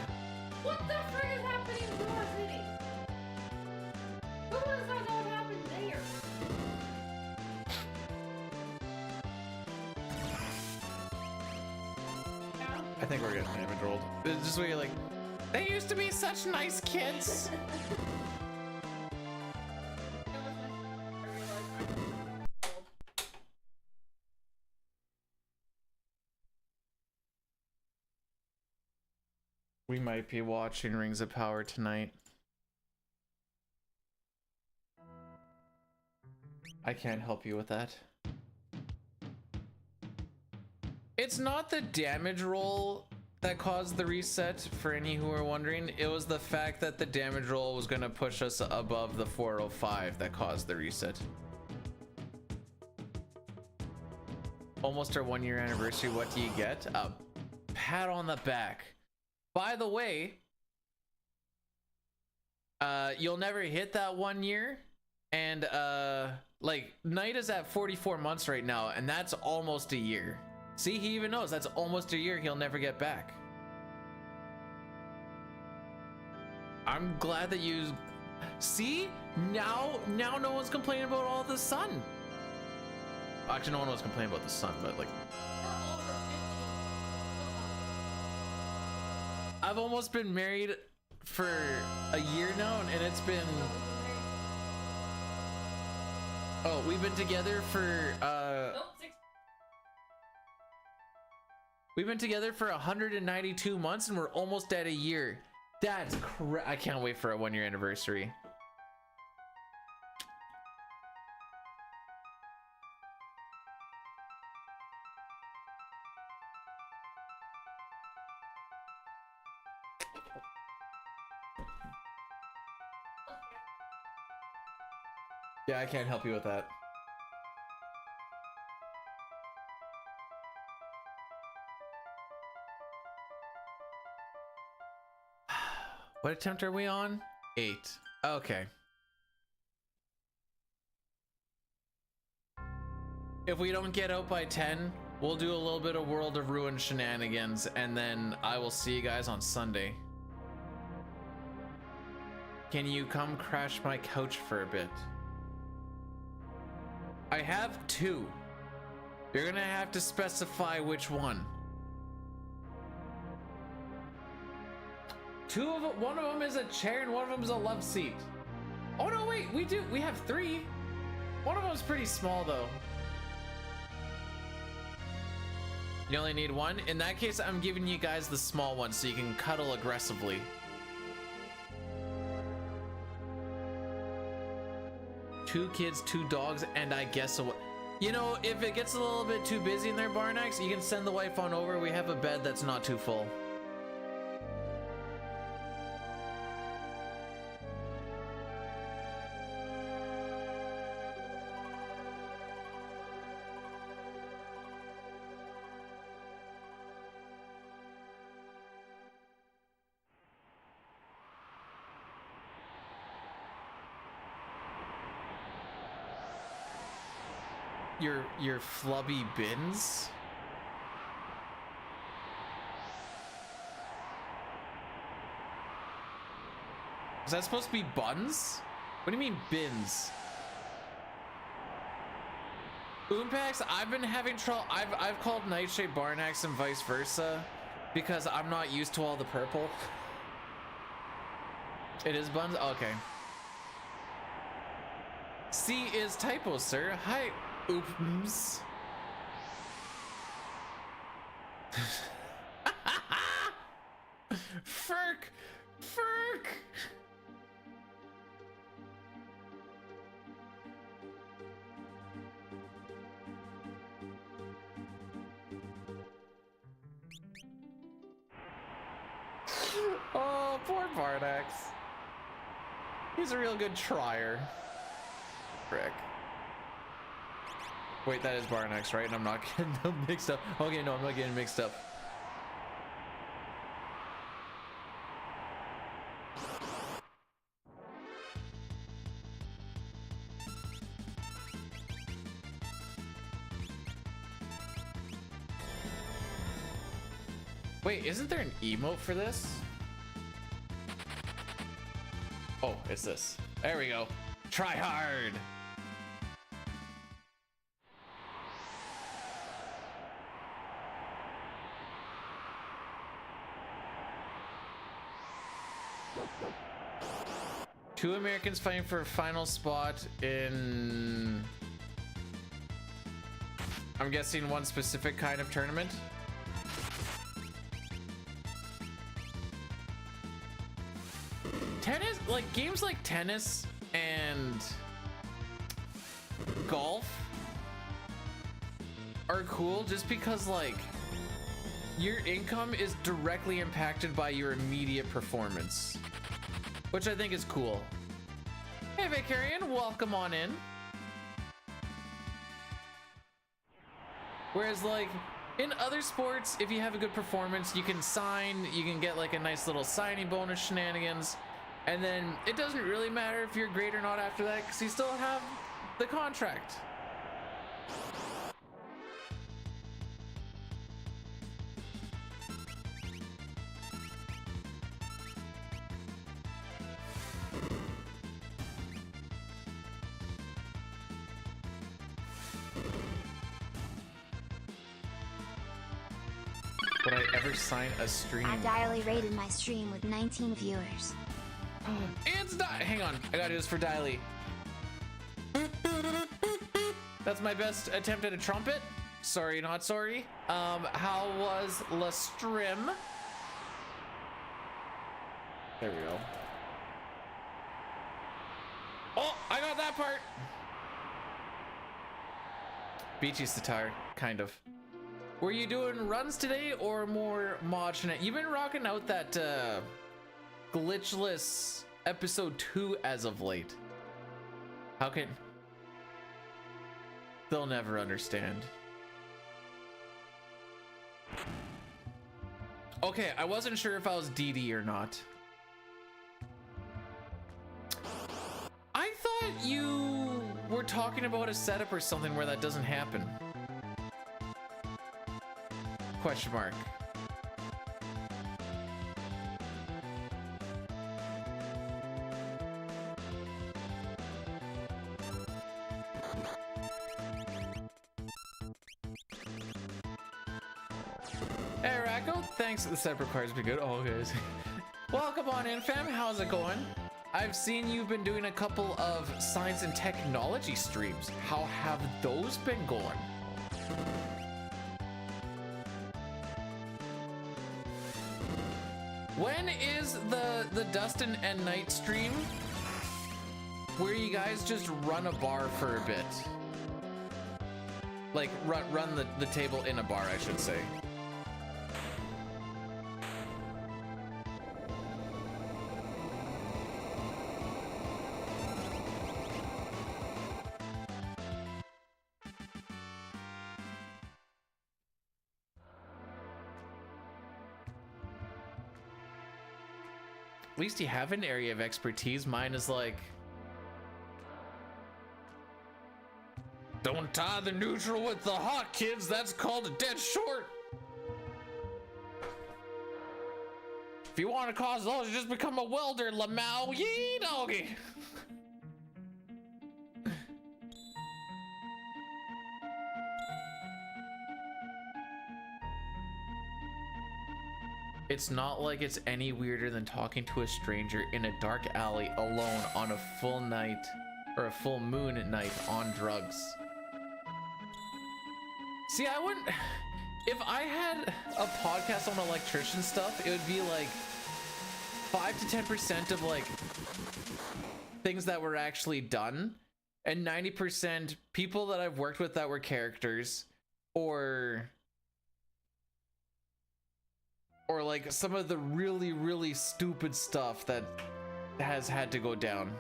What the frick is happening in our city? Who knows how that happened there? I think we're getting damage rolled. It's just where you're like, they used to be such nice kids. We might be watching Rings of Power tonight. I can't help you with that. It's not the damage roll that caused the reset, for any who are wondering. It was the fact that the damage roll was going to push us above the 405 that caused the reset. Almost our 1 year anniversary. What do you get? A pat on the back. By the way, you'll never hit that 1 year, and like Knight is at 44 months right now, and that's almost a year. See, he even knows that's almost a year he'll never get back. I'm glad that you see now no one's complaining about all the sun. Actually, no one was complaining about the sun, but like I've almost been married for a year now, and it's been Oh, we've been together for we've been together for 192 months and we're almost at a year. That's I can't wait for a 1-year anniversary. Yeah, I can't help you with that. What attempt are we on? 8. Okay. If we don't get out by 10, we'll do a little bit of World of Ruin shenanigans, and then I will see you guys on Sunday. Can you come crash my couch for a bit? I have 2. You're gonna have to specify which one. 2 of them, one of them is a chair and one of them is a love seat. Oh no, wait, we have 3. One of them's pretty small though. You only need 1? In that case, I'm giving you guys the small one so you can cuddle aggressively. Two kids, 2 dogs, and I guess you know, if it gets a little bit too busy in there, Barnax, you can send the wife on over. We have a bed that's not too full. Your flubby bins? Is that supposed to be buns? What do you mean bins? Oompax, I've been having trouble. I've called Nightshade Barnax and vice versa because I'm not used to all the purple. It is buns? Okay. C is typo, sir. Hi. Oops. Ferk! Ferk! Oh, poor Bardax. He's a real good trier. Frick. Wait, that is Barnax, right? And I'm not getting them mixed up. Okay, no, I'm not getting mixed up. Wait, isn't there an emote for this? Oh, it's this. There we go. Try hard. Two Americans fighting for a final spot in, I'm guessing, one specific kind of tournament. Tennis, like games like tennis and golf are cool just because like your income is directly impacted by your immediate performance, which I think is cool. Hey Vicarian, welcome on in. Whereas like in other sports, if you have a good performance, you can sign, you can get like a nice little signing bonus shenanigans, and then it doesn't really matter if you're great or not after that because you still have the contract. Would I ever sign a stream? I Diley rated my stream with 19 viewers. It's not. Hang on, I gotta do this for Diley. That's my best attempt at a trumpet. Sorry, not sorry. How was La Strim? There we go. Oh, I got that part. Beachy satire, kind of. Were you doing runs today or more mod tonight? You've been rocking out that Glitchless episode 2 as of late. How can... They'll never understand. Okay, I wasn't sure if I was DD or not. I thought you were talking about a setup or something where that doesn't happen. Question mark. Hey, Racco, thanks. The separate cards be good. Oh, guys. Welcome on in, fam. How's it going? I've seen you've been doing a couple of science and technology streams. How have those been going? When is the Dustin and Knight stream where you guys just run a bar for a bit? Like run the table in a bar, I should say. At least you have an area of expertise. Mine is like, don't tie the neutral with the hot, kids. That's called a dead short. If you want to cause those, just become a welder, Lamau. Yee doggy. It's not like it's any weirder than talking to a stranger in a dark alley alone on a full night or a full moon night on drugs. See, I wouldn't, if I had a podcast on electrician stuff, it would be like 5 to 10% of like things that were actually done, and 90% people that I've worked with that were characters, or like some of the really, really stupid stuff that has had to go down.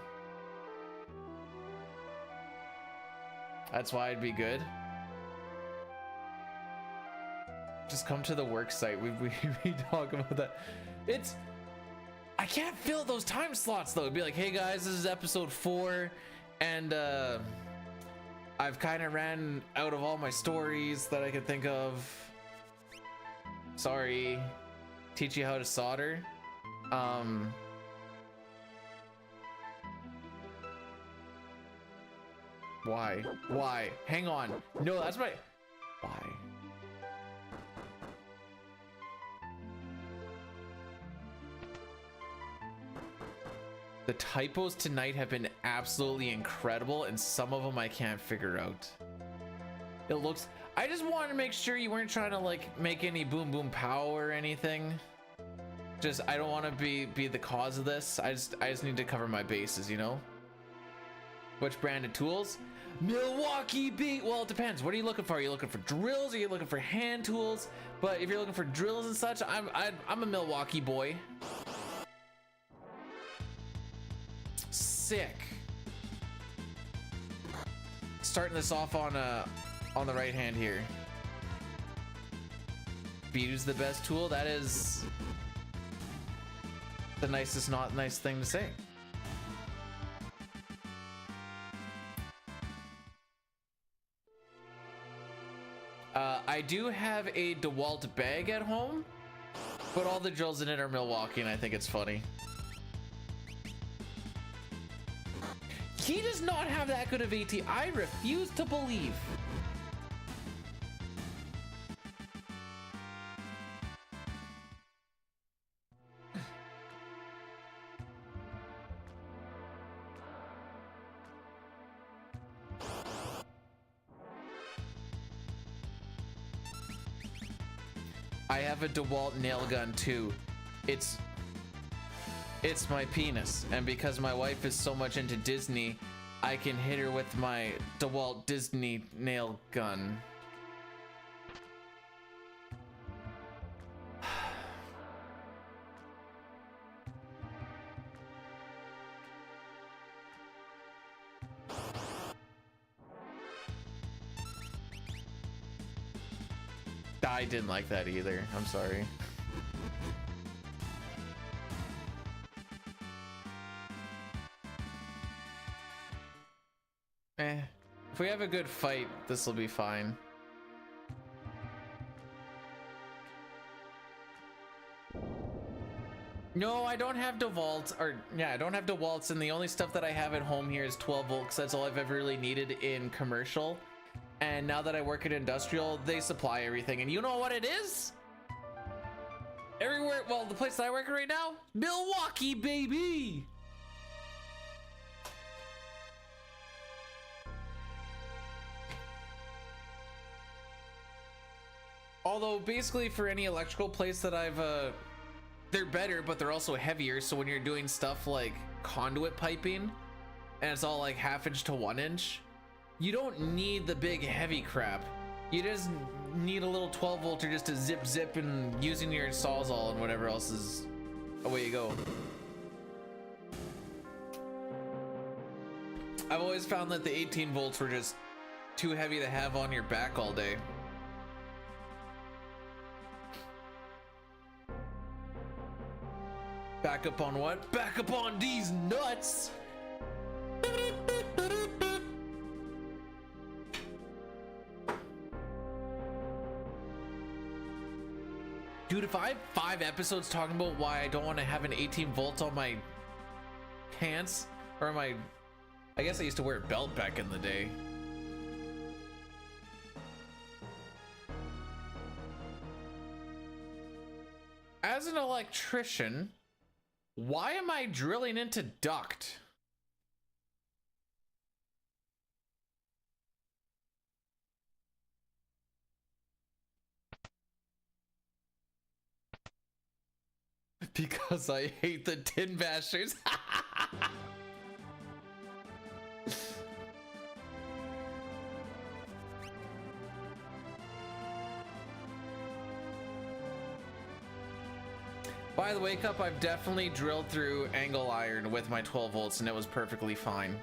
That's why it'd be good. Just come to the work site. We talk about that. I can't fill those time slots though. It'd be like, hey guys, this is episode 4, and I've kind of ran out of all my stories that I could think of. Sorry. Teach you how to solder. Why? Hang on. No, that's right. Why? The typos tonight have been absolutely incredible, and some of them I can't figure out. It looks... I just wanted to make sure you weren't trying to like make any boom boom pow or anything. Just, I don't want to be the cause of this. I just need to cover my bases, you know? Which brand of tools? Milwaukee beat. Well, it depends. What are you looking for? Are you looking for drills? Are you looking for hand tools? But if you're looking for drills and such, I'm a Milwaukee boy. Sick. Starting this off on the right hand here. Beater's the best tool. That is the nicest not nice thing to say. I do have a DeWalt bag at home, but all the drills in it are Milwaukee, and I think it's funny. He does not have that good of AT. I refuse to believe. I have a DeWalt nail gun too. It's my penis, and because my wife is so much into Disney, I can hit her with my DeWalt Disney nail gun. I didn't like that either. I'm sorry. If we have a good fight, this will be fine. No, I don't have DeWalt, or yeah, I don't have DeWalts, and the only stuff that I have at home here is 12 volt, because that's all I've ever really needed in commercial. And now that I work at industrial, they supply everything. And you know what it is? Everywhere, well, the place that I work at right now, Milwaukee, baby! Although, basically, for any electrical place that I've, they're better, but they're also heavier. So when you're doing stuff like conduit piping, and it's all like 1/2 inch to 1 inch, you don't need the big heavy crap. You just need a little 12 volter just to zip and using your sawzall and whatever else is away you go. I've always found that the 18 volts were just too heavy to have on your back all day. Back up on what? Back up on these nuts! Dude, if I have 5 episodes talking about why I don't want to have an 18 volts on my pants, or my, I guess I used to wear a belt back in the day. As an electrician, why am I drilling into duct? Because I hate the tin bashers. By the wake up, I've definitely drilled through angle iron with my 12 volts and it was perfectly fine.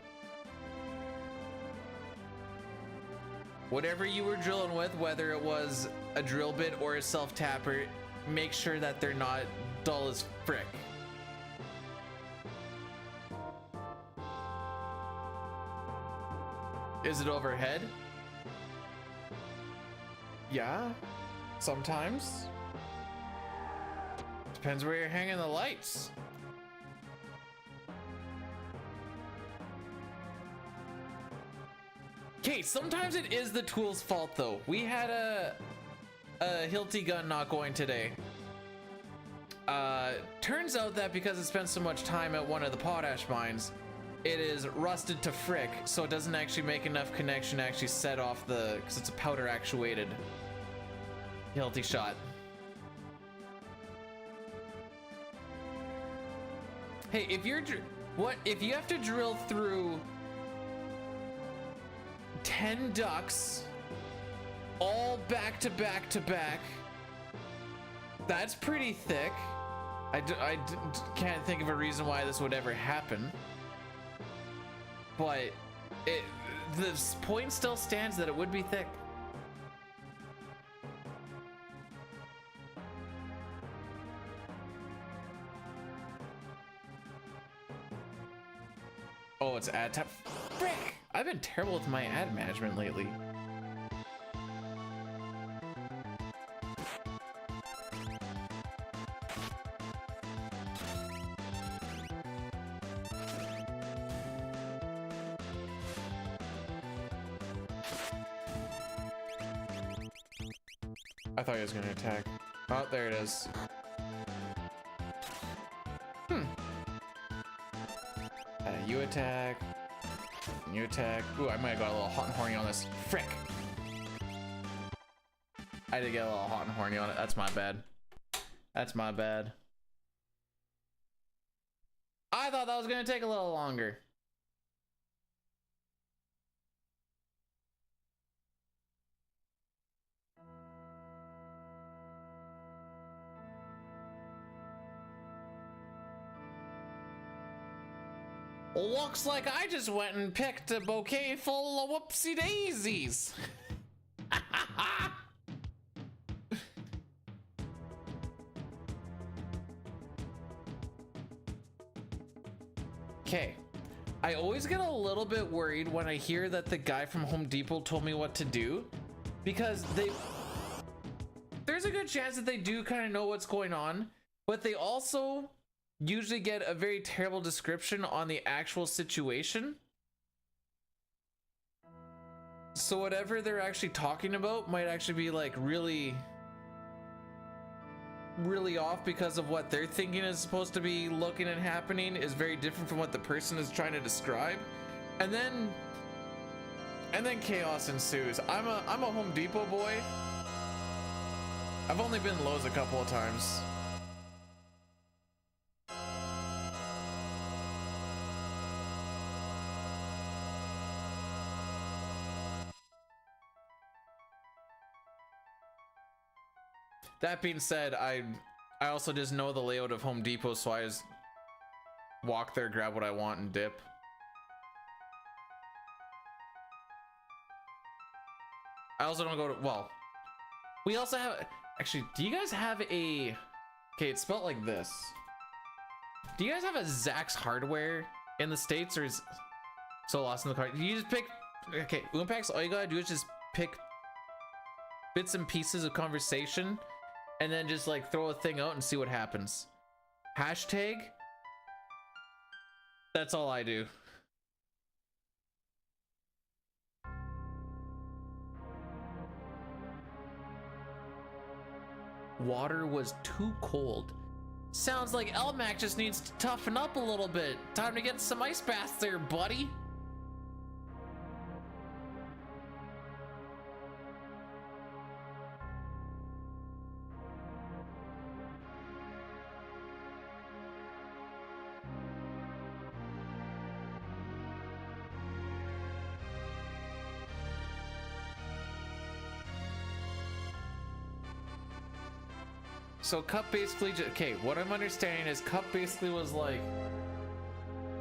Whatever you were drilling with, whether it was a drill bit or a self-tapper, make sure that they're not dull as frick. Is it overhead? Yeah, sometimes. Depends where you're hanging the lights. Okay, sometimes it is the tool's fault though. We had a Hilti gun not going today. Turns out that because it spent so much time at one of the potash mines, it is rusted to frick, so it doesn't actually make enough connection to actually set off the, because it's a powder actuated Hilti shot. Hey, if you're, if you have to drill through 10 ducts all back to back to back, that's pretty thick. I can't think of a reason why this would ever happen, but the point still stands that it would be thick. Oh, it's ad tab. Frick! I've been terrible with my ad management lately. I thought he was gonna attack. Oh, there it is. You attack. You attack. Ooh, I might have got a little hot and horny on this. Frick. I did get a little hot and horny on it. That's my bad. That's my bad. I thought that was gonna take a little longer. Looks like I just went and picked a bouquet full of whoopsie daisies. Okay, I always get a little bit worried when I hear that the guy from Home Depot told me what to do, because there's a good chance that they do kind of know what's going on, but they also usually get a very terrible description on the actual situation. So whatever they're actually talking about might actually be like really off, because of what they're thinking is supposed to be looking and happening is very different from what the person is trying to describe, and then chaos ensues. I'm a Home Depot boy. I've only been Lowe's a couple of times. That being said, I also just know the layout of Home Depot, so I just walk there, grab what I want, and dip. I also don't go to, well, we also have, actually, do you guys have a, okay, it's spelled like this. Do you guys have a Zach's Hardware in the States, or is so lost in the car? You just pick, okay, Unpacks, all you gotta do is just pick bits and pieces of conversation and then just like throw a thing out and see what happens. Hashtag, that's all I do. Water was too cold. Sounds like Elmac just needs to toughen up a little bit. Time to get some ice baths there, buddy. So Cup basically, okay, what I'm understanding is Cup basically was like,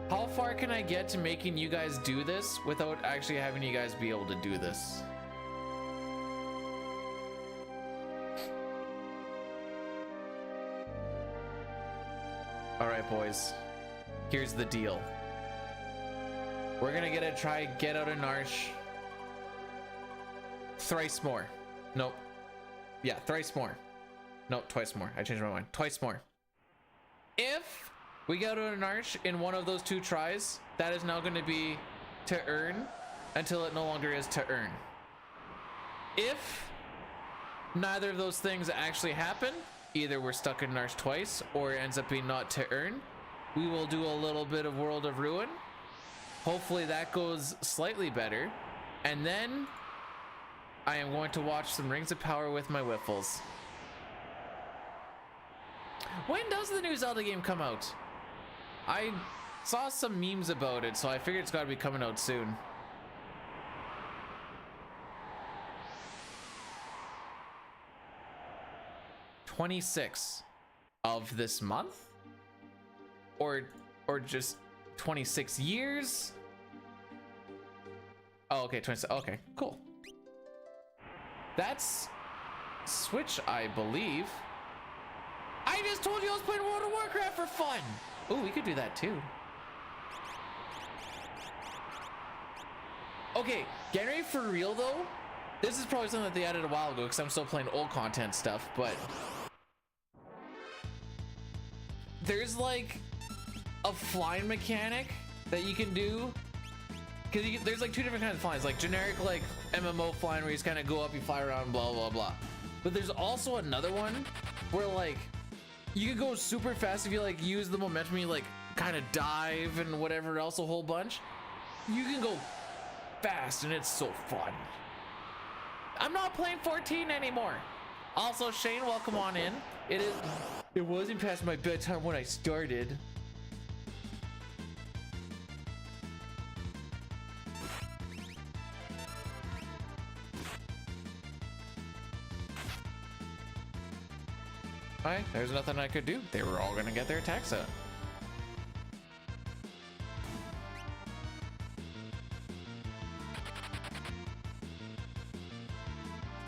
how far can I get to making you guys do this without actually having you guys be able to do this? All right, boys, here's the deal. We're gonna get out of Narsh thrice more. Nope. Yeah, thrice more. No, twice more. I changed my mind. Twice more. If we go to an arch in one of those two tries, that is now going to be to earn until it no longer is to earn. If neither of those things actually happen, either we're stuck in Narsh twice or it ends up being not to earn, we will do a little bit of World of Ruin. Hopefully that goes slightly better. And then I am going to watch some Rings of Power with my Wiffles. When does the new Zelda game come out? I saw some memes about it, so I figured it's got to be coming out soon. $26 of this month? Or just 26 years? Oh, okay, 26. Okay, cool. That's Switch, I believe. I just told you I was playing World of Warcraft for fun. Oh, we could do that too. Okay, getting ready for real though. This is probably something that they added a while ago because I'm still playing old content stuff, but there's like a flying mechanic that you can do. Because there's like two different kinds of flying, like generic like MMO flying where you just kind of go up, you fly around, blah, blah, blah. But there's also another one where like you can go super fast if you like use the momentum, you like kind of dive and whatever else a whole bunch. You can go fast and it's so fun. I'm not playing 14 anymore. Also, Shane, welcome on in. It wasn't past my bedtime when I started. Alright, there's nothing I could do. They were all gonna get their attacks out.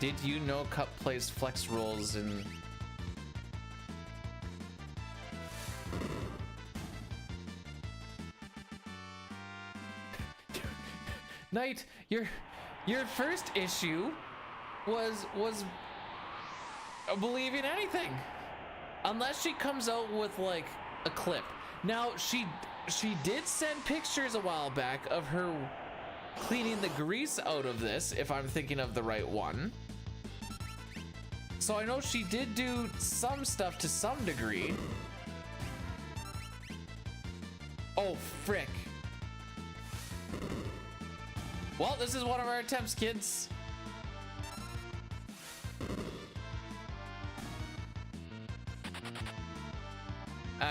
Did you know Cup plays flex rolls in... Knight, your first issue was believing anything. Unless she comes out with like a clip. Now she did send pictures a while back of her cleaning the grease out of this, if I'm thinking of the right one. So I know she did do some stuff to some degree. Oh, frick. Well, this is one of our attempts, kids.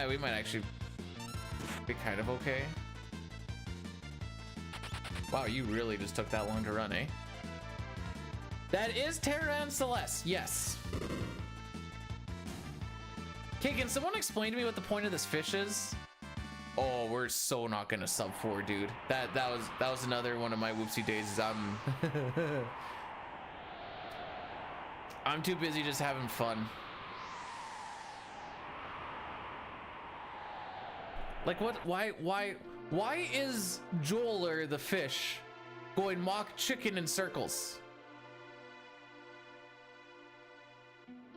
We might actually be kind of okay. Wow, you really just took that long to run, eh? That is Terra and Celeste, yes. Okay, can someone explain to me what the point of this fish is? Oh, we're so not gonna sub 4, dude. That was another one of my whoopsie daisies. I'm too busy just having fun. Like what? Why is Joeler the fish going mock chicken in circles?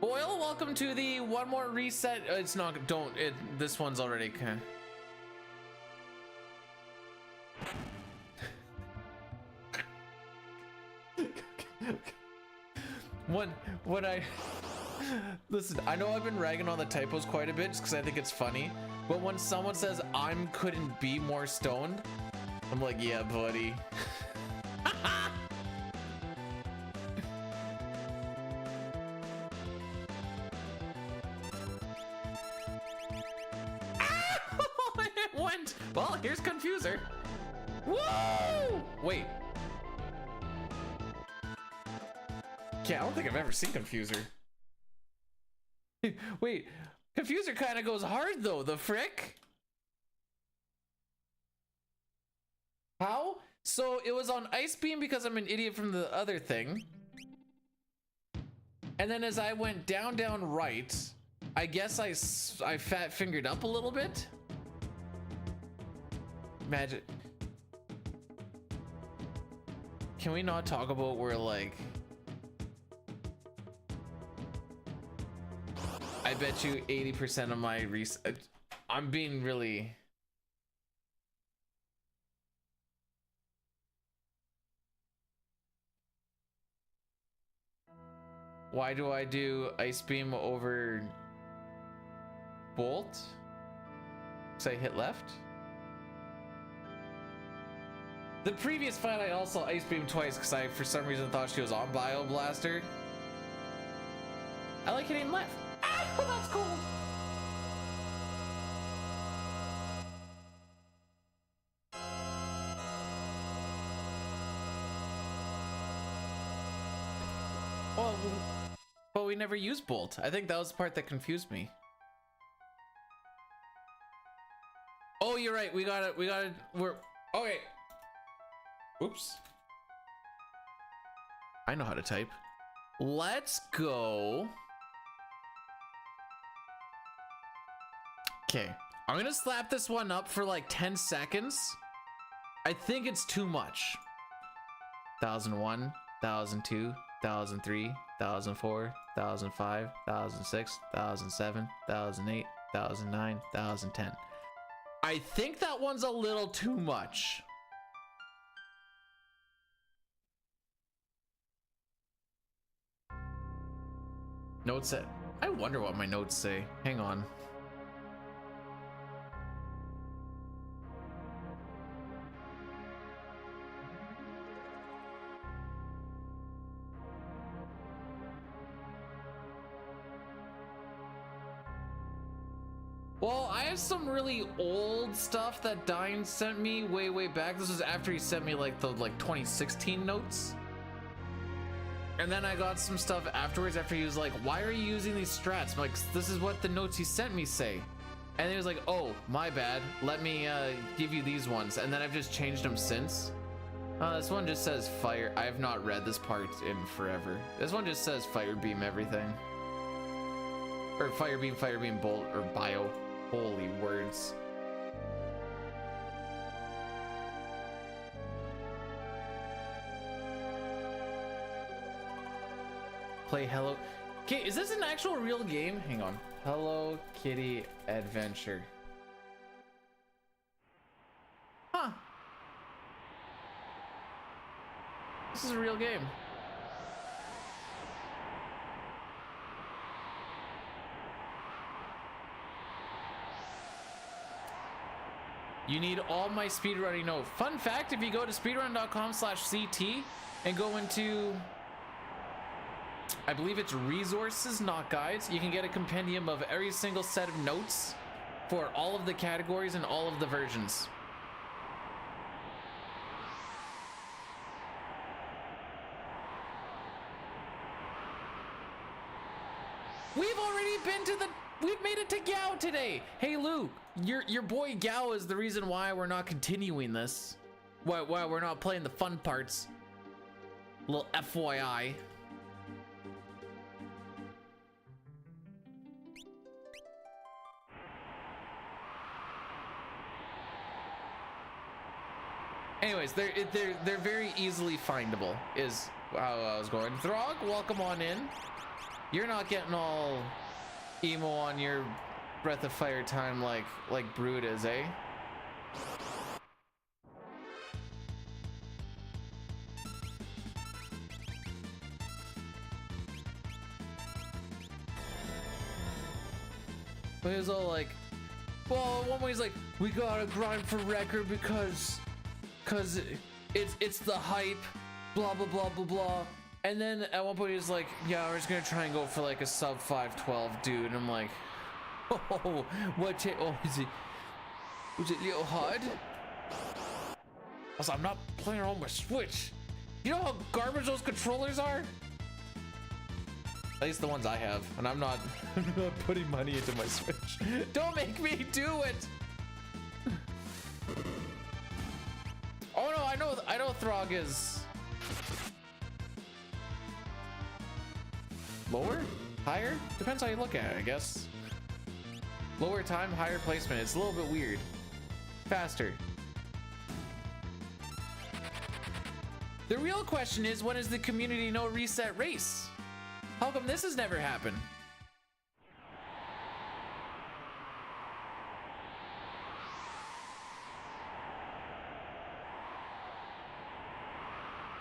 Boyle, welcome to the one more reset. It's not. Don't. This one's already kind of... When I listen, I know I've been ragging on the typos quite a bit just because I think it's funny. But when someone says I'm couldn't be more stoned, I'm like, yeah, buddy. It went. Well, here's Confuser. Woo! Wait. Yeah, I don't think I've ever seen Confuser. Wait. Confuser kind of goes hard though, the frick. How? So it was on Ice Beam because I'm an idiot from the other thing. And then as I went down right, I guess I fat fingered up a little bit. Magic. Can we not talk about where like... I bet you 80% of my I'm being really... Why do I do Ice Beam over Bolt? Because I hit left? The previous fight I also Ice Beam twice because I for some reason thought she was on Bio Blaster. I like hitting left. Oh, that's cool. Well, but we never used Bolt. I think that was the part that confused me. Oh, you're right. We're okay. Oops. I know how to type. Let's go. Okay, I'm gonna slap this one up for like 10 seconds. I think it's too much. 1001, 1002, 1003, 1004, 1005, 1006, 1007, 1008, 1009, 1010. I think that one's a little too much. Notes say. I wonder what my notes say. Hang on. Well, I have some really old stuff that Dine sent me way back. This was after he sent me like the 2016 notes. And then I got some stuff afterwards after he was like, why are you using these strats? I'm like, this is what the notes he sent me say. And he was like, oh, my bad. Let me give you these ones. And then I've just changed them since. This one just says fire. I have not read this part in forever. This one just says fire beam everything. Or fire beam bolt, or bio. Holy words. Play Hello. Okay, is this an actual real game? Hang on. Hello Kitty Adventure. Huh. This is a real game. You need all my speedrunning note. Fun fact, if you go to speedrun.com/CT and go into, I believe it's resources, not guides, you can get a compendium of every single set of notes for all of the categories and all of the versions. We've made it to Gao today. Hey Luke, your boy Gao is the reason why we're not continuing this. Why we're not playing the fun parts. Little FYI. Anyways, they're very easily findable, is how I was going. Throg, welcome on in. You're not getting all emo on your Breath of Fire time like Brood is, eh? But he was all like, well, one way he's like, we gotta grind for record because it's the hype, blah blah blah blah blah. And then at one point he was like, yeah, we're just gonna try and go for like a sub 512, dude. And I'm like, oh, what? Oh, was it little hard? I was like, I'm not playing on my Switch. You know how garbage those controllers are? At least the ones I have, and I'm not putting money into my Switch. Don't make me do it. Oh no, I know Throg is lower? Higher? Depends how you look at it, I guess. Lower time, higher placement. It's a little bit weird. Faster. The real question is, when is the community no reset race? How come this has never happened?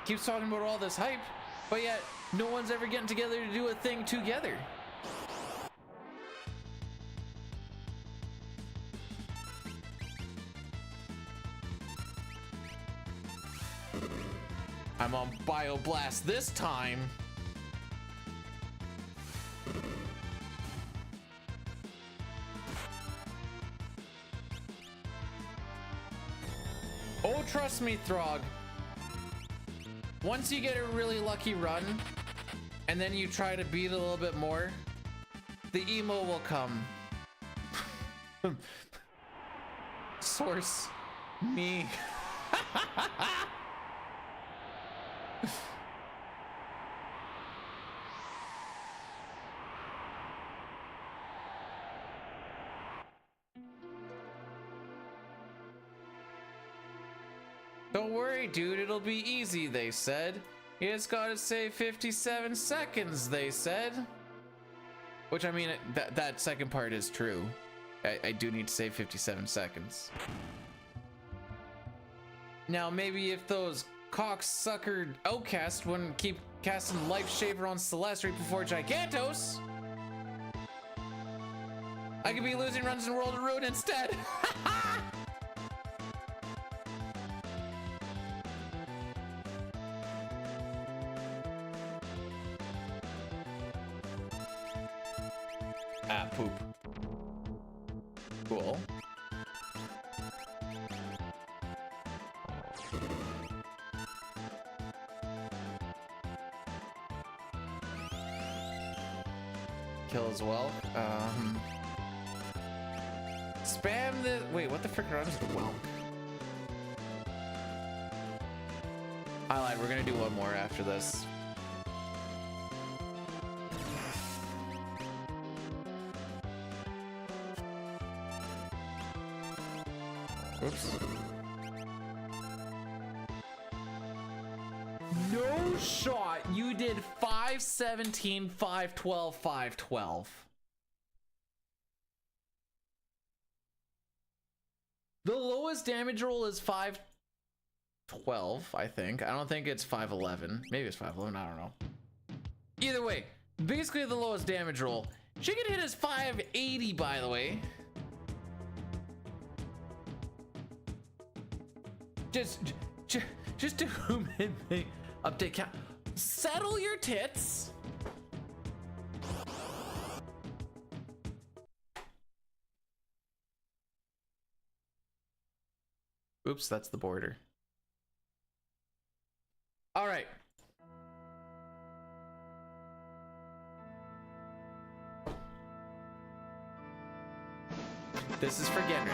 Keeps talking about all this hype, but yet no one's ever getting together to do a thing together. I'm on BioBlast this time. Oh, trust me, Throg. Once you get a really lucky run, and then you try to beat a little bit more, the emo will come. Source me. Don't worry, dude, it'll be easy, they said. You just gotta save 57 seconds, they said. Which, I mean, that second part is true. I do need to save 57 seconds. Now, maybe if those cocksucker outcasts wouldn't keep casting Life Shaver on Celeste right before Gigantos, I could be losing runs in World of Ruin instead. Ah, poop. Cool. Kill as well. Spam the. Wait, what the frick runs the whelp? I lied. We're gonna do one more after this. Oops. No shot. You did 517, 512, 512. The lowest damage roll is 512, I think. I don't think it's 511. Maybe it's 511. I don't know. Either way, basically the lowest damage roll. She can hit is 580, by the way. Just do update count. Settle your tits. Oops, that's the border. All right. This is for Genry.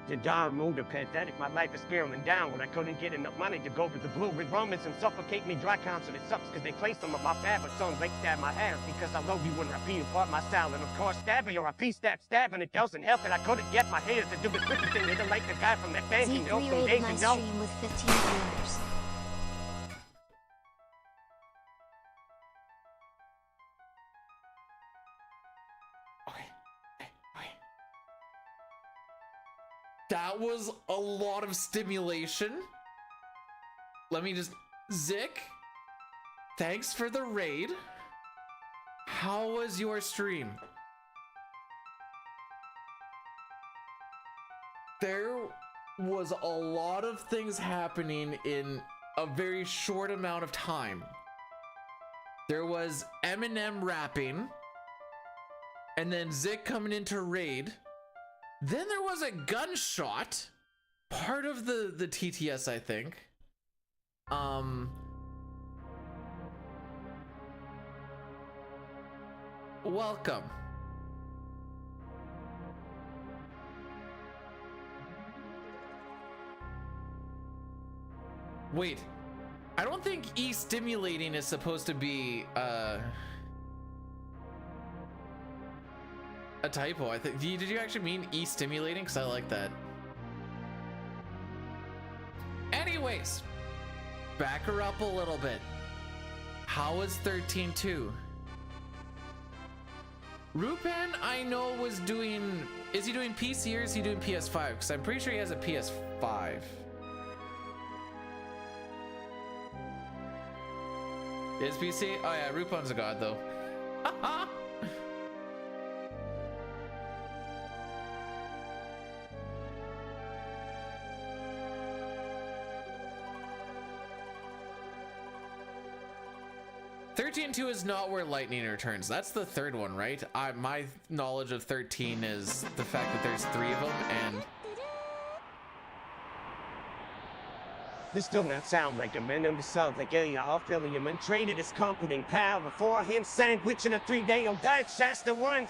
The dog moved pathetic. My life is spiraling down when I couldn't get enough money to go to the Blue Ridge Romans and suffocate me dry council. It sucks because they placed some of my favorite songs like stab my hair because I love you when I pee apart my style. And of course, stabbing or I pee stab and it doesn't help that I couldn't get my haters to do the stupid thing. They don't like the guy from that band you know from days my ago. stream with 15 viewers. That was a lot of stimulation. Let me just... Zick, thanks for the raid. How was your stream? There was a lot of things happening in a very short amount of time. There was Eminem rapping, and then Zick coming into raid. Then there was a gunshot, part of the TTS, I think. Welcome. Wait, I don't think E-stimulating is supposed to be, a typo. I think. Did you actually mean E-stimulating? Because I like that. Anyways, back her up a little bit. How is 13.2? Rupen, I know, was doing... Is he doing PC or is he doing PS5? Because I'm pretty sure he has a PS5. Is PC? Oh yeah, Rupen's a god though. Haha! 13.2 is not where lightning returns. That's the third one, right? My knowledge of 13 is the fact that there's 3 of them, and... This does not sound like a man of the South, like any affiliate and traded his comforting pal before him sandwiching a 3-day-old diet Shasta one.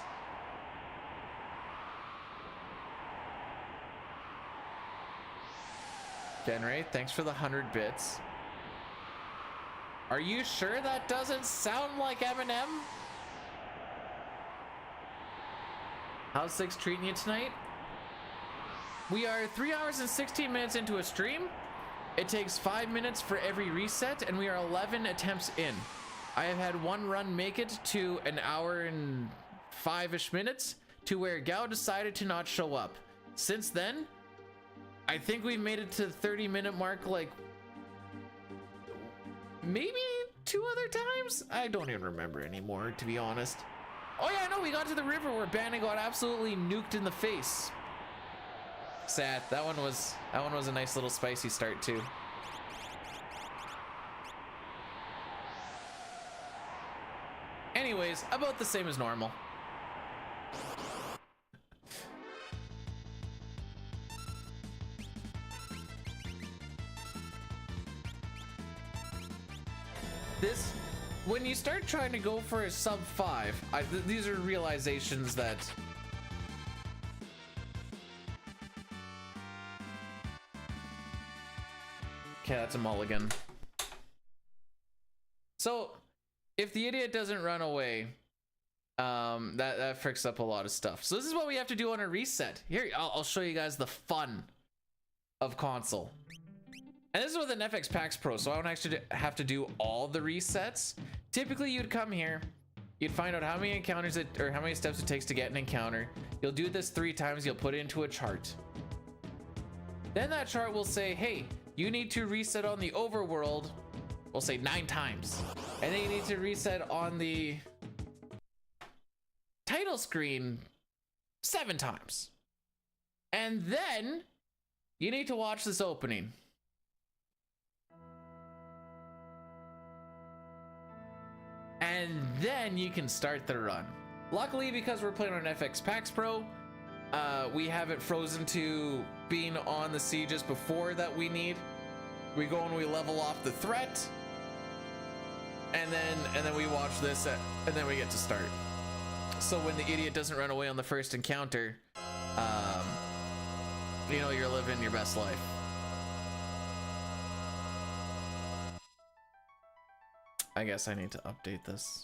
Genray, thanks for the 100 bits. Are you sure that doesn't sound like Eminem? How's Six treating you tonight? We are 3 hours and 16 minutes into a stream. It takes 5 minutes for every reset, and we are 11 attempts in. I have had one run make it to an hour and 5-ish minutes to where Gao decided to not show up. Since then, I think we've made it to the 30-minute mark like maybe 2 other times? I don't even remember anymore, to be honest. Oh yeah, no, we got to the river where Bannon got absolutely nuked in the face. Sad. That one was a nice little spicy start too. Anyways, about the same as normal. this, when you start trying to go for a sub 5, these are realizations that okay, that's a mulligan. So if the idiot doesn't run away, that fricks up a lot of stuff. So this is what we have to do on a reset. Here, I'll show you guys the fun of console. And this is with an FX PAX Pro, so I don't actually have to do all the resets. Typically, you'd come here, you'd find out how many encounters or how many steps it takes to get an encounter. You'll do this 3 times, you'll put it into a chart. Then that chart will say, hey, you need to reset on the overworld, we'll say 9 times. And then you need to reset on the title screen 7 times. And then you need to watch this opening. And then you can start the run. Luckily, because we're playing on FX PAX Pro, we have it frozen to being on the sea just before that we need. We go and we level off the threat, and then we watch this, and then we get to start. So when the idiot doesn't run away on the first encounter, you know you're living your best life. I guess I need to update this.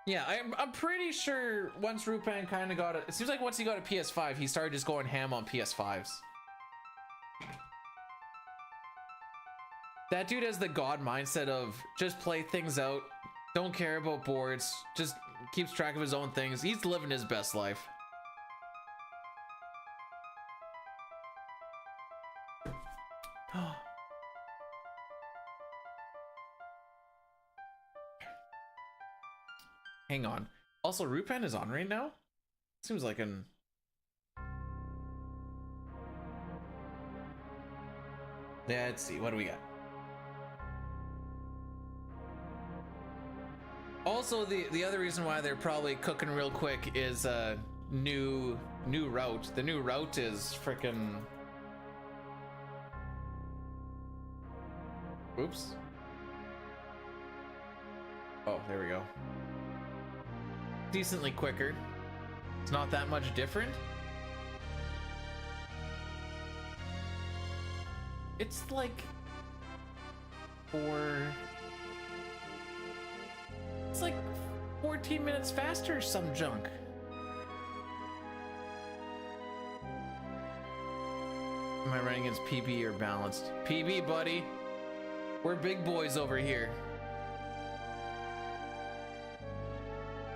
Yeah, I'm pretty sure once Rupan kind of got it seems like once he got a PS5, he started just going ham on PS5s. That dude has the god mindset of just play things out, don't care about boards, just keeps track of his own things. He's living his best life. Hang on. Also, Rupan is on right now? Seems like an... Let's see, what do we got? Also, the other reason why they're probably cooking real quick is new route. The new route is frickin'... Oops. Oh, there we go. Decently quicker. It's not that much different. It's like it's like 14 minutes faster or some junk. Am I running against PB or balanced? PB, buddy. We're big boys over here.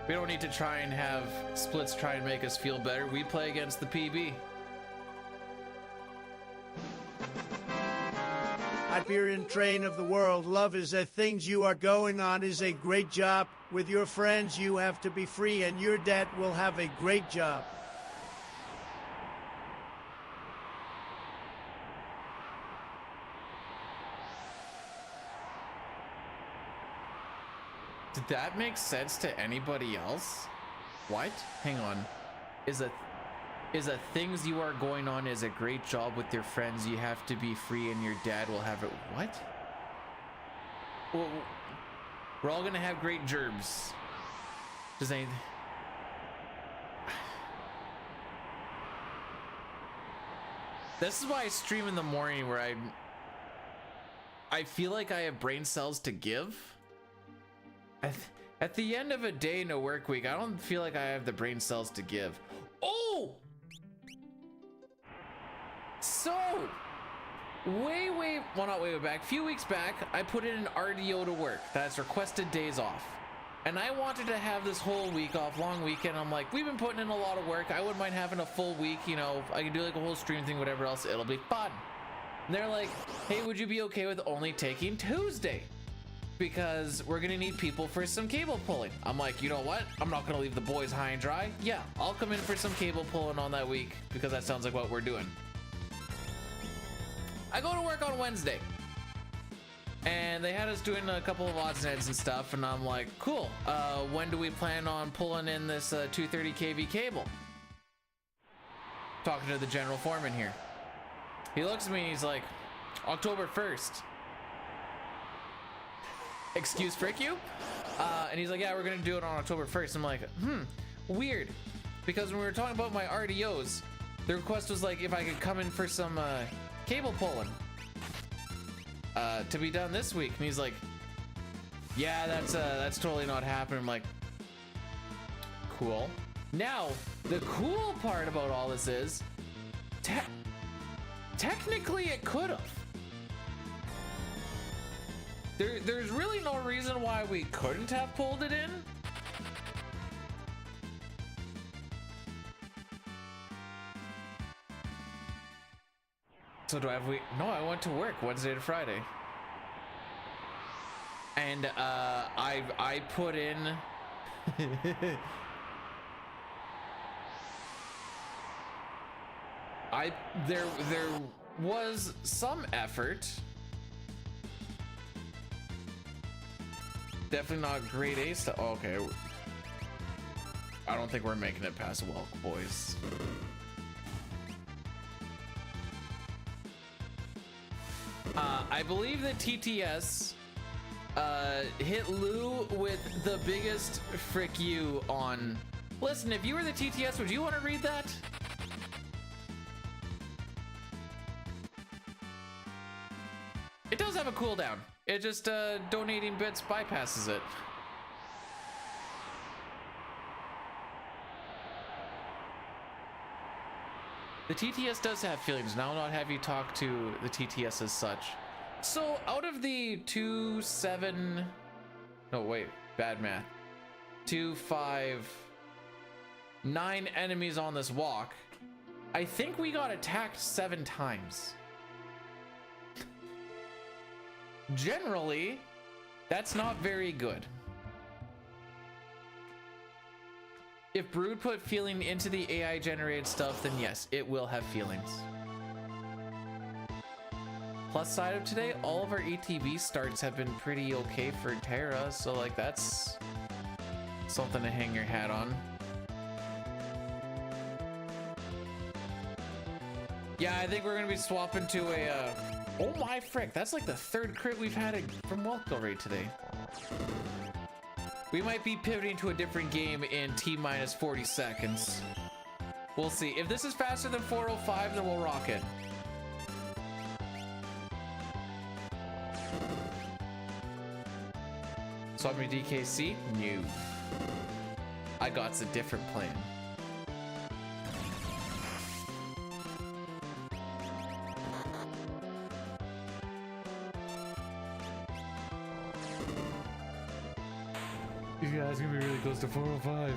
We don't need to try and have splits try and make us feel better. We play against the PB. Iberian train of the world, love is the things you are going on is a great job. With your friends, you have to be free, and your dad will have a great job. Did that make sense to anybody else? What? Hang on. Is a things you are going on is a great job with your friends. You have to be free and your dad will have it. What? Well, we're all gonna have great gerbs. Does anything? This is why I stream in the morning, where I feel like I have brain cells to give. At the end of a day in a work week, I don't feel like I have the brain cells to give. Oh! So, well, not way back, a few weeks back, I put in an RDO to work. That's requested days off. And I wanted to have this whole week off, long weekend. I'm like, we've been putting in a lot of work. I wouldn't mind having a full week, you know, I can do like a whole stream thing, whatever else, it'll be fun. And they're like, hey, would you be okay with only taking Tuesday? Because we're gonna need people for some cable pulling. I'm like, you know what? I'm not gonna leave the boys high and dry. Yeah, I'll come in for some cable pulling on that week because that sounds like what we're doing. I go to work on Wednesday and they had us doing a couple of odds and ends and stuff, and I'm like, cool, when do we plan on pulling in this 230 kV cable? Talking to the general foreman here. He looks at me and he's like, October 1st. Excuse frick you? And he's like, yeah, we're gonna do it on October 1st. I'm like, weird. Because when we were talking about my RDOs, the request was like if I could come in for some cable pulling to be done this week. And he's like, yeah, that's totally not happening. I'm like, cool. Now, the cool part about all this is, technically it could have. There's really no reason why we couldn't have pulled it in. So do I have no, I went to work Wednesday to Friday. And I put in there was some effort. Definitely not grade A stuff. Oh, okay. I don't think we're making it past Welk, boys. I believe that TTS hit Lou with the biggest frick you on. Listen, if you were the TTS, would you want to read that? It does have a cooldown. It just donating bits bypasses it. The TTS does have feelings. Now I'll not have you talk to the TTS as such. So out of the 2, 7, no wait, bad math. 2, 5, 9 enemies on this walk, I think we got attacked 7 times. Generally, that's not very good. If Brood put feeling into the AI generated stuff, then yes, it will have feelings. Plus side of today, all of our ETB starts have been pretty okay for Terra, so like that's something to hang your hat on. Yeah, I think we're gonna be swapping to a oh my frick, that's like the 3rd crit we've had from Welk already today. We might be pivoting to a different game in T-minus 40 seconds. We'll see. If this is faster than 405, then we'll rock it. Swap me DKC? No. I got a different plan. Yeah, it's gonna be really close to 405.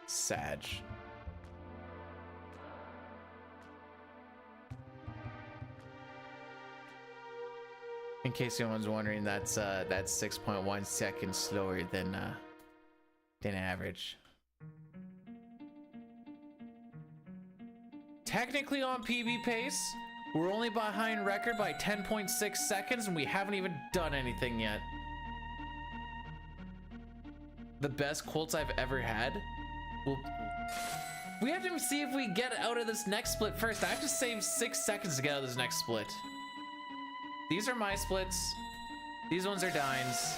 Sag. In case anyone's wondering, that's 6.1 seconds slower than average. Technically on PB pace, we're only behind record by 10.6 seconds and we haven't even done anything yet. The best quotes I've ever had. Well, we have to see if we get out of this next split first. I have to save 6 seconds to get out of this next split. These are my splits. These ones are Dines.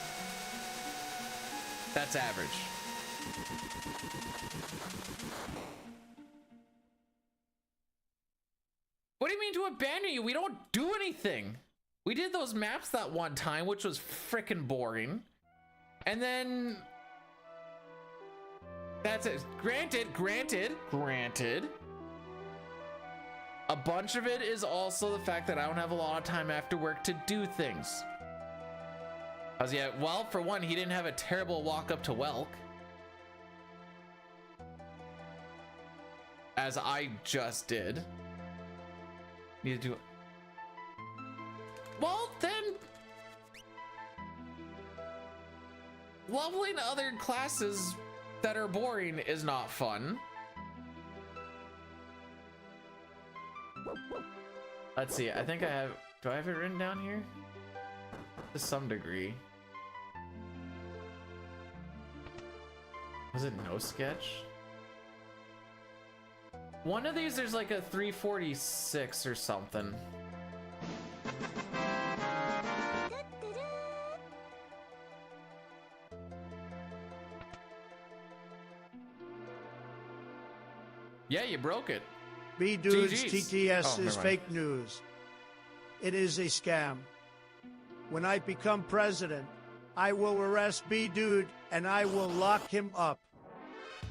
That's average. What do you mean to abandon you? We don't do anything. We did those maps that one time, which was frickin' boring. And then... that's it. Granted. A bunch of it is also the fact that I don't have a lot of time after work to do things. Well, for one, he didn't have a terrible walk up to Welk. As I just did. Need to do it. Well, then... leveling other classes that are boring is not fun. Let's see. I think I have. Do I have it written down here? To some degree. Was it no sketch? One of these, there's like a 346 or something. Yeah, you broke it. B-Dude's GG's. TTS Oh, is never mind. fake news. It is a scam. When I become president, I will arrest B-Dude and I will lock him up.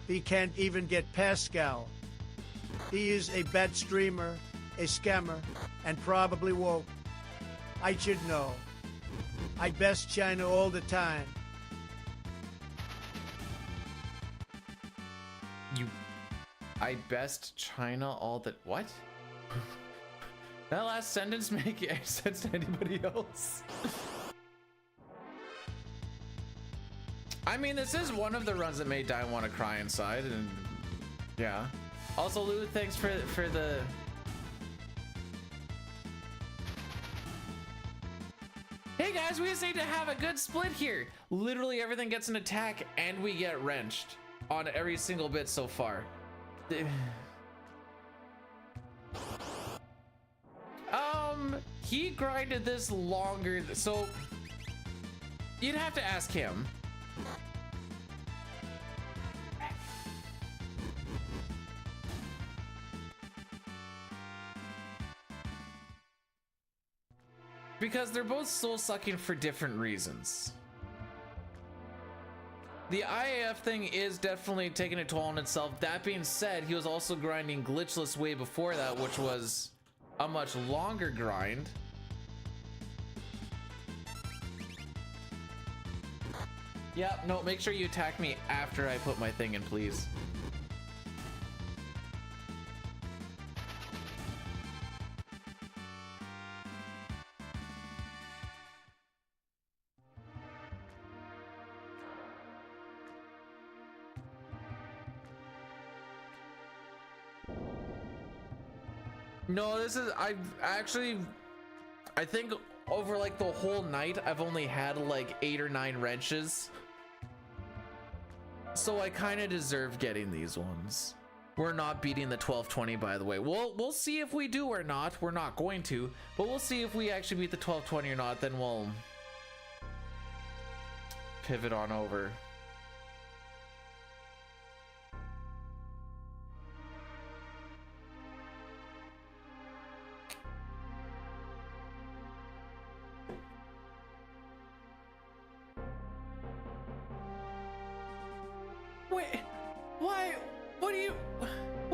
He can't even get Pascal. He is a bad streamer, a scammer, and probably woke. I should know. I best China all the time. I best China all that. What? That last sentence make any sense to anybody else? I mean, this is one of the runs that made Di want to cry inside, and yeah. Also, Lou, thanks for the. Hey guys, we just need to have a good split here. Literally everything gets an attack, and we get wrenched on every single bit so far. He grinded this longer, so you'd have to ask him. Because they're both soul sucking for different reasons. The IAF thing is definitely taking a toll on itself. That being said, he was also grinding Glitchless way before that, which was a much longer grind. Yep, no, make sure you attack me after I put my thing in, please. No, this is, I think over like the whole night, I've only had like 8 or 9 wrenches. So I kind of deserve getting these ones. We're not beating the 1220, by the way. We'll see if we do or not. We're not going to, but we'll see if we actually beat the 1220 or not. Then we'll pivot on over. Wait, why? What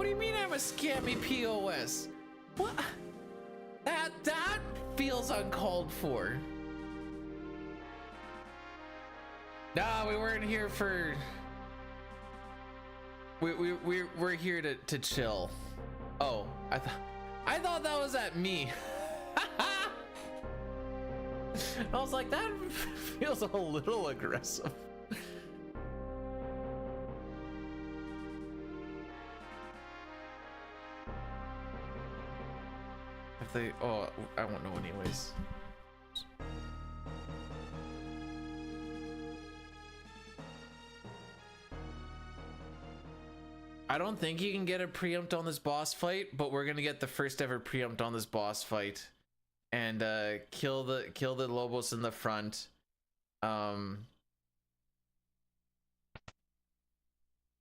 do you mean I'm a scammy POS? What? That feels uncalled for. Nah, we weren't here for. We're here to chill. Oh, I thought that was at me. I was like, that feels a little aggressive. Oh, I won't know anyways. I don't think you can get a preempt on this boss fight, but we're gonna get the first ever preempt on this boss fight, and kill the Lobos in the front. We're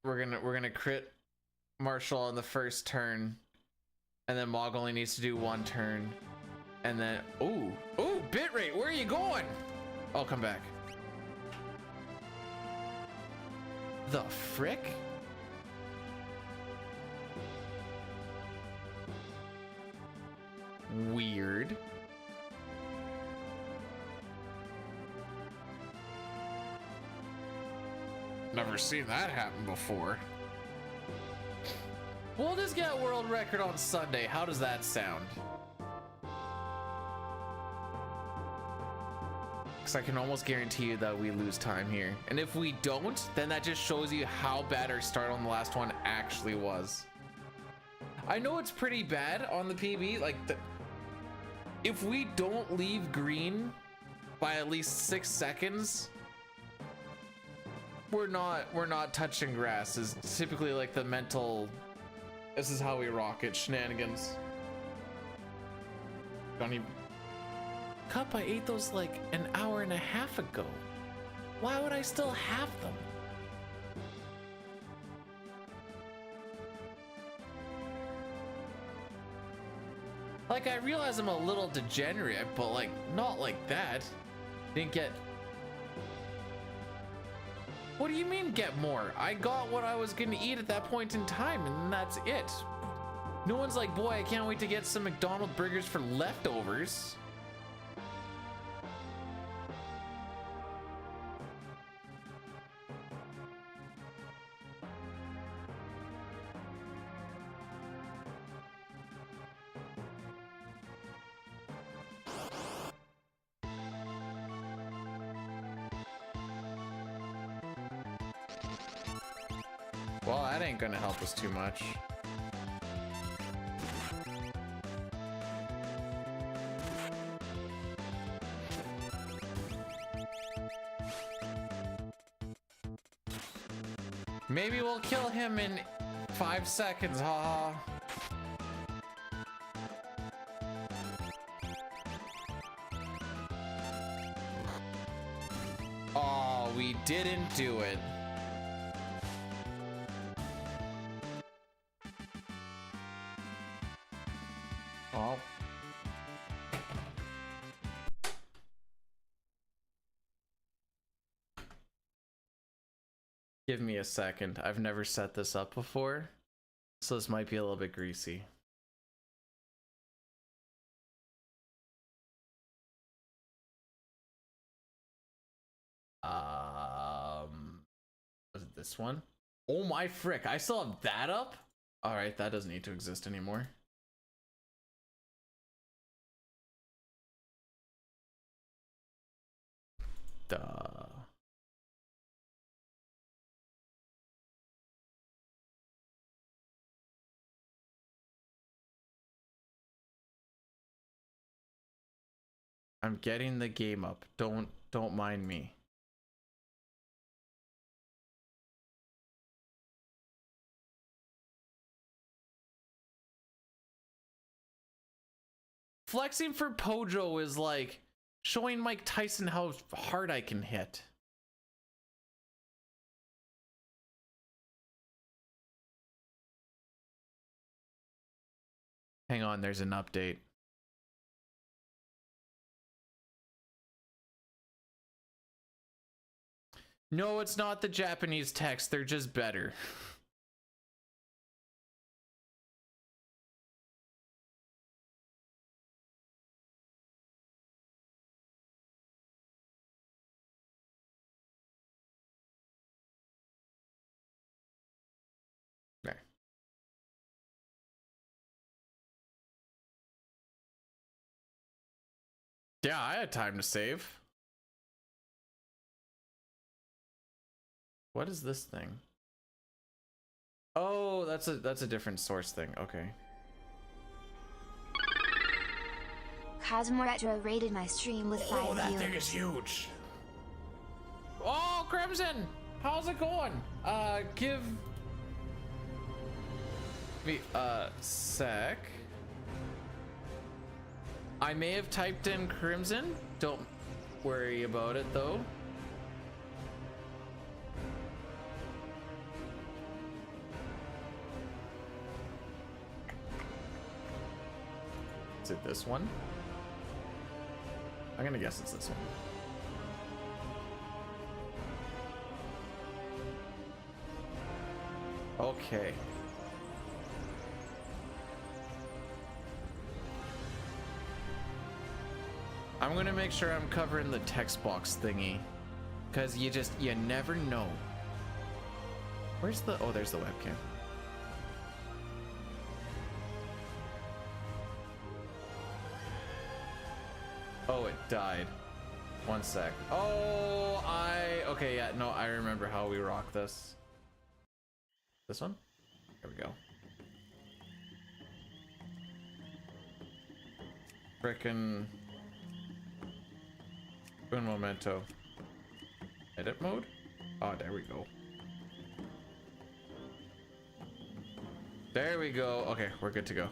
gonna crit Marshall on the first turn. And then Mog only needs to do 1 turn. And then, ooh, bitrate, where are you going? I'll come back. The frick? Weird. Never seen that happen before. We'll just get a world record on Sunday. How does that sound? Because I can almost guarantee you that we lose time here. And if we don't, then that just shows you how bad our start on the last one actually was. I know it's pretty bad on the PB. Like, if we don't leave green by at least 6 seconds, we're not touching grass. Is typically like the mental. This is how we rock it. Shenanigans. Don't even. Cup, I ate those like an hour and a half ago. Why would I still have them? Like, I realize I'm a little degenerate, but like, not like that. Didn't get. What do you mean get more? I got what I was gonna eat at that point in time, and that's it. No one's like, boy, I can't wait to get some McDonald's burgers for leftovers. Well, that ain't gonna help us too much. Maybe we'll kill him in 5 seconds, haha. Oh, we didn't do it. Oh. Give me a second. I've never set this up before, so this might be a little bit greasy. Was it this one? Oh my frick, I still have that up? All right, that doesn't need to exist anymore. Duh. I'm getting the game up. Don't mind me. Flexing for Pojo is like showing Mike Tyson how hard I can hit. Hang on, there's an update. No, it's not the Japanese text. They're just better. There. Yeah, I had time to save. What is this thing? Oh, that's a different source thing. Okay. Cosmo Retro rated my stream with 5 Oh, that viewers. thing is huge. Oh, Crimson, how's it going? Give me a sec. I may have typed in Crimson. Don't worry about it though. Is it this one? I'm gonna guess it's this one. Okay. I'm gonna make sure I'm covering the text box thingy, because you never know. Where's the, oh, there's the webcam. Oh, it died. One sec. Oh, okay, yeah, no, I remember how we rock this. This one? There we go. Frickin' un momento. Edit mode? Oh, there we go. There we go. Okay, we're good to go.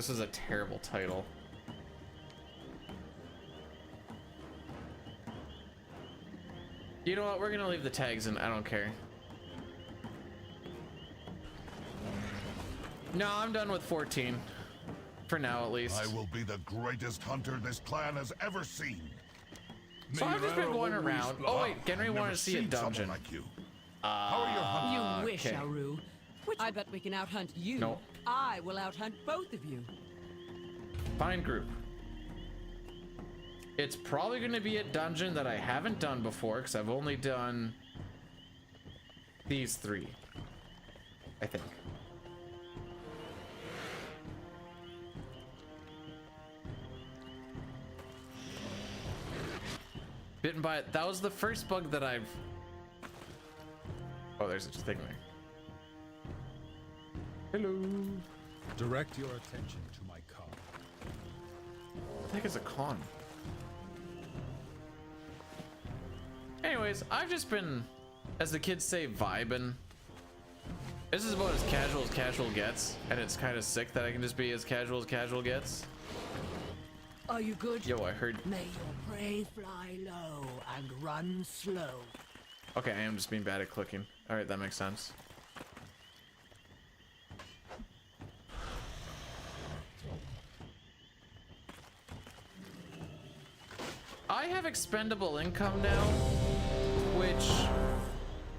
This is a terrible title. You know what? We're gonna leave the tags in. I don't care. No, I'm done with 14. For now, at least. I will be the greatest hunter this clan has ever seen. So I've just been going around. Oh wait, Genry wanted to see a dungeon. Like you. How are your hunting? You wish, okay. Aru. I bet we can outhunt you. No. I will outhunt both of you. Find group. It's probably going to be a dungeon that I haven't done before because I've only done these 3, I think. Bitten by it. That was the first bug that I've... Oh, there's such a thing there. Hello. Direct your attention to my car. I think it's a con. Anyways, I've just been, as the kids say, vibing. This is about as casual gets, and it's kind of sick that I can just be as casual gets. Are you good? Yo, I heard. May your prey fly low and run slow. Okay, I am just being bad at clicking. All right, that makes sense. I have expendable income now, which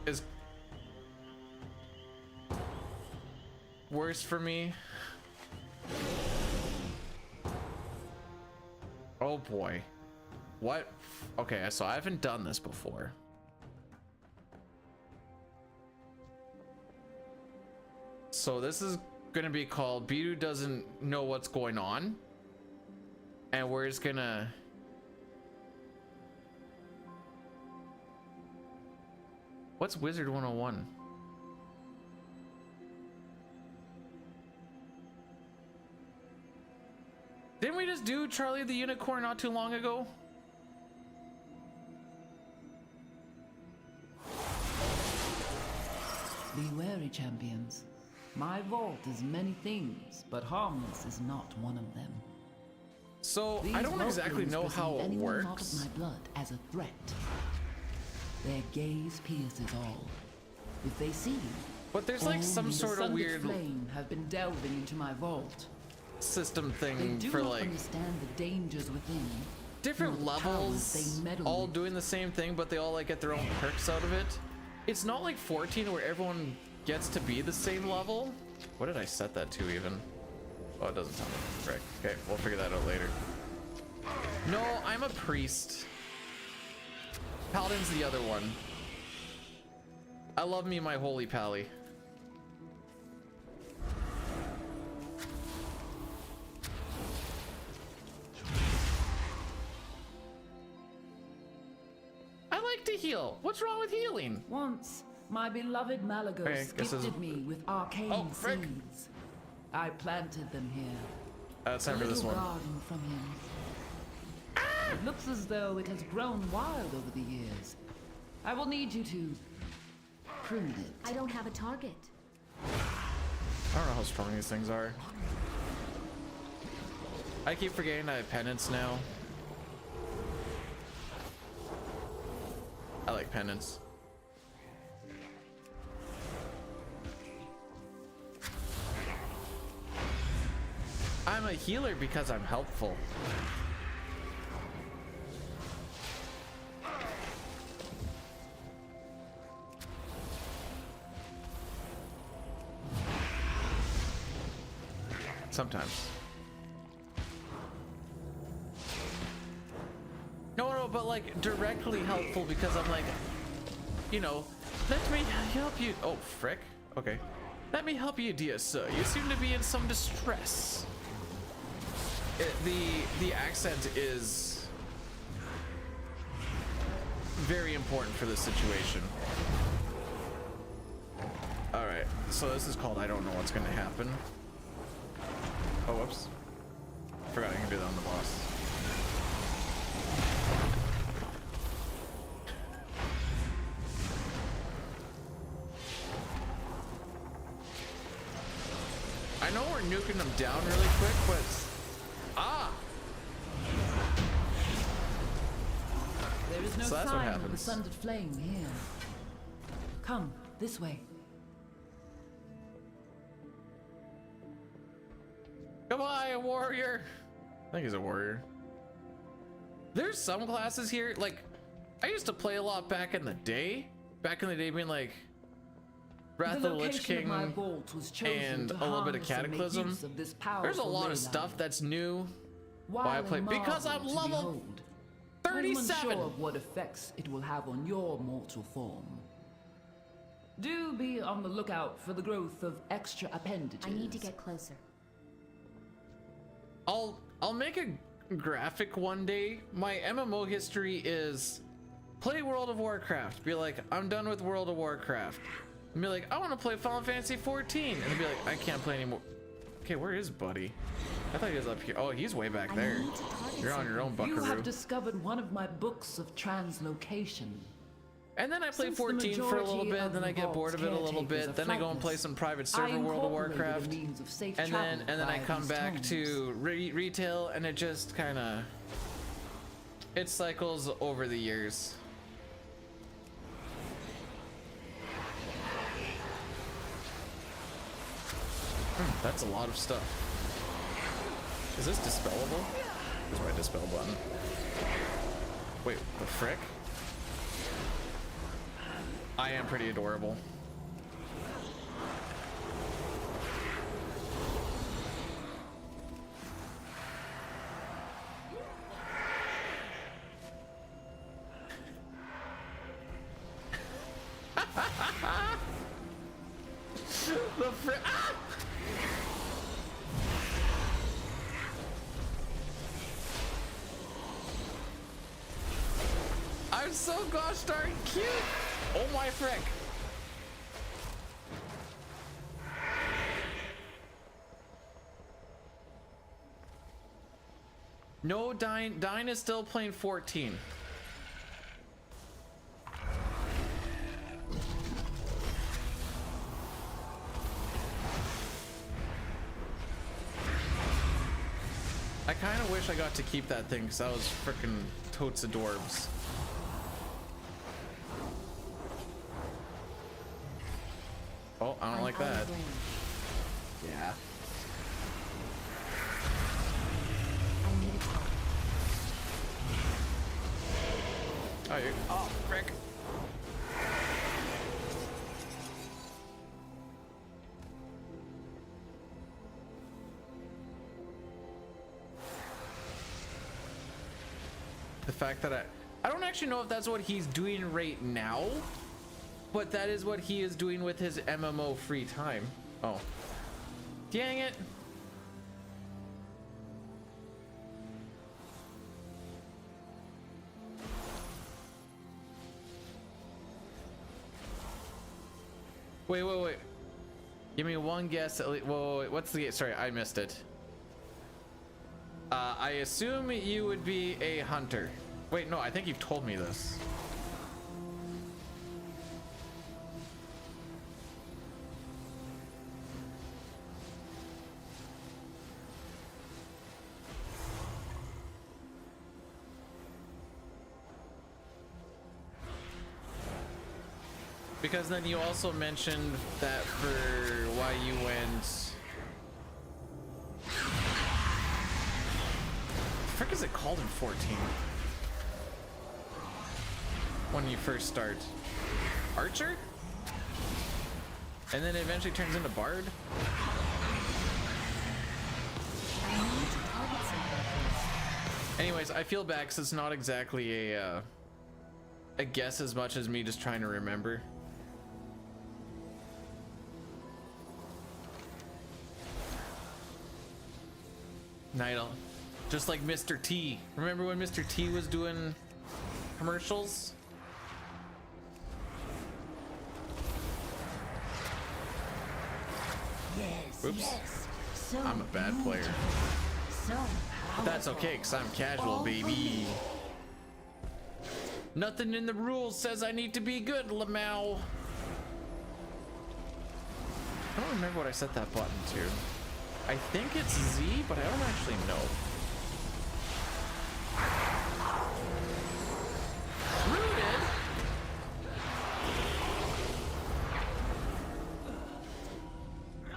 is worse for me. Oh boy. What? Okay, so I haven't done this before. So this is gonna be called Bidu Doesn't Know What's Going On. And we're just gonna... What's Wizard 101? Didn't we just do Charlie the Unicorn not too long ago? Be wary, champions. My vault is many things, but harmless is not one of them. So These I don't exactly know how it anyone not of works. my blood as a threat. Their gaze pierces all. If they see you, But there's like some only sort the of sunlit weird flame have been delving into my vault. system They thing do for not like understand the dangers within. different nor the powers levels, they meddle all with. doing the same thing, but they all like get their own perks out of it. It's not like 14 where everyone gets to be the same level. What did I set that to even? Oh, it doesn't tell me. Right. Okay, we'll figure that out later. No, I'm a priest. Paladin's the other one. I love me my holy pally. I like to heal. What's wrong with healing? Once, my beloved Malagos Okay, guess this is- gifted me with arcane Oh, frick. seeds. I planted them here. It's time for this one. Garden from him. It looks as though it has grown wild over the years. I will need you to prune it. I don't have a target. I don't know how strong these things are. I keep forgetting I have penance now. I like penance. I'm a healer because I'm helpful. Sometimes. No, but like directly helpful because I'm like, you know, let me help you. Oh, frick. Okay. Let me help you, dear sir. You seem to be in some distress. The accent is very important for this situation. All right, so this is called I don't know what's gonna happen. Oh, whoops. Forgot I can do that on the boss. I know we're nuking them down really quick, but There is no so that's what sign of the happens. sundered flame here. Come this way. Goodbye, warrior. I think he's a warrior. There's some classes here, like I used to play a lot back in the day. Back in the day, being like Wrath of the Lich King and a little bit of Cataclysm. There's a lot of stuff that's new. Why I play because I'm level 37. Unsure of what effects it will have on your mortal form. Do be on the lookout for the growth of extra appendages. I need to get closer. I'll make a graphic one day. My MMO history is play World of Warcraft. Be like, I'm done with World of Warcraft. And be like, I want to play Final Fantasy 14. And be like, I can't play anymore. Okay, where is Buddy? I thought he was up here. Oh, he's way back there. You're on your own, buckaroo. You have discovered one of my books of translocation. And then I play 14 for a little bit, then I get bored of it a little bit, then I go and play some private server World of Warcraft, and then I come back to retail, and it just kind of, it cycles over the years. That's a lot of stuff. Is this dispellable? There's my dispel button. Wait, the frick? I am pretty adorable. The frick. Ah! I'm so gosh darn cute. Oh my frick. No, Dine is still playing 14. I kind of wish I got to keep that thing because that was freaking totes adorbs. Oh, I don't like that. Yeah. Oh, you're, oh, frick. The fact that I don't actually know if that's what he's doing right now, but that is what he is doing with his MMO free time. Oh, dang it. Wait. Give me one guess at least. Whoa, what's the, sorry, I missed it. I assume you would be a hunter. Wait, no, I think you've told me this. Because then you also mentioned that for why you went. Frick is it called in 14? When you first start. Archer? And then it eventually turns into Bard? Anyways, I feel bad because it's not exactly a I guess as much as me just trying to remember. Nidal. Just like Mr. T. Remember when Mr. T was doing commercials? Yes, Oops. yes. So I'm a bad player. So But that's okay, because I'm casual, baby. Nothing in the rules says I need to be good, Lamau. I don't remember what I set that button to. I think it's Z, but I don't actually know. Rooted?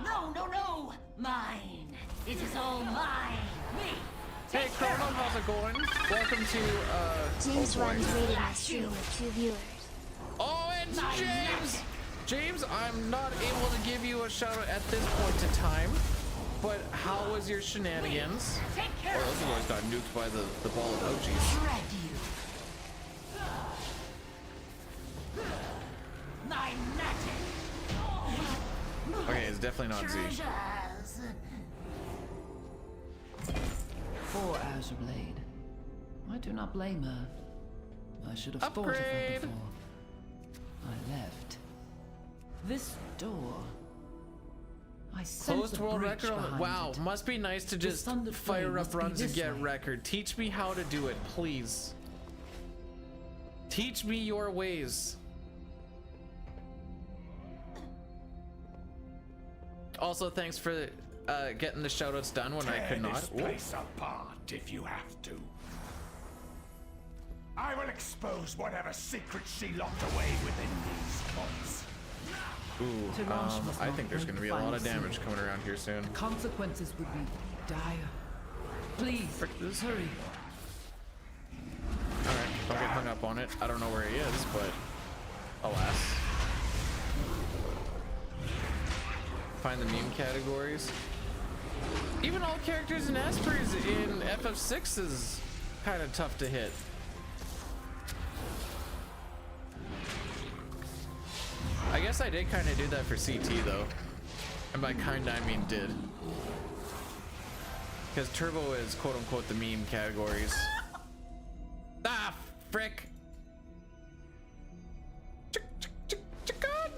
No, no, no! Mine! It is all mine! Me! Hey, Chrono, how's it going? Welcome to, James oh boy. runs rated my stream with 2 viewers. Oh, it's James! James, I'm not able to give you a shout out at this point in time, but how was your shenanigans? Oh, those boys got nuked by the ball of Ouchies. Okay, it's definitely not Z. Poor Azure Blade. I do not blame her. I should have thought of her Upgrade. before I left. This door. I sense Closed a world breach record. behind Wow, it. must be nice to The just Thunder fire Flame up must be runs and this get way. record. Teach me how to do it, please. Teach me your ways. Also, thanks for getting the shoutouts done when I could not. This Ooh. place apart if you have to. I will expose whatever secrets she locked away within these vaults. Ooh, Tiransh must I not think there's break going to the be a lot of final damage seal. coming around here soon. Consequences would be dire. Please, hurry. Alright, don't get hung up on it. I don't know where he is, but alas. Find the meme categories. Even all characters in Espers in FF6 is kind of tough to hit. I guess I did kind of do that for CT though. And by kind I mean did. Because Turbo is quote unquote the meme categories. Ah, frick. Chicken.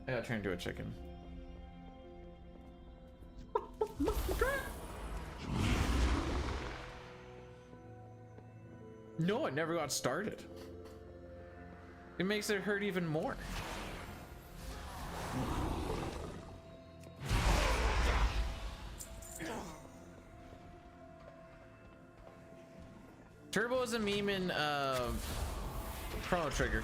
I gotta turn into a chicken. No, it never got started. It makes it hurt even more. Turbo is a meme in Chrono Trigger.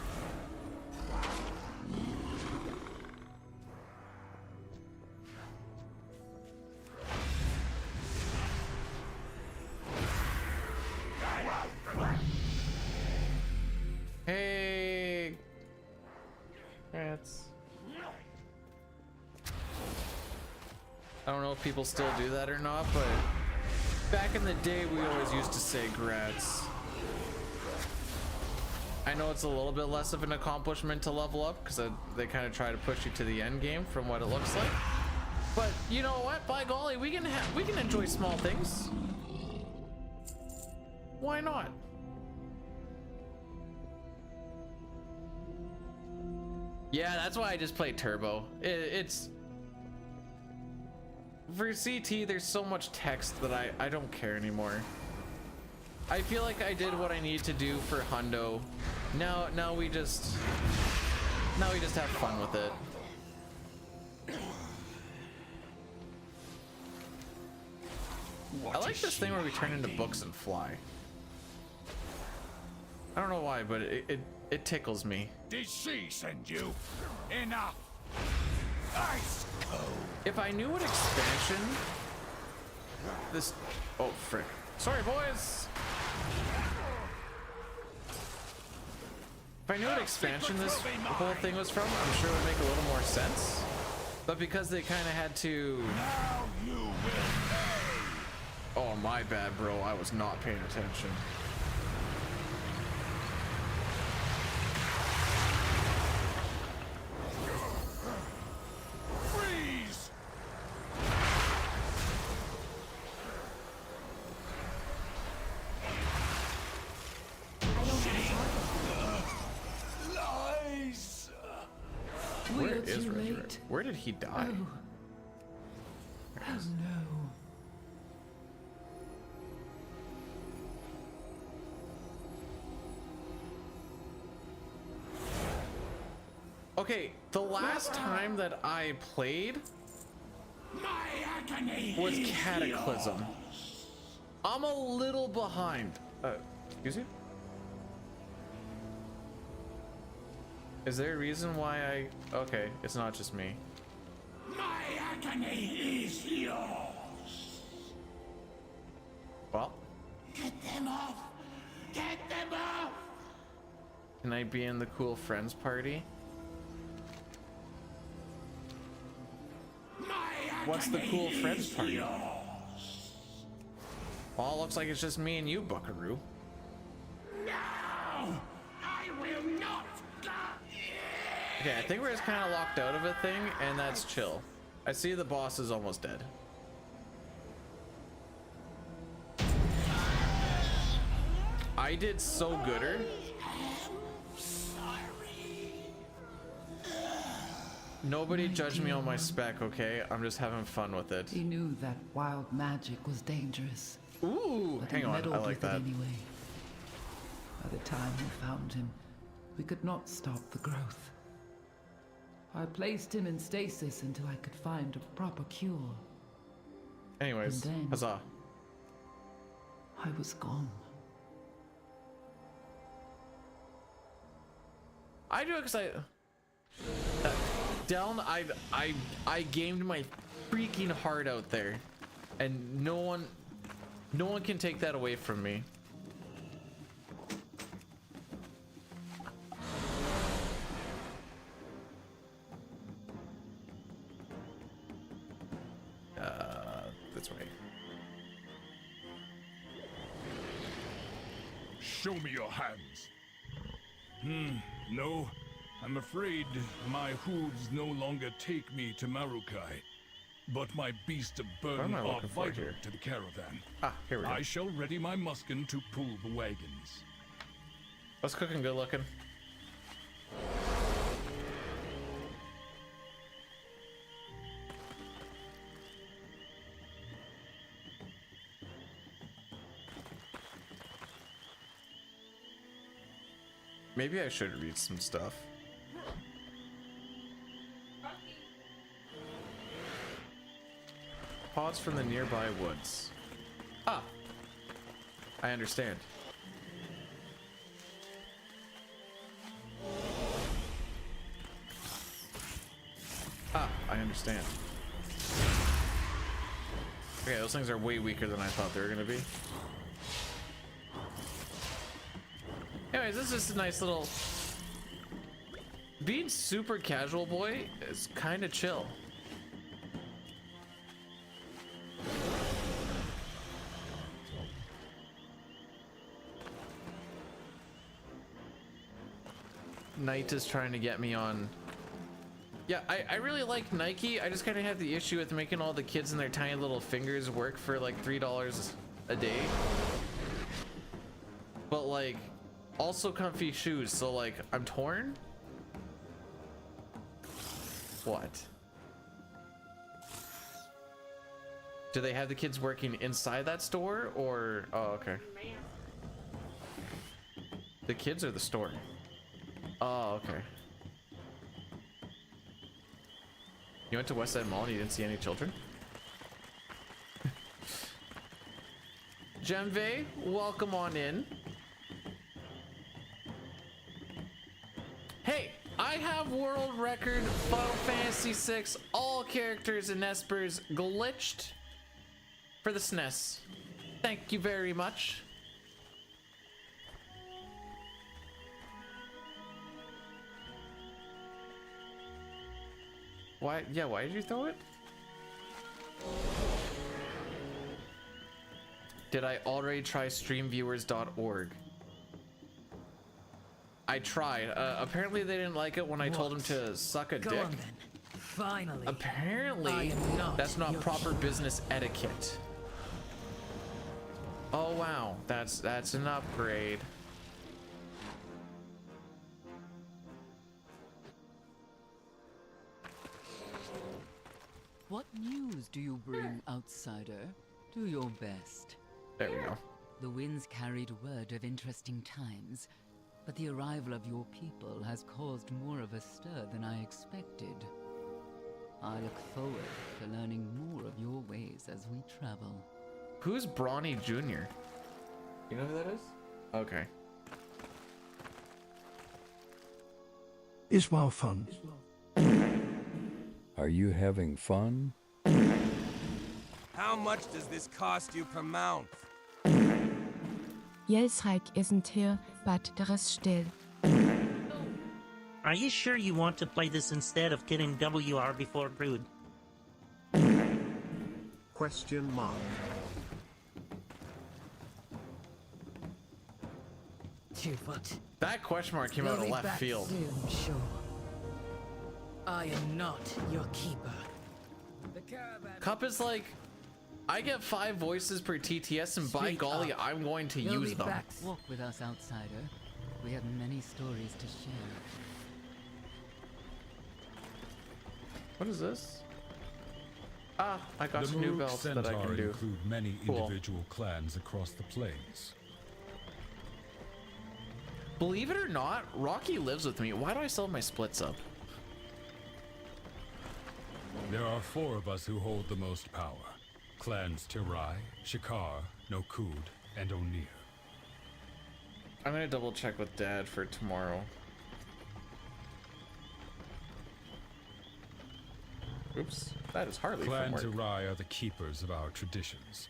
Hey, rats. I don't know if people still do that or not, but back in the day we always used to say grats. I know it's a little bit less of an accomplishment to level up because they kind of try to push you to the end game from what it looks like. But you know what? By golly, we can enjoy small things. Why not? Yeah, that's why I just play Turbo. It's for CT. There's so much text that I don't care anymore. I feel like I did what I needed to do for Hundo. Now we just have fun with it. I like this thing where we turn into books and fly. I don't know why, but it tickles me. Did she send you? Enough! Ice code! If I knew what expansion this... Oh, frick. Sorry, boys! If I knew what expansion this whole thing was from, I'm sure it would make a little more sense. But because they kind of had to... Now you will pay! Oh, my bad, bro. I was not paying attention. is too resurrected. late. Where did he die? Oh. Oh no. Okay, the last time that I played was Cataclysm. I'm a little behind. Excuse you? Is there a reason why I... Okay, it's not just me. My agony is yours. Well, Get them off. Get them off. can I be in the cool friends party? What's the cool friends party? Well, looks like it's just me and you, Buckaroo. No, I will not. Okay, I think we're just kind of locked out of a thing, and that's chill. I see the boss is almost dead. I did so gooder. Nobody judge me on my spec, okay? I'm just having fun with it. He knew that wild magic was dangerous. Ooh, but hang he on, I meddled like with that. it anyway. By the time we found him, we could not stop the growth. I placed him in stasis until I could find a proper cure. Anyways, And then- huzzah. I was gone. I do it because Deln, I gamed my freaking heart out there, and no one can take that away from me. That's right. Show me your hands. No, I'm afraid my hooves no longer take me to Marukai, but my beast of What burden am I are looking for vital here? to the caravan. Ah, here we go. I shall ready my muskin to pull the wagons. What's cooking good looking? Maybe I should read some stuff. Pods from the nearby woods. Ah, I understand. Ah, I understand. Okay, those things are way weaker than I thought they were gonna be. Anyways, this is just a nice little... Being super casual, boy, is kind of chill. Knight is trying to get me on... Yeah, I really like Nike. I just kind of have the issue with making all the kids and their tiny little fingers work for like $3 a day. But like, also comfy shoes, so like, I'm torn? What? Do they have the kids working inside that store, or... Oh, okay. The kids or the store? Oh, okay. You went to West Side Mall and you didn't see any children? Gemve, welcome on in. Hey, I have world record Final Fantasy VI, all characters and espers glitched for the SNES. Thank you very much. Why? Yeah, why did you throw it? Did I already try streamviewers.org? I tried. Apparently they didn't like it when I told them to suck a Go dick. on then. Finally. I Apparently, am not that's not your proper business etiquette. Oh wow, that's an upgrade. What news do you bring, outsider? Do your best. There we go. The winds carried word of interesting times, but the arrival of your people has caused more of a stir than I expected. I look forward to learning more of your ways as we travel. Who's Brawny Jr.? You know who that is? Okay. Is well fun. Are you having fun? How much does this cost you per mount? Jelsreich isn't here, but there is still. Are you sure you want to play this instead of getting WR before Brood? Question mark. What? That question mark came out of left field. Soon, sure. I am not your keeper. The caravan. Cup is like, I get 5 voices per TTS, and by golly, I'm going to use them. Walk with us, outsider. We have many stories to share. What is this? Ah, I got The some new Maruk belts that I Centaur can do. include many Cool. individual clans across the plains. Believe it or not, Rocky lives with me. Why do I still have my splits up? There are 4 of us who hold the most power. Clans Tirai, Shikar, Nokud, and Onir. I'm gonna double check with Dad for tomorrow. Oops, that is hardly Clan from work. Tirai are the keepers of our traditions.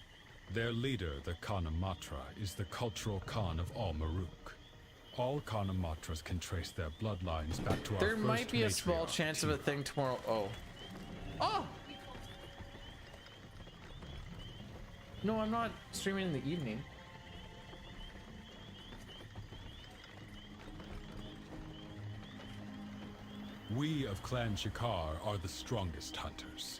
Their leader, the Khanamatra, is the cultural Khan of all Maruk. All Khanamatras can trace their bloodlines back to our There first might be a small matriarch, chance of a thing tomorrow. Oh. Oh! No, I'm not streaming in the evening. We of Clan Shikar are the strongest hunters.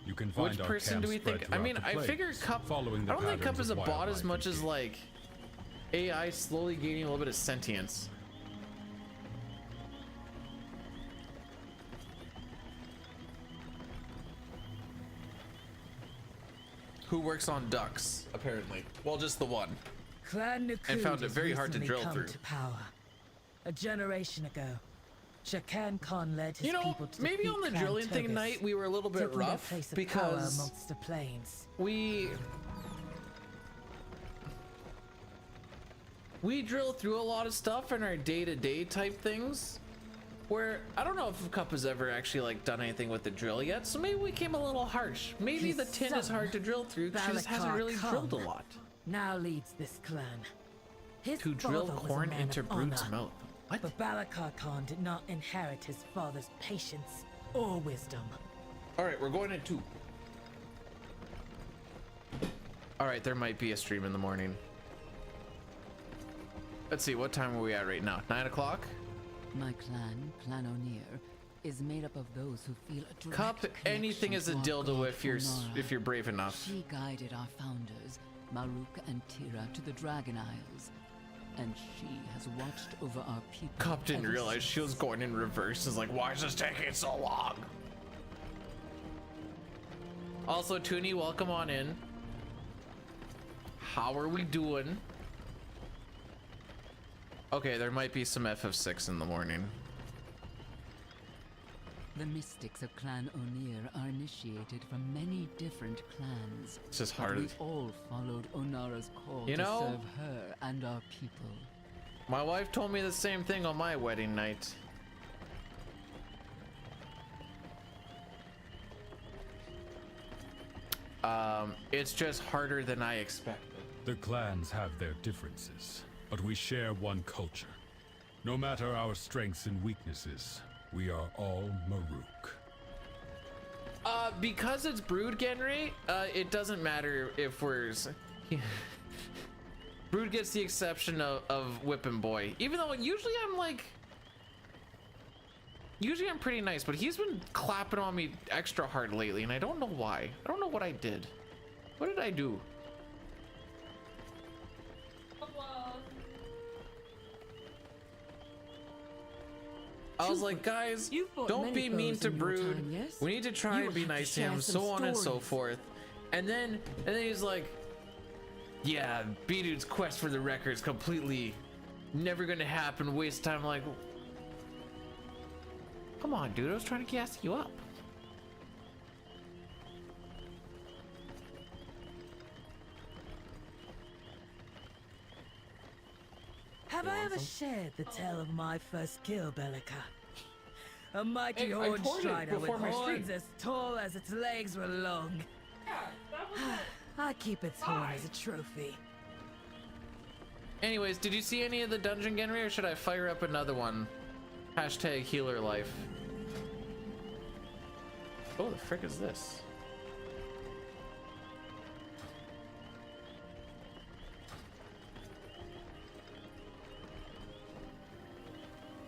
You can find Which our person do camps we spread think? I mean, throughout the I figure plains, Cup. following the I don't think Cup patterns is a of bot as wildlife much as engaged. like AI slowly gaining a little bit of sentience. Who works on ducks, apparently. Well, just the one. Clan Nukud And found it has very hard to recently drill come through. to power. A generation ago, Shakan Khan led his You know, people to maybe defeat on the Clan drilling thing Turgus, night we were a little bit taking their rough place of power because amongst the plains. we drill through a lot of stuff in our day-to-day type things where I don't know if Cup has ever actually like done anything with the drill yet, so maybe we came a little harsh. Maybe His the tin is son, hard to drill through because she just hasn't Balakar really Khan, drilled a lot. now leads this clan. His To drill father was a corn man into of Brood's honor, mouth. What? But Balakar Khan did not inherit his father's patience or wisdom. Alright, we're going at 2. Alright, there might be a stream in the morning. Let's see, what time are we at right now? 9 o'clock? My clan, Clan Onir, is made up of those who feel a direct Cup, anything is a connection to our dildo god if you're brave enough. She guided our founders, Maruk and Tira, to the Dragon Isles, and she has watched over our people. Cup didn't ever realize she was since. going in reverse. Is like, why is this taking so long? Also, Toonie, welcome on in. How are we doing? Okay, there might be some FF6 in the morning. The mystics of Clan Onir are initiated from many different clans. It's just but hard. we all followed Onara's call You to know, serve her and our people. My wife told me the same thing on my wedding night. It's just harder than I expected. The clans have their differences, but we share one culture. No matter our strengths and weaknesses, we are all Maruk. Because it's Brood Genry, it doesn't matter if we're... Brood gets the exception of Whippin' Boy. Even though usually I'm like... Usually I'm pretty nice, but he's been clapping on me extra hard lately, and I don't know why. I don't know what I did. What did I do? I was like, guys, don't be mean to Brood. We need to try and be nice to him, so on and so forth. And then he's like, yeah, B-Dude's quest for the record is completely never gonna happen, waste time. Like, come on, dude, I was trying to gas you up. Have I ever shared the tale of my first kill, Bellica? A mighty horn strider with horns as tall as its legs were long. I keep its horn as a trophy. Anyways, did you see any of the dungeon generator, or should I fire up another one? Hashtag healer life. Oh, the frick is this?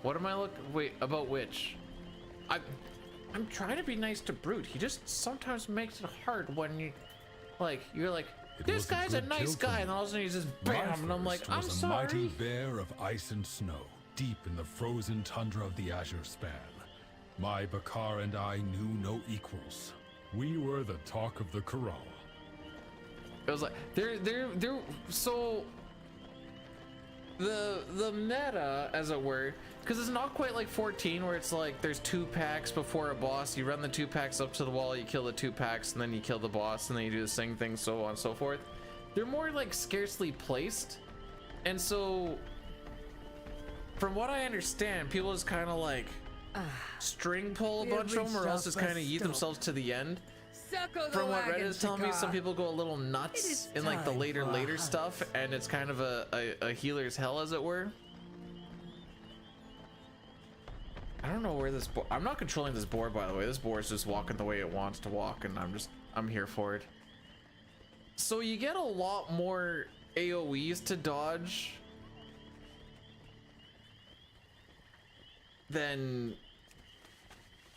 What am I looking? Wait, about which? I'm trying to be nice to Brute. He just sometimes makes it hard when you, like, you're like, this guy's a nice guy, and all of a sudden he's just bam, and I'm like, I'm sorry. A mighty bear of ice and snow, deep in the frozen tundra of the Azure Span. My Bakar and I knew no equals. We were the talk of the corral. It was like they're so the meta, as it were, because it's not quite like 14 where it's like there's 2 packs before a boss, you run the 2 packs up to the wall, you kill the 2 packs, and then you kill the boss, and then you do the same thing, so on and so forth. They're more like scarcely placed, and so from what I understand, people just kind of like string pull a bunch of them, or else just kind of yeet themselves to the end. From what Reddit is telling me, some people go a little nuts in like the later stuff, and it's kind of a healer's hell, as it were. I don't know where this board, I'm not controlling this board, by the way. This board is just walking the way it wants to walk, and I'm here for it. So you get a lot more AoEs to dodge than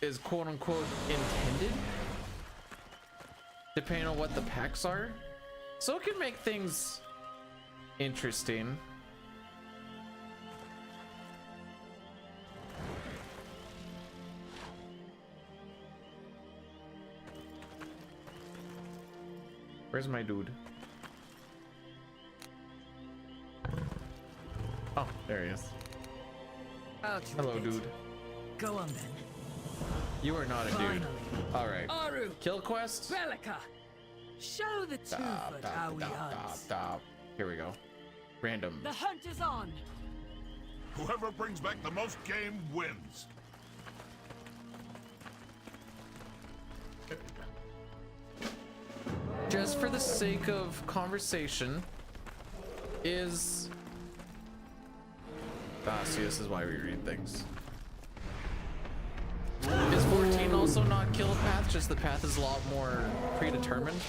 is quote unquote intended, depending on what the packs are. So it can make things interesting. Where's my dude? Oh, there he is. Hello, dude. Go on then. You are not a dude. All right. Aru. Kill quest. Bellica. Show the two-foot how we hunt. Stop. Here we go. Random. The hunt is on. Whoever brings back the most game wins. Just for the sake of conversation, is see, this is why we read things. Is 14 also not kill path? Just the path is a lot more predetermined.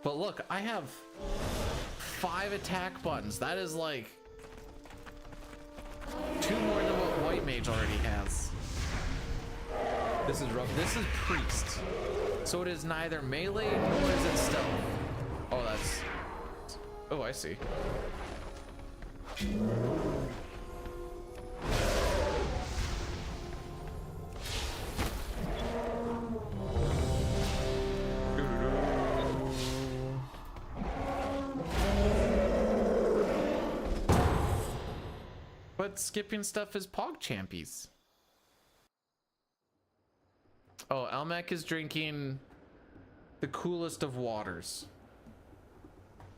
But look, I have 5 attack buttons. That is like 2 more than what White Mage already has. This is rough. This is Priest. So it is neither melee nor is it stealth. Oh, that's... Oh, I see. But skipping stuff is Pog Champies. Oh, Elmec is drinking the coolest of waters.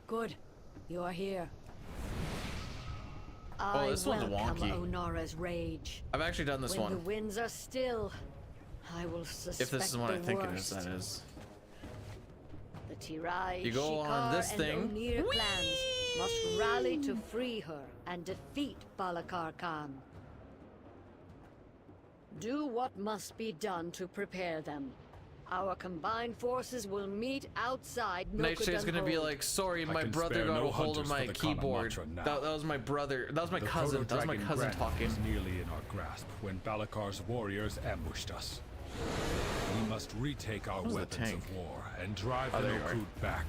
Good. You are here. Oh, this one's welcome wonky. Onora's rage. I've actually done this when one. The winds are still. I will suspect If this is what the I think worst. it is, that is. The Tirai, You go on Shikar, this and thing. Onir clans must rally to free her and defeat Balakar Khan. Do what must be done to prepare them. Our combined forces will meet outside Nightshade is gonna be Hold. like, sorry, my can brother spare got no a hold of hunters my for the keyboard. Kanamatra now. That was my brother. That was my cousin. That was my cousin talking. Was nearly in our grasp when Balakar's warriors ambushed us. We must retake our Where's the weapons tank? of war and drive Oh, the there you are. Nokut back.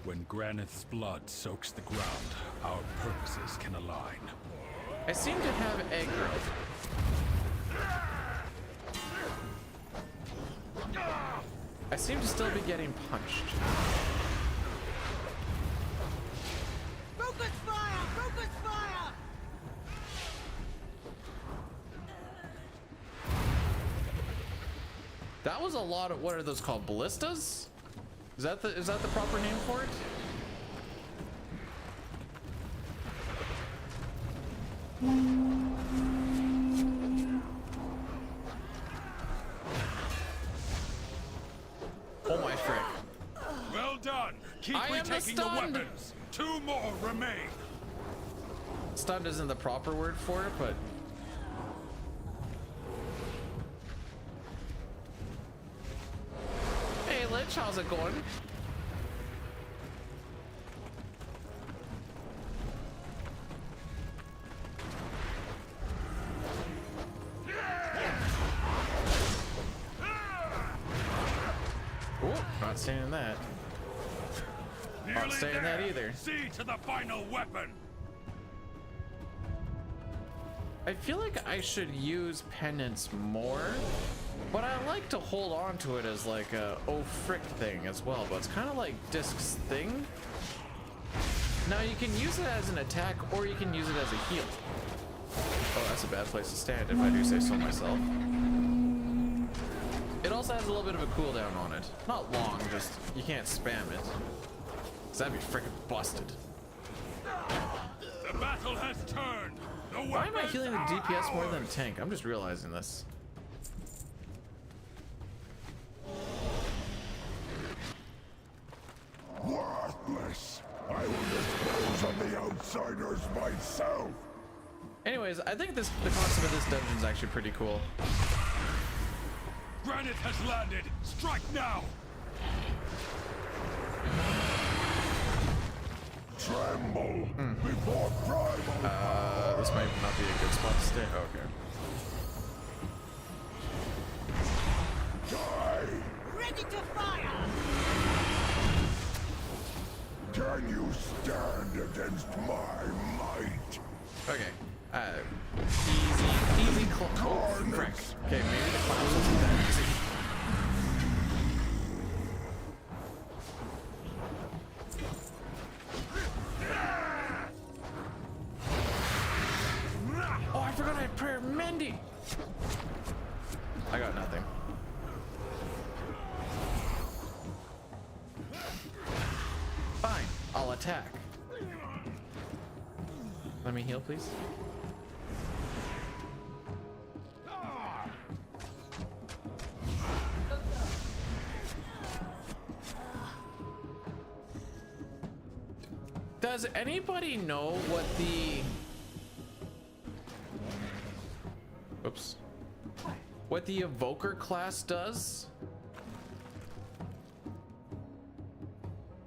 When Granith's blood soaks the ground, our purposes can align. I seem to have aggro. I seem to still be getting punched. Focus fire! Focus fire! That was a lot of, what are those called? Ballistas? Is that the proper name for it? Oh my frick. Well done. Keep I am retaking the stunned. weapons. 2 more remain. Stunned isn't the proper word for it, but hey Lich, how's it going? Oh, not saying that. Not Nearly saying that there. either. See to the final weapon. I feel like I should use penance more, but I like to hold on to it as like a oh frick thing as well, but it's kind of like Disc's thing. Now you can use it as an attack or you can use it as a heal. Oh, that's a bad place to stand if I do say so myself. It also has a little bit of a cooldown on it. Not long, just you can't spam it. 'Cause that'd be frickin' busted. The battle has turned. The Why am I weapons healing the are DPS more than a ours. tank? I'm just realizing this. Worthless. I will dispose of the outsiders myself. Anyways, I think the concept of this dungeon is actually pretty cool. Granite has landed. Strike now. Tremble before primal. This might not be a good spot to stay. Okay. Die. Ready to fire! Can you stand against my might? Okay. Easy oh, frick. Okay, maybe the class isn't that easy. Oh, I forgot I had prayer mending. I got nothing. Fine, I'll attack. Let me heal, please. Does anybody know what the... Oops. What the Evoker class does?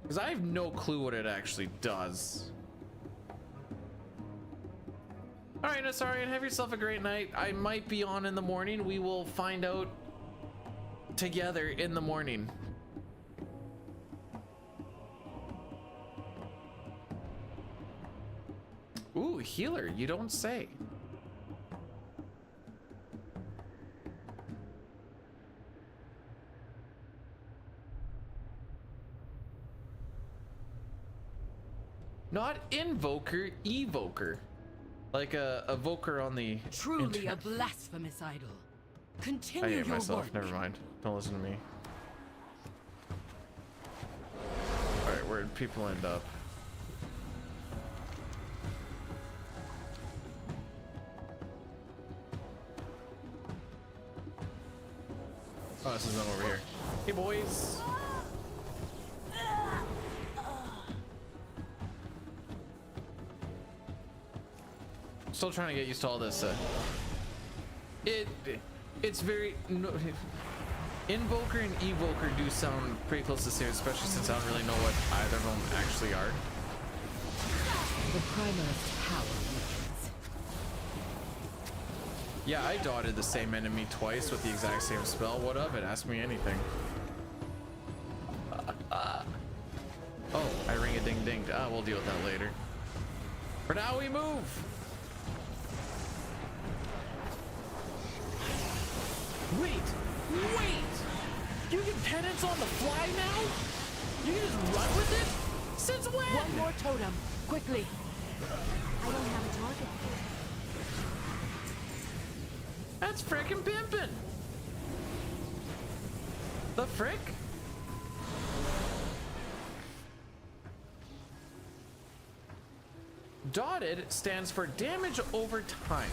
Because I have no clue what it actually does. Alright, Nasarian, have yourself a great night. I might be on in the morning. We will find out together in the morning. Ooh, healer, you don't say. Not invoker, evoker. Like a evoker on the Truly internet. a blasphemous idol. Continue I hate your myself. work. Never mind. Don't listen to me. Alright, where'd people end up? Oh, this is them over here. Hey, boys. Still trying to get used to all this. It's very invoker and evoker do sound pretty close to the same, especially since I don't really know what either of them actually are. The primalist power weakens. Yeah, I dotted the same enemy twice with the exact same spell. What of it? Ask me anything. Oh, I ring-a-ding-dinged. Ah, we'll deal with that later. For now, we move. Wait! You can penance on the fly now? You can just run with it? Since when? One more totem, quickly. I don't have a target. That's frickin' pimpin'. The frick? Dotted stands for damage over time.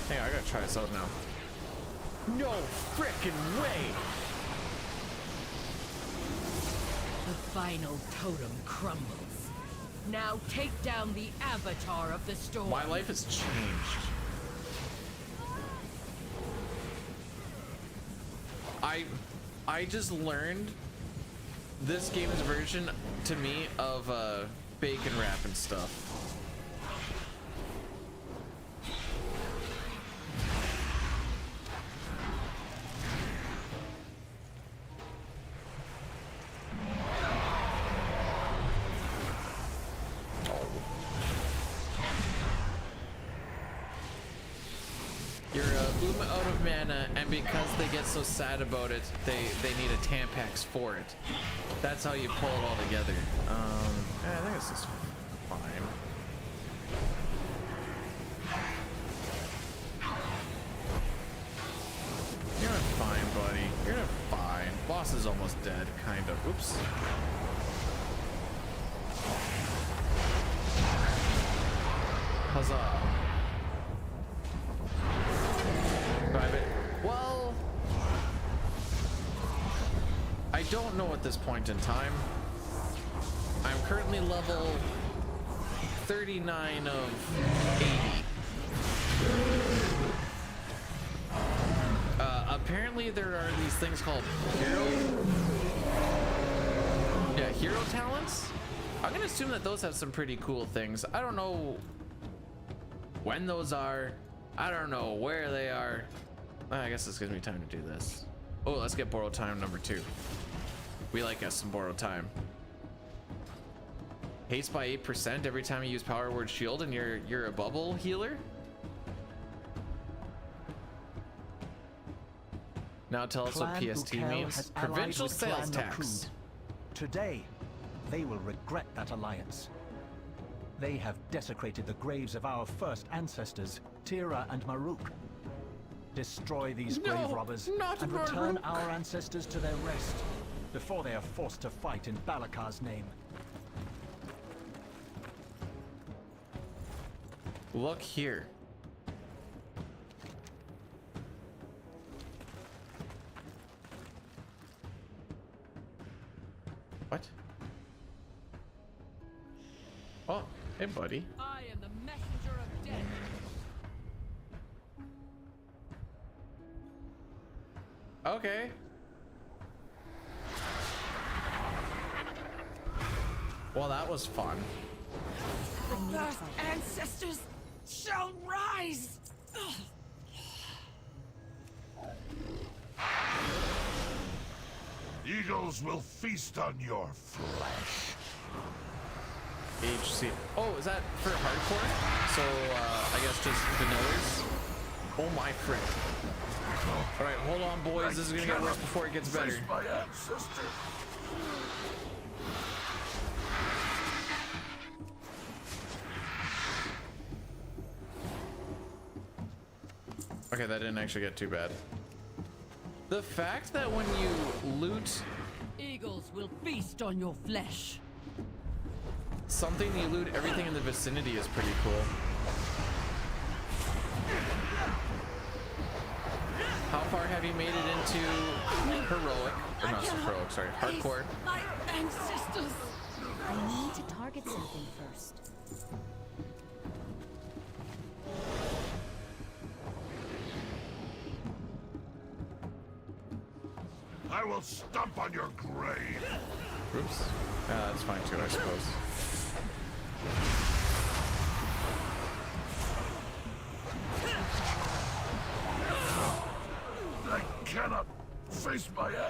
Hey, I gotta try this out now. No frickin' way! The final totem crumbles. Now take down the avatar of the storm. My life has changed. I just learned this game's version to me of bacon wrap and stuff. You're out of mana, and because they get so sad about it, they need a Tampax for it. That's how you pull it all together. I think this is fine. You're doing fine, buddy. You're doing fine. Boss is almost dead, kind of. Oops. Huzzah. Private. Well, I don't know at this point in time. I'm currently level 39 of 80. Apparently there are these things called hero talents. I'm gonna assume that those have some pretty cool things. I don't know when those are. I don't know where they are. I guess this gives me time to do this. Oh, let's get borrowed time number 2. We like us some borrowed time. Haste by 8% every time you use power word shield and you're a bubble healer. Now tell us what PST means. Provincial sales tax. Today, they will regret that alliance. They have desecrated the graves of our first ancestors, Tira and Maruk. Destroy these grave robbers and return our ancestors to their rest before they are forced to fight in Balakar's name. Look here. What? Oh, hey, buddy. I am the messenger of death. Okay. Well, that was fun. The first ancestors shall rise. Eagles will feast on your flesh. HC. Oh, is that for hardcore? So, I guess just vanillas? Oh my frick. Alright, hold on, boys. This is gonna get worse before it gets better. My ancestor. Okay, that didn't actually get too bad. The fact that when you loot Eagles will feast on your flesh. something, you loot everything in the vicinity is pretty cool. How far have you made it into heroic? Or not heroic, sorry, hardcore. My ancestors. I need to target something first. I will stomp on your grave. Oops. That's fine too, I suppose.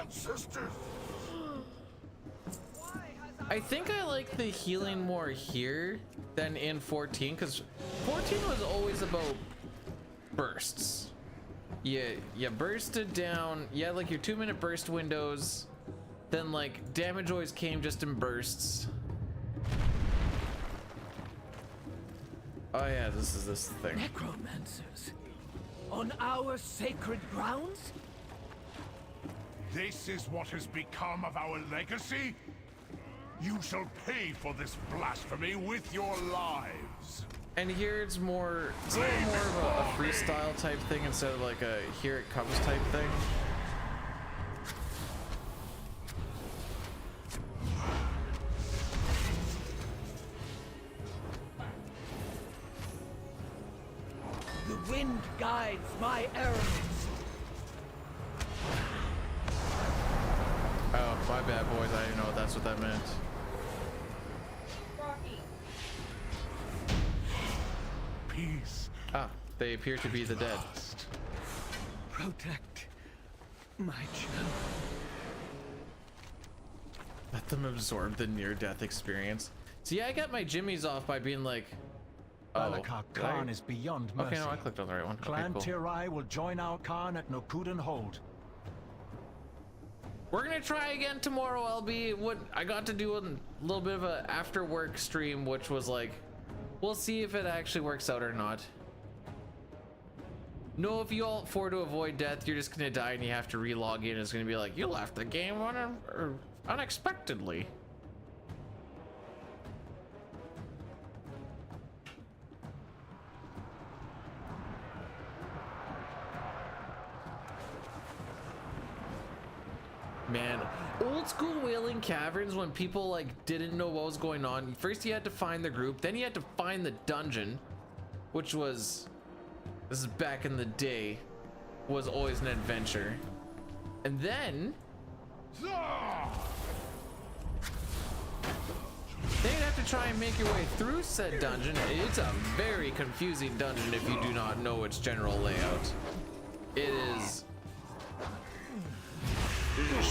sisters. I think I like the healing more here than in 14, because 14 was always about bursts. You bursted down, you had like your 2-minute burst windows, then like damage always came just in bursts. Oh yeah, this is this thing. Necromancers? On our sacred grounds? This is what has become of our legacy? You shall pay for this blasphemy with your lives. And here it's more, it's a little more of a freestyle type thing instead of like a here it comes type thing. The wind guides my arrows. Oh, my bad, boys. I didn't know that's what that meant. Peace. Ah, they appear to be the dead. Protect my child. Let them absorb the near-death experience. See, I got my jimmies off by being like, Belaka Khan is beyond mercy. Okay, no, I clicked on the right one. Clan Okay, cool. Tirai will join our Khan at Nokuden Hold. We're gonna try again tomorrow, LB. What I got to do a little bit of a after-work stream, which was like, we'll see if it actually works out or not. No, if you alt 4 to avoid death, you're just gonna die and you have to re-log in. It's gonna be like, you left the game unexpectedly. Man, old school Wailing Caverns, when people like didn't know what was going on, first you had to find the group, then you had to find the dungeon, which was, this is back in the day, was always an adventure. And then you'd have to try and make your way through said dungeon. It's a very confusing dungeon if you do not know its general layout. It is,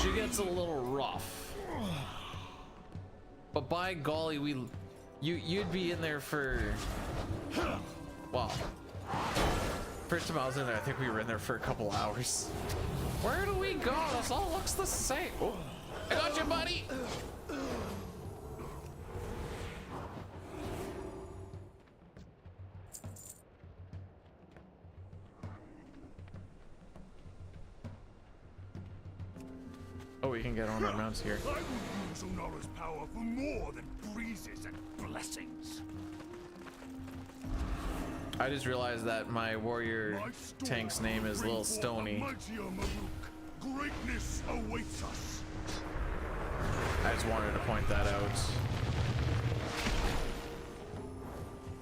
she gets a little rough, but by golly, you'd be in there for, well, first time I was in there, I think we were in there for a couple hours. Where do we go? This all looks the same. Oh, I got you, buddy. Oh, we can get on our mounts here. I would use Unara's power for more than breezes and blessings. I just realized that my warrior tank's name is Lil Stony. Greatness awaits us. I just wanted to point that out.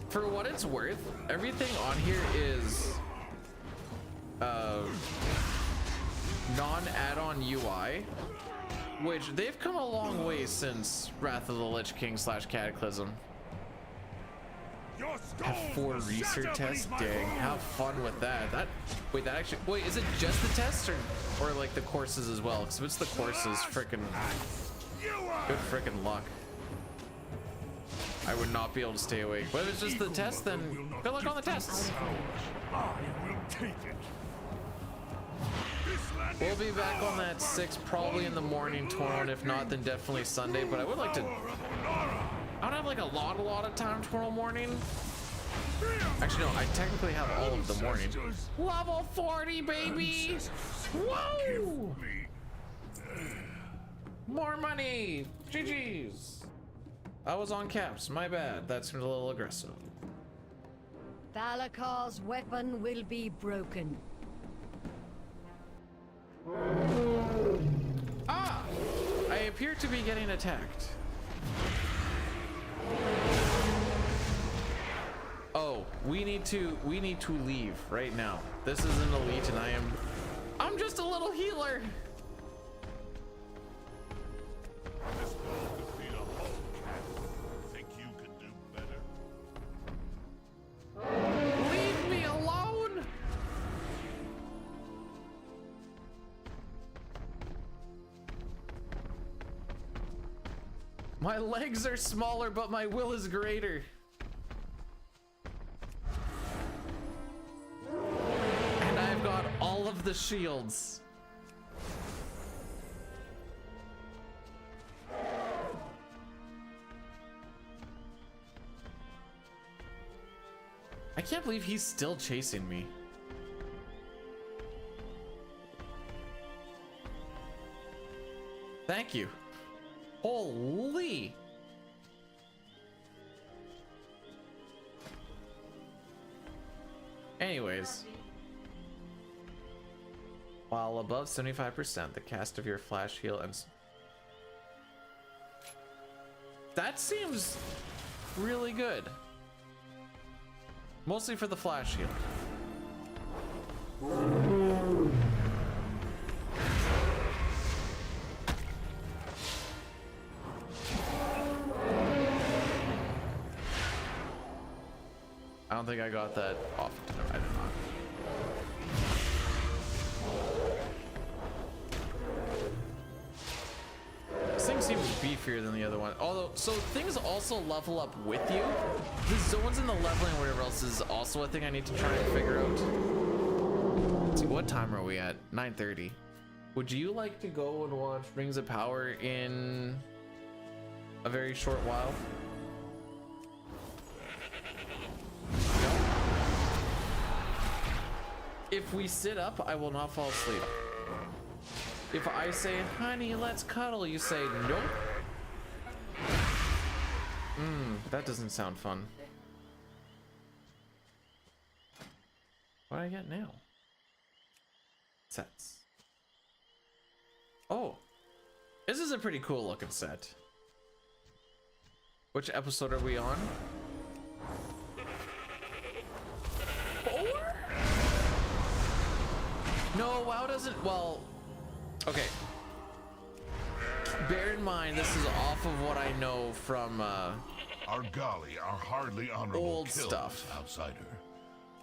For what it's worth, everything on here is non-add-on UI, which they've come a long way since Wrath of the Lich King / Cataclysm. Have 4 research tests? Dang, have fun with that. Wait, that actually, wait, is it just the tests or like the courses as well? Because if it's the courses, frickin' good frickin' luck. I would not be able to stay awake. But if it's just the test, then good luck on the tests. I will take it. We'll be back on that 6 probably in the morning tomorrow, and if not, then definitely Sunday. But I would like to, I don't have like a lot of time tomorrow morning. Actually, no, I technically have all of the morning. Level 40, baby! Whoa! More money! GG's! I was on caps, my bad. That seemed a little aggressive. Thalakar's weapon will be broken. Ah! I appear to be getting attacked. Oh, we need to leave right now. This is an elite and I'm just a little healer. Think you could do better? Leave me alone. My legs are smaller, but my will is greater. And I've got all of the shields. I can't believe he's still chasing me. Thank you. Holy. Anyways. While above 75%, the cast of your flash heal and... That seems really good. Mostly for the flash heal. I don't think I got that off. I did not. This thing seems beefier than the other one. Although, so things also level up with you. The zones and the leveling or whatever else is also a thing I need to try and figure out. Let's see, what time are we at? 9:30. Would you like to go and watch Rings of Power in a very short while? If we sit up, I will not fall asleep. If I say, honey, let's cuddle, you say, nope. That doesn't sound fun. What do I get now? Sets. Oh, this is a pretty cool looking set. Which episode are we on? 4? No, WoW doesn't, well, okay. Bear in mind, this is off of what I know from, Argali are hardly honorable old kills, stuff. outsider.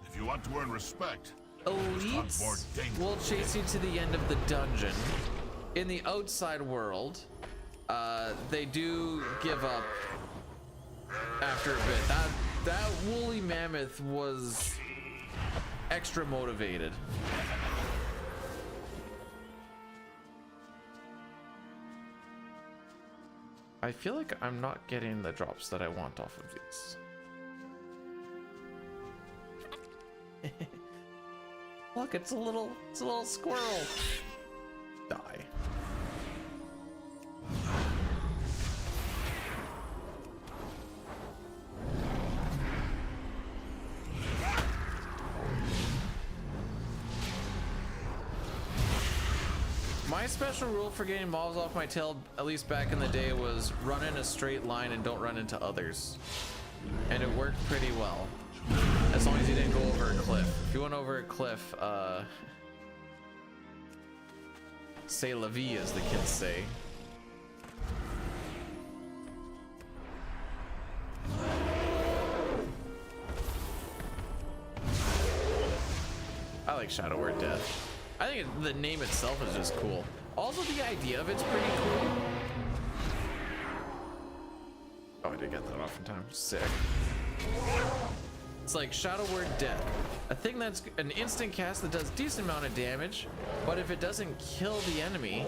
If you want to earn respect, Elites will chase you to the end of the dungeon. In the outside world, they do give up after a bit. That woolly mammoth was extra motivated. I feel like I'm not getting the drops that I want off of these. Look, it's a little squirrel. Die. My special rule for getting mobs off my tail, at least back in the day, was run in a straight line and don't run into others. And it worked pretty well. As long as you didn't go over a cliff. If you went over a cliff, say la vie, as the kids say. I like Shadow Word Death. I think the name itself is just cool. Also, the idea of it's pretty cool. Oh, I did get that off in time. Sick. It's like Shadow Word Death. A thing that's an instant cast that does decent amount of damage, but if it doesn't kill the enemy,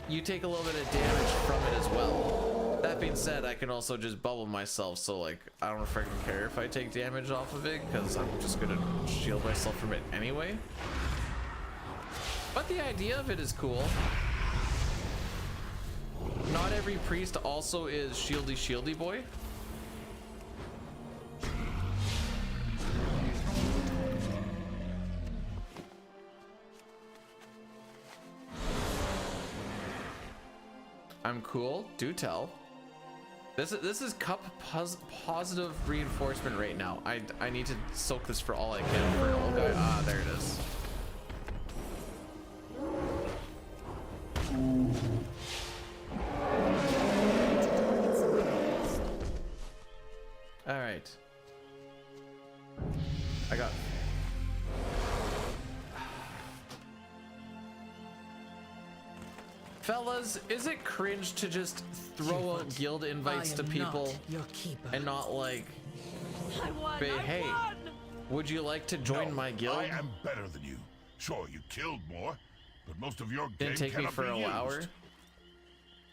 you take a little bit of damage from it as well. That being said, I can also just bubble myself, so like, I don't freaking care if I take damage off of it, because I'm just gonna shield myself from it anyway. But the idea of it is cool. Not every priest also is shieldy boy. I'm cool. Do tell. This is cup positive reinforcement right now. I need to soak this for all I can for an old guy. Ah, there it is. All right. I got. Fellas, is it cringe to just throw out guild invites to people and not like, hey, would you like to join my guild? I am better than you. Sure, you killed more, but most of your game Didn't take me cannot for be an hour. used.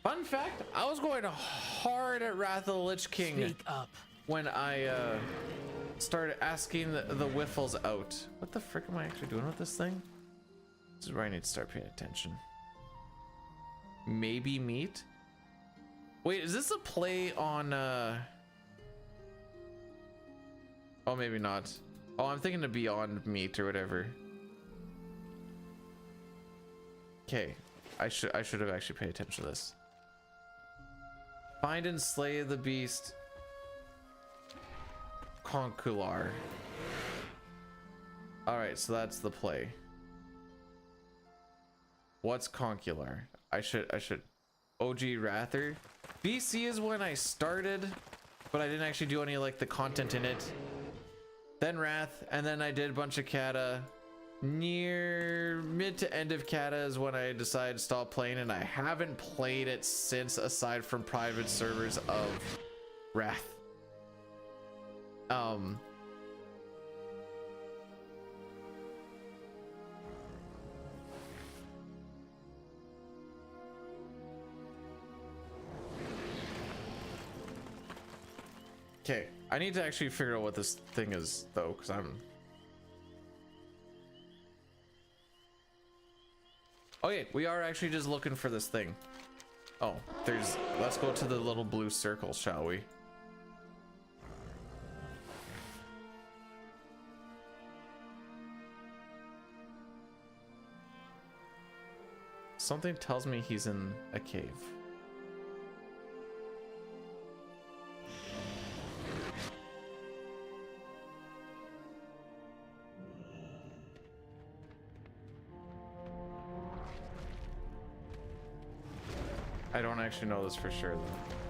Fun fact, I was going hard at Wrath of the Lich King when I started asking the Wiffles out. What the frick am I actually doing with this thing? This is where I need to start paying attention. Maybe meat? Wait, is this a play on oh, maybe not. Oh, I'm thinking of Beyond Meat or whatever. Okay, I should have actually paid attention to this. Find and slay the beast Concular. Alright, so that's the play. What's Concular? I should OG Rather. BC is when I started, but I didn't actually do any like the content in it. Then Wrath, and then I did a bunch of Kata. Near mid to end of Kata is when I decided to stop playing, and I haven't played it since, aside from private servers of Wrath. Okay, I need to actually figure out what this thing is though, because okay, we are actually just looking for this thing. Oh, let's go to the little blue circle, shall we? Something tells me he's in a cave. I don't actually know this for sure though.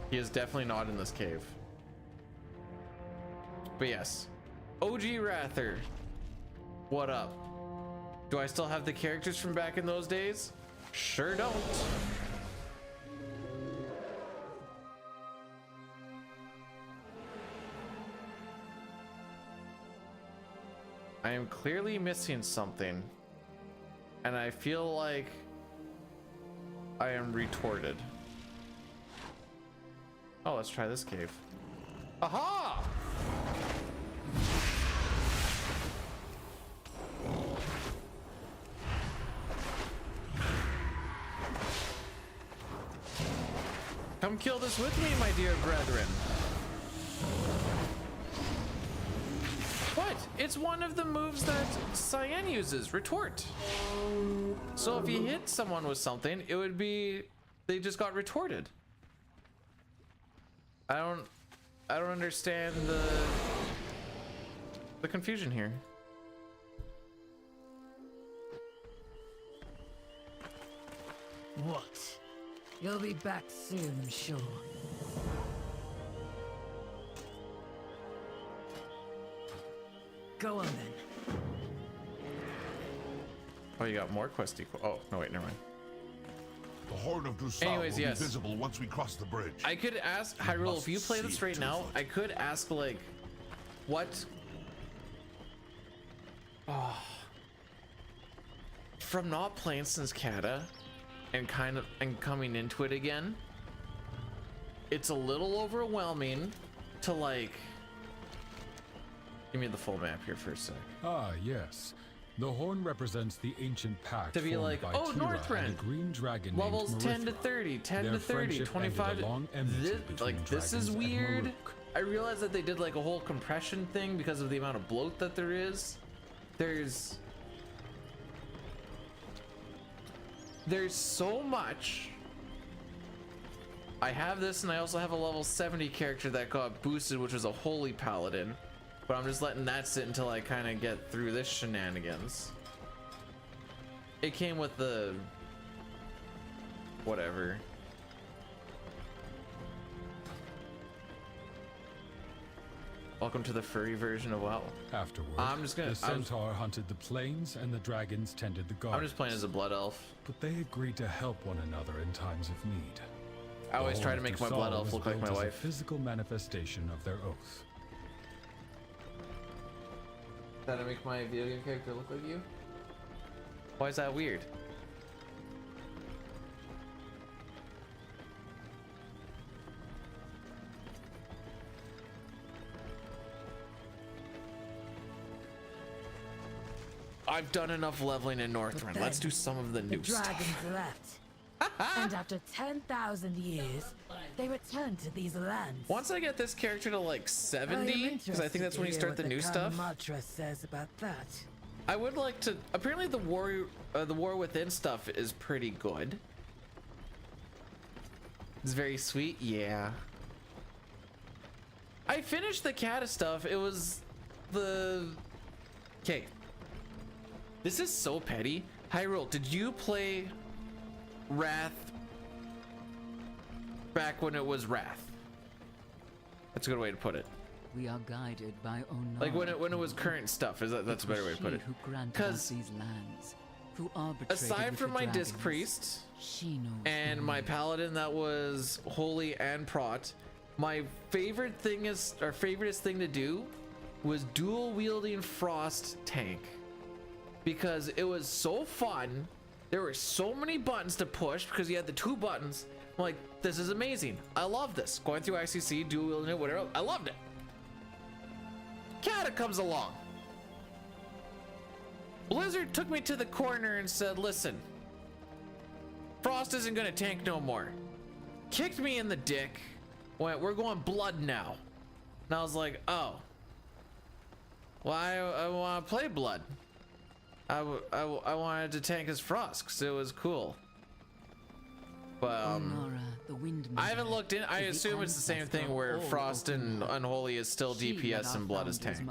He is definitely not in this cave. But yes, OG Rather, what up? Do I still have the characters from back in those days? Sure don't. I am clearly missing something, and I feel like I am retorted. Oh, let's try this cave. Aha! Come kill this with me, my dear brethren. What? It's one of the moves that Cyan uses, retort. So if you hit someone with something, it would be they just got retorted. I don't understand the confusion here. What? You'll be back soon, I'm sure. Go on then. Oh, you got more questy. Oh, no, wait, never mind. The Horde of Drusal Anyways, will yes. be visible once we cross the bridge. I could ask Hyrule, if you play this right now, I could ask like, what? Oh, from not playing since Kata, and coming into it again, it's a little overwhelming to like. Give me the full map here for a sec. Ah, yes. The horn represents the ancient pact To be formed like, by oh, Tira Northrend, and a green dragon levels named 10 to Marithra. 30, 10 Their to 30, friendship 25 ended a long enmity this, between like this dragons is and weird. Maruk. I realize that they did like a whole compression thing because of the amount of bloat that there is. There's so much. I have this, and I also have a level 70 character that got boosted, which was a holy paladin, but I'm just letting that sit until I kind of get through this shenanigans. It came with the whatever. Welcome to the furry version of WoW. Afterward, the centaur hunted the plains and the dragons tended the gardens. I'm just playing as a blood elf. But they agreed to help one another in times of need. I always try to make my blood elf look like my wife. A physical manifestation of their oath. Try to make my video game character look like you? Why is that weird? I've done enough leveling in Northrend. Let's do some of the new stuff. The dragons left. And after 10,000 years, they returned to these lands. Once I get this character to like 70, because I think that's when you start the new stuff. Says about that. I would like to. Apparently, the War Within stuff is pretty good. It's very sweet. Yeah. I finished the Kata stuff. It was the. Okay. This is so petty. Hyrule, did you play Wrath back when it was Wrath? That's a good way to put it. We are guided by Onara. Like when it was current stuff. That's a better way to put it. Because these lands, who aside from my Disc Priest and my Paladin that was Holy and Prot, my favorite thing favoriteest thing to do was dual wielding Frost tank. Because it was so fun. There were so many buttons to push because you had the 2 buttons. I'm like, this is amazing. I love this. Going through ICC, dual wielding it, whatever. I loved it. Kata comes along. Blizzard took me to the corner and said, listen, Frost isn't gonna tank no more. Kicked me in the dick. Went, we're going blood now. And I was like, oh. Well, I want to play blood. I wanted to tank as Frost because it was cool. But I haven't looked in. I assume it's the same thing where Frost and Unholy is still DPS and blood is tank.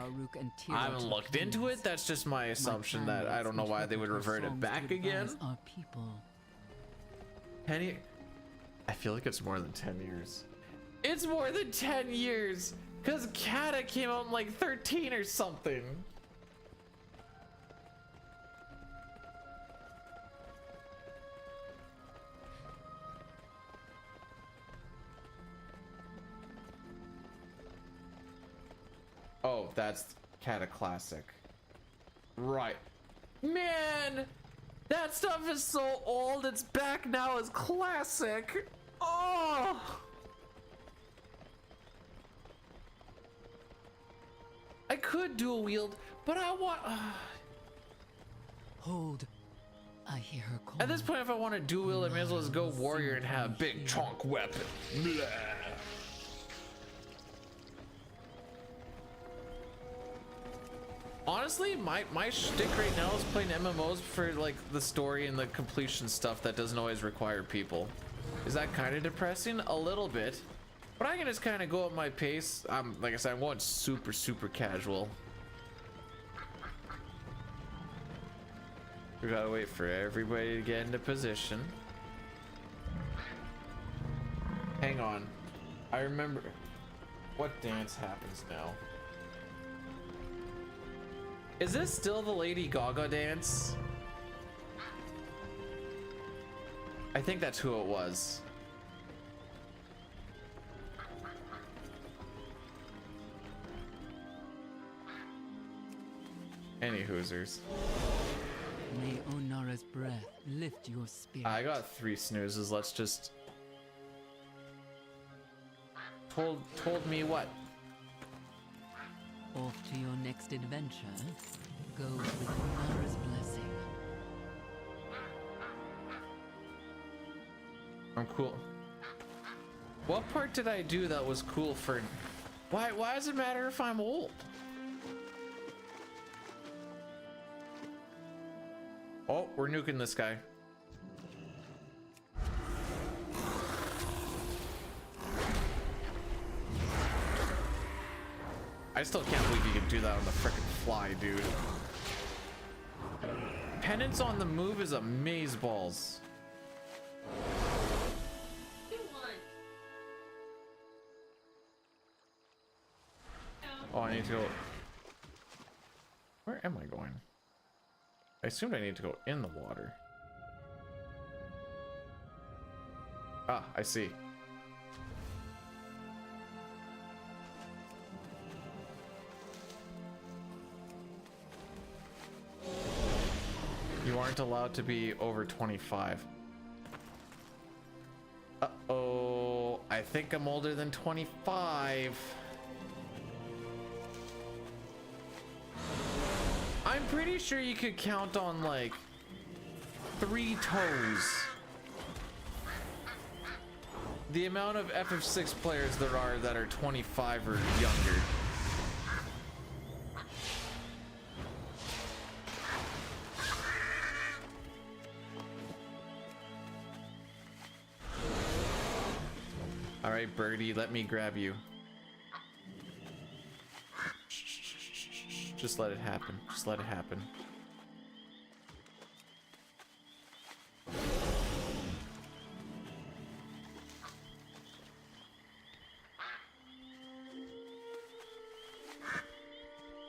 I haven't looked into it. That's just my assumption that I don't know why they would revert it back again. Penny, I feel like it's more than 10 years. It's more than 10 years because Kata came out in like 13 or something. Oh, that's Kata Classic. Right. Man, that stuff is so old, it's back now as Classic. Oh! I could dual wield, but I want... Hold. I hear her call. At this point, if I want to dual wield, I may as well just go warrior and have big chunk weapon. Blah. Honestly, my shtick right now is playing MMOs for like the story and the completion stuff that doesn't always require people. Is that kind of depressing? A little bit, but I can just kind of go at my pace. Like I said, I'm going super casual. We gotta wait for everybody to get into position. Hang on, I remember what dance happens now. Is this still the Lady Gaga dance? I think that's who it was. Any hoosers. May Onara's breath lift your spirit. I got 3 snoozes. Let's just... Told me what? Off to your next adventure. Go with Onara's blessing. I'm cool. What part did I do that was cool for... Why does it matter if I'm old? Oh, we're nuking this guy. I still can't believe you can do that on the frickin' fly, dude. Penance on the move is amazeballs. Oh, I need to go. Where am I going? I assumed I need to go in the water. Ah, I see. You aren't allowed to be over 25. Uh-oh, I think I'm older than 25. I'm pretty sure you could count on like 3 toes the amount of FF6 players there are that are 25 or younger. All right, birdie, let me grab you. Just let it happen. Just let it happen.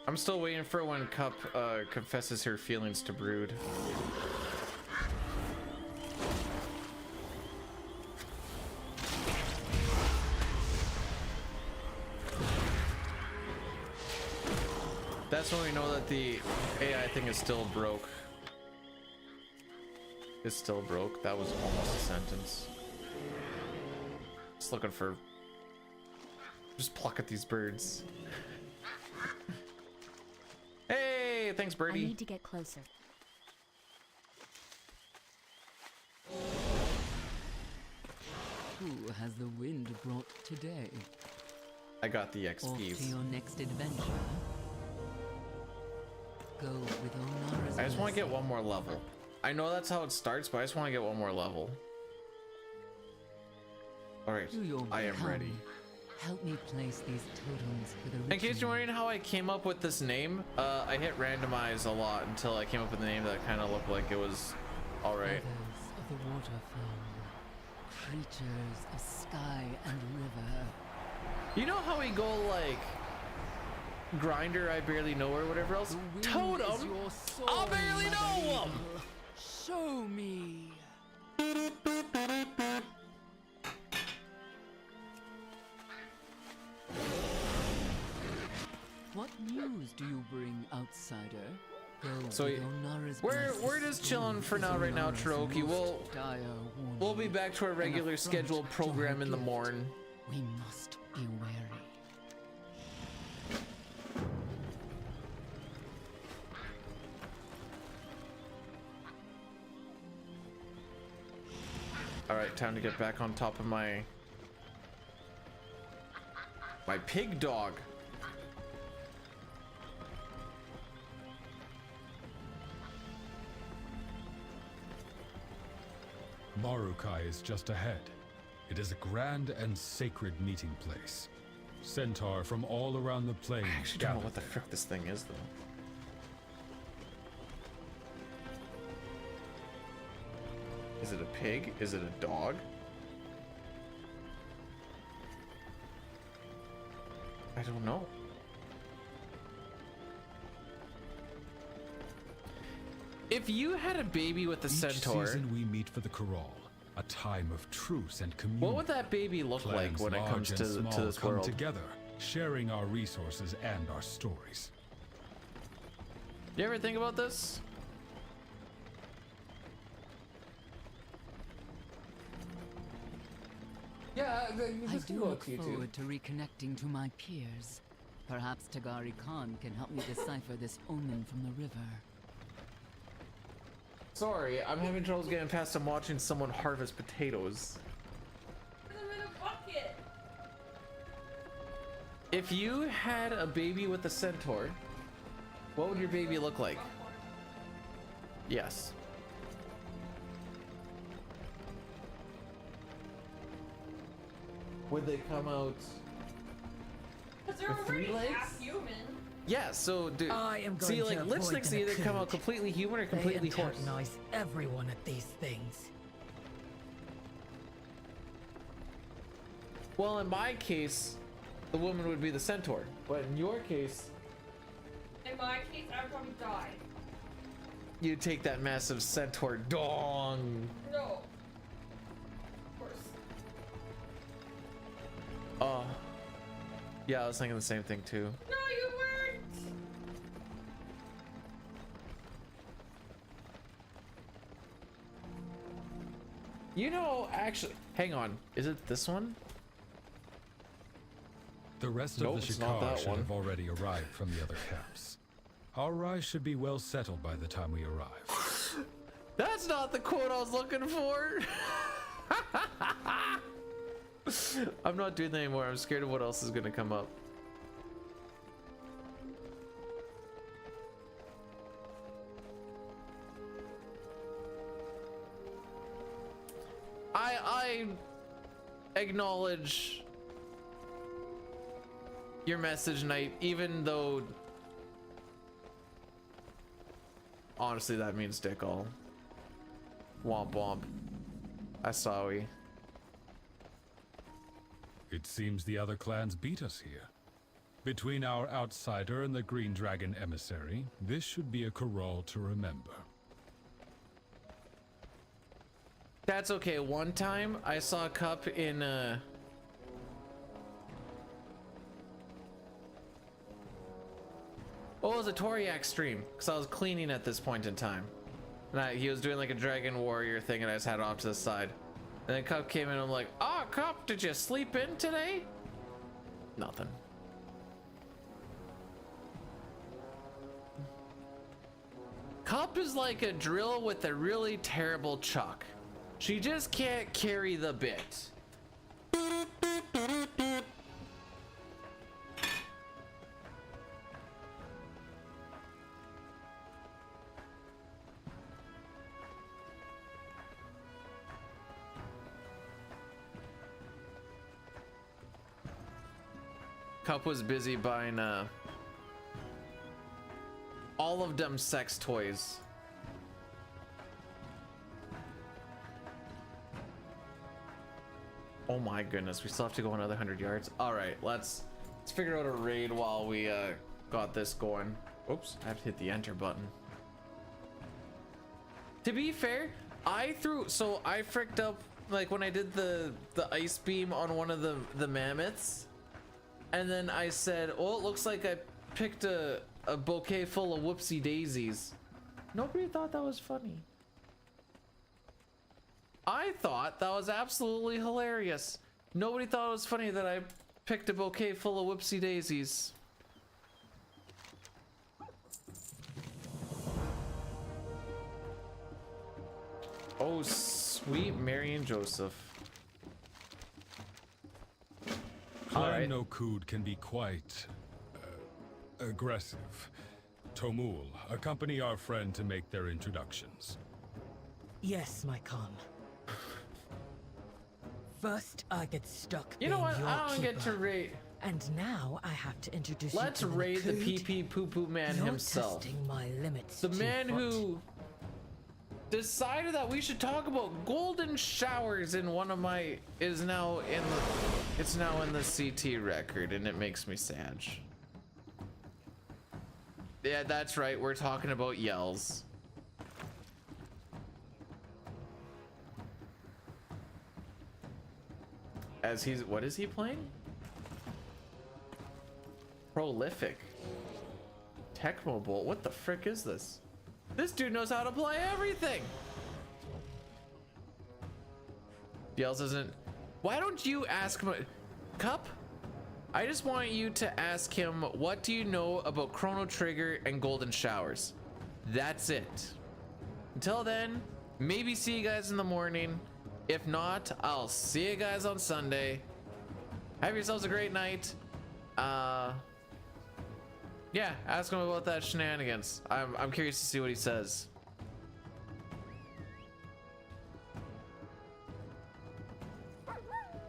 I'm still waiting for when Cup confesses her feelings to Brood. That's when we know that the AI thing is still broke. It's still broke. That was almost a sentence. Just looking for... Just pluck at these birds. Hey, thanks, birdie. I need to get closer. Who has the wind brought today? I got the Off to XPs. your next adventure. Go with Onara's I just want to get blessing. one more level. I know that's how it starts, but I just want to get one more level. Alright, I am ready. Help me place these totems for the In case you're wondering how I came up with this name, I hit randomize a lot until I came up with a name that kind of looked like it was alright. Feathers of the waterfowl, creatures of sky and river. You know how we go like Grinder, I barely know, or whatever else? Totem! I barely know him! Show me. What news do you bring, outsider? Go So with Onara's we're just chilling for now, right now, Cherokee. We'll be back to our regular scheduled program in the morning. We must be wary. All right, time to get back on top of my pig dog. Marukai is just ahead. It is a grand and sacred meeting place. Centaur from all around the plains I actually don't know gather what the frick this thing is, though. Is it a pig? Is it a dog? I don't know. If you had a baby with a centaur, Each season we meet for the Corral, a time of truce and community. what would that baby look like Clans when it large comes and to small this come world? together, sharing our resources and our stories. You ever think about this? Yeah, I do look forward to reconnecting to my peers. Perhaps Tagari Khan can help me decipher this omen from the river. Sorry, I'm having troubles getting past him watching someone harvest potatoes. Put them in a bucket. If you had a baby with a centaur, what would your baby look like? Yes. Would they come out? Because they're with 3 already legs? half human. Yeah, so dude, I am going see, to like avoid Glitchless them either come out Akut. completely human or They completely horse. antagonize everyone at these things. Well, in my case, the woman would be the centaur. But in your case, In my case, I would probably die. you take that massive centaur dong. No. Of course. Oh. Yeah, I was thinking the same thing too. No, you weren't. You know, actually, hang on. Is it this one? The rest Nope, of the it's not Shikar that should one. have already arrived from the other camps. Our rise should be well settled by the time we arrive. That's not the quote I was looking for. I'm not doing that anymore. I'm scared of what else is gonna come up. I acknowledge your message, Knight, even though honestly that means dick all. Womp womp. Asawi. It seems the other clans beat us here. Between our outsider and the Green Dragon emissary, this should be a corral to remember. That's okay. One time I saw a cup in oh, it was a Toriak stream because I was cleaning at this point in time, and he was doing like a Dragon Warrior thing, and I just had it off to the side. And then Cup came in, and I'm like, "Ah, Cup, did you sleep in today?" Nothing. Cup is like a drill with a really terrible chuck. She just can't carry the bit. Cup was busy buying all of them sex toys. Oh my goodness, we still have to go another 100 yards. All right, let's figure out a raid while we got this going. Oops, I have to hit the enter button. To be fair, I fricked up like when I did the ice beam on one of the mammoths, and then I said, "Oh, it looks like I picked a bouquet full of whoopsie daisies." Nobody thought that was funny. I thought that was absolutely hilarious. Nobody thought it was funny that I picked a bouquet full of whoopsie daisies. Oh, sweet Mary and Joseph. Clan Nokud can be quite aggressive. Tomul, accompany our friend to make their introductions. Yes, my Khan. First, I get stuck. You know what? being I your don't get to keeper. raid. And now I have to introduce Let's you to raid the Nokud. PP Poo Poo Man You're himself. testing my limits. The too man foot. who decided that we should talk about golden showers in one of my it's now in the CT record, and it makes me sad. Yeah, that's right. We're talking about yells. What is he playing? Prolific. Tecmo Bolt. What the frick is this? This dude knows how to play everything. Yells isn't. Why don't you ask him? Cup? I just want you to ask him, what do you know about Chrono Trigger and Golden Showers? That's it. Until then, maybe see you guys in the morning. If not, I'll see you guys on Sunday. Have yourselves a great night. Yeah, ask him about that shenanigans. I'm curious to see what he says.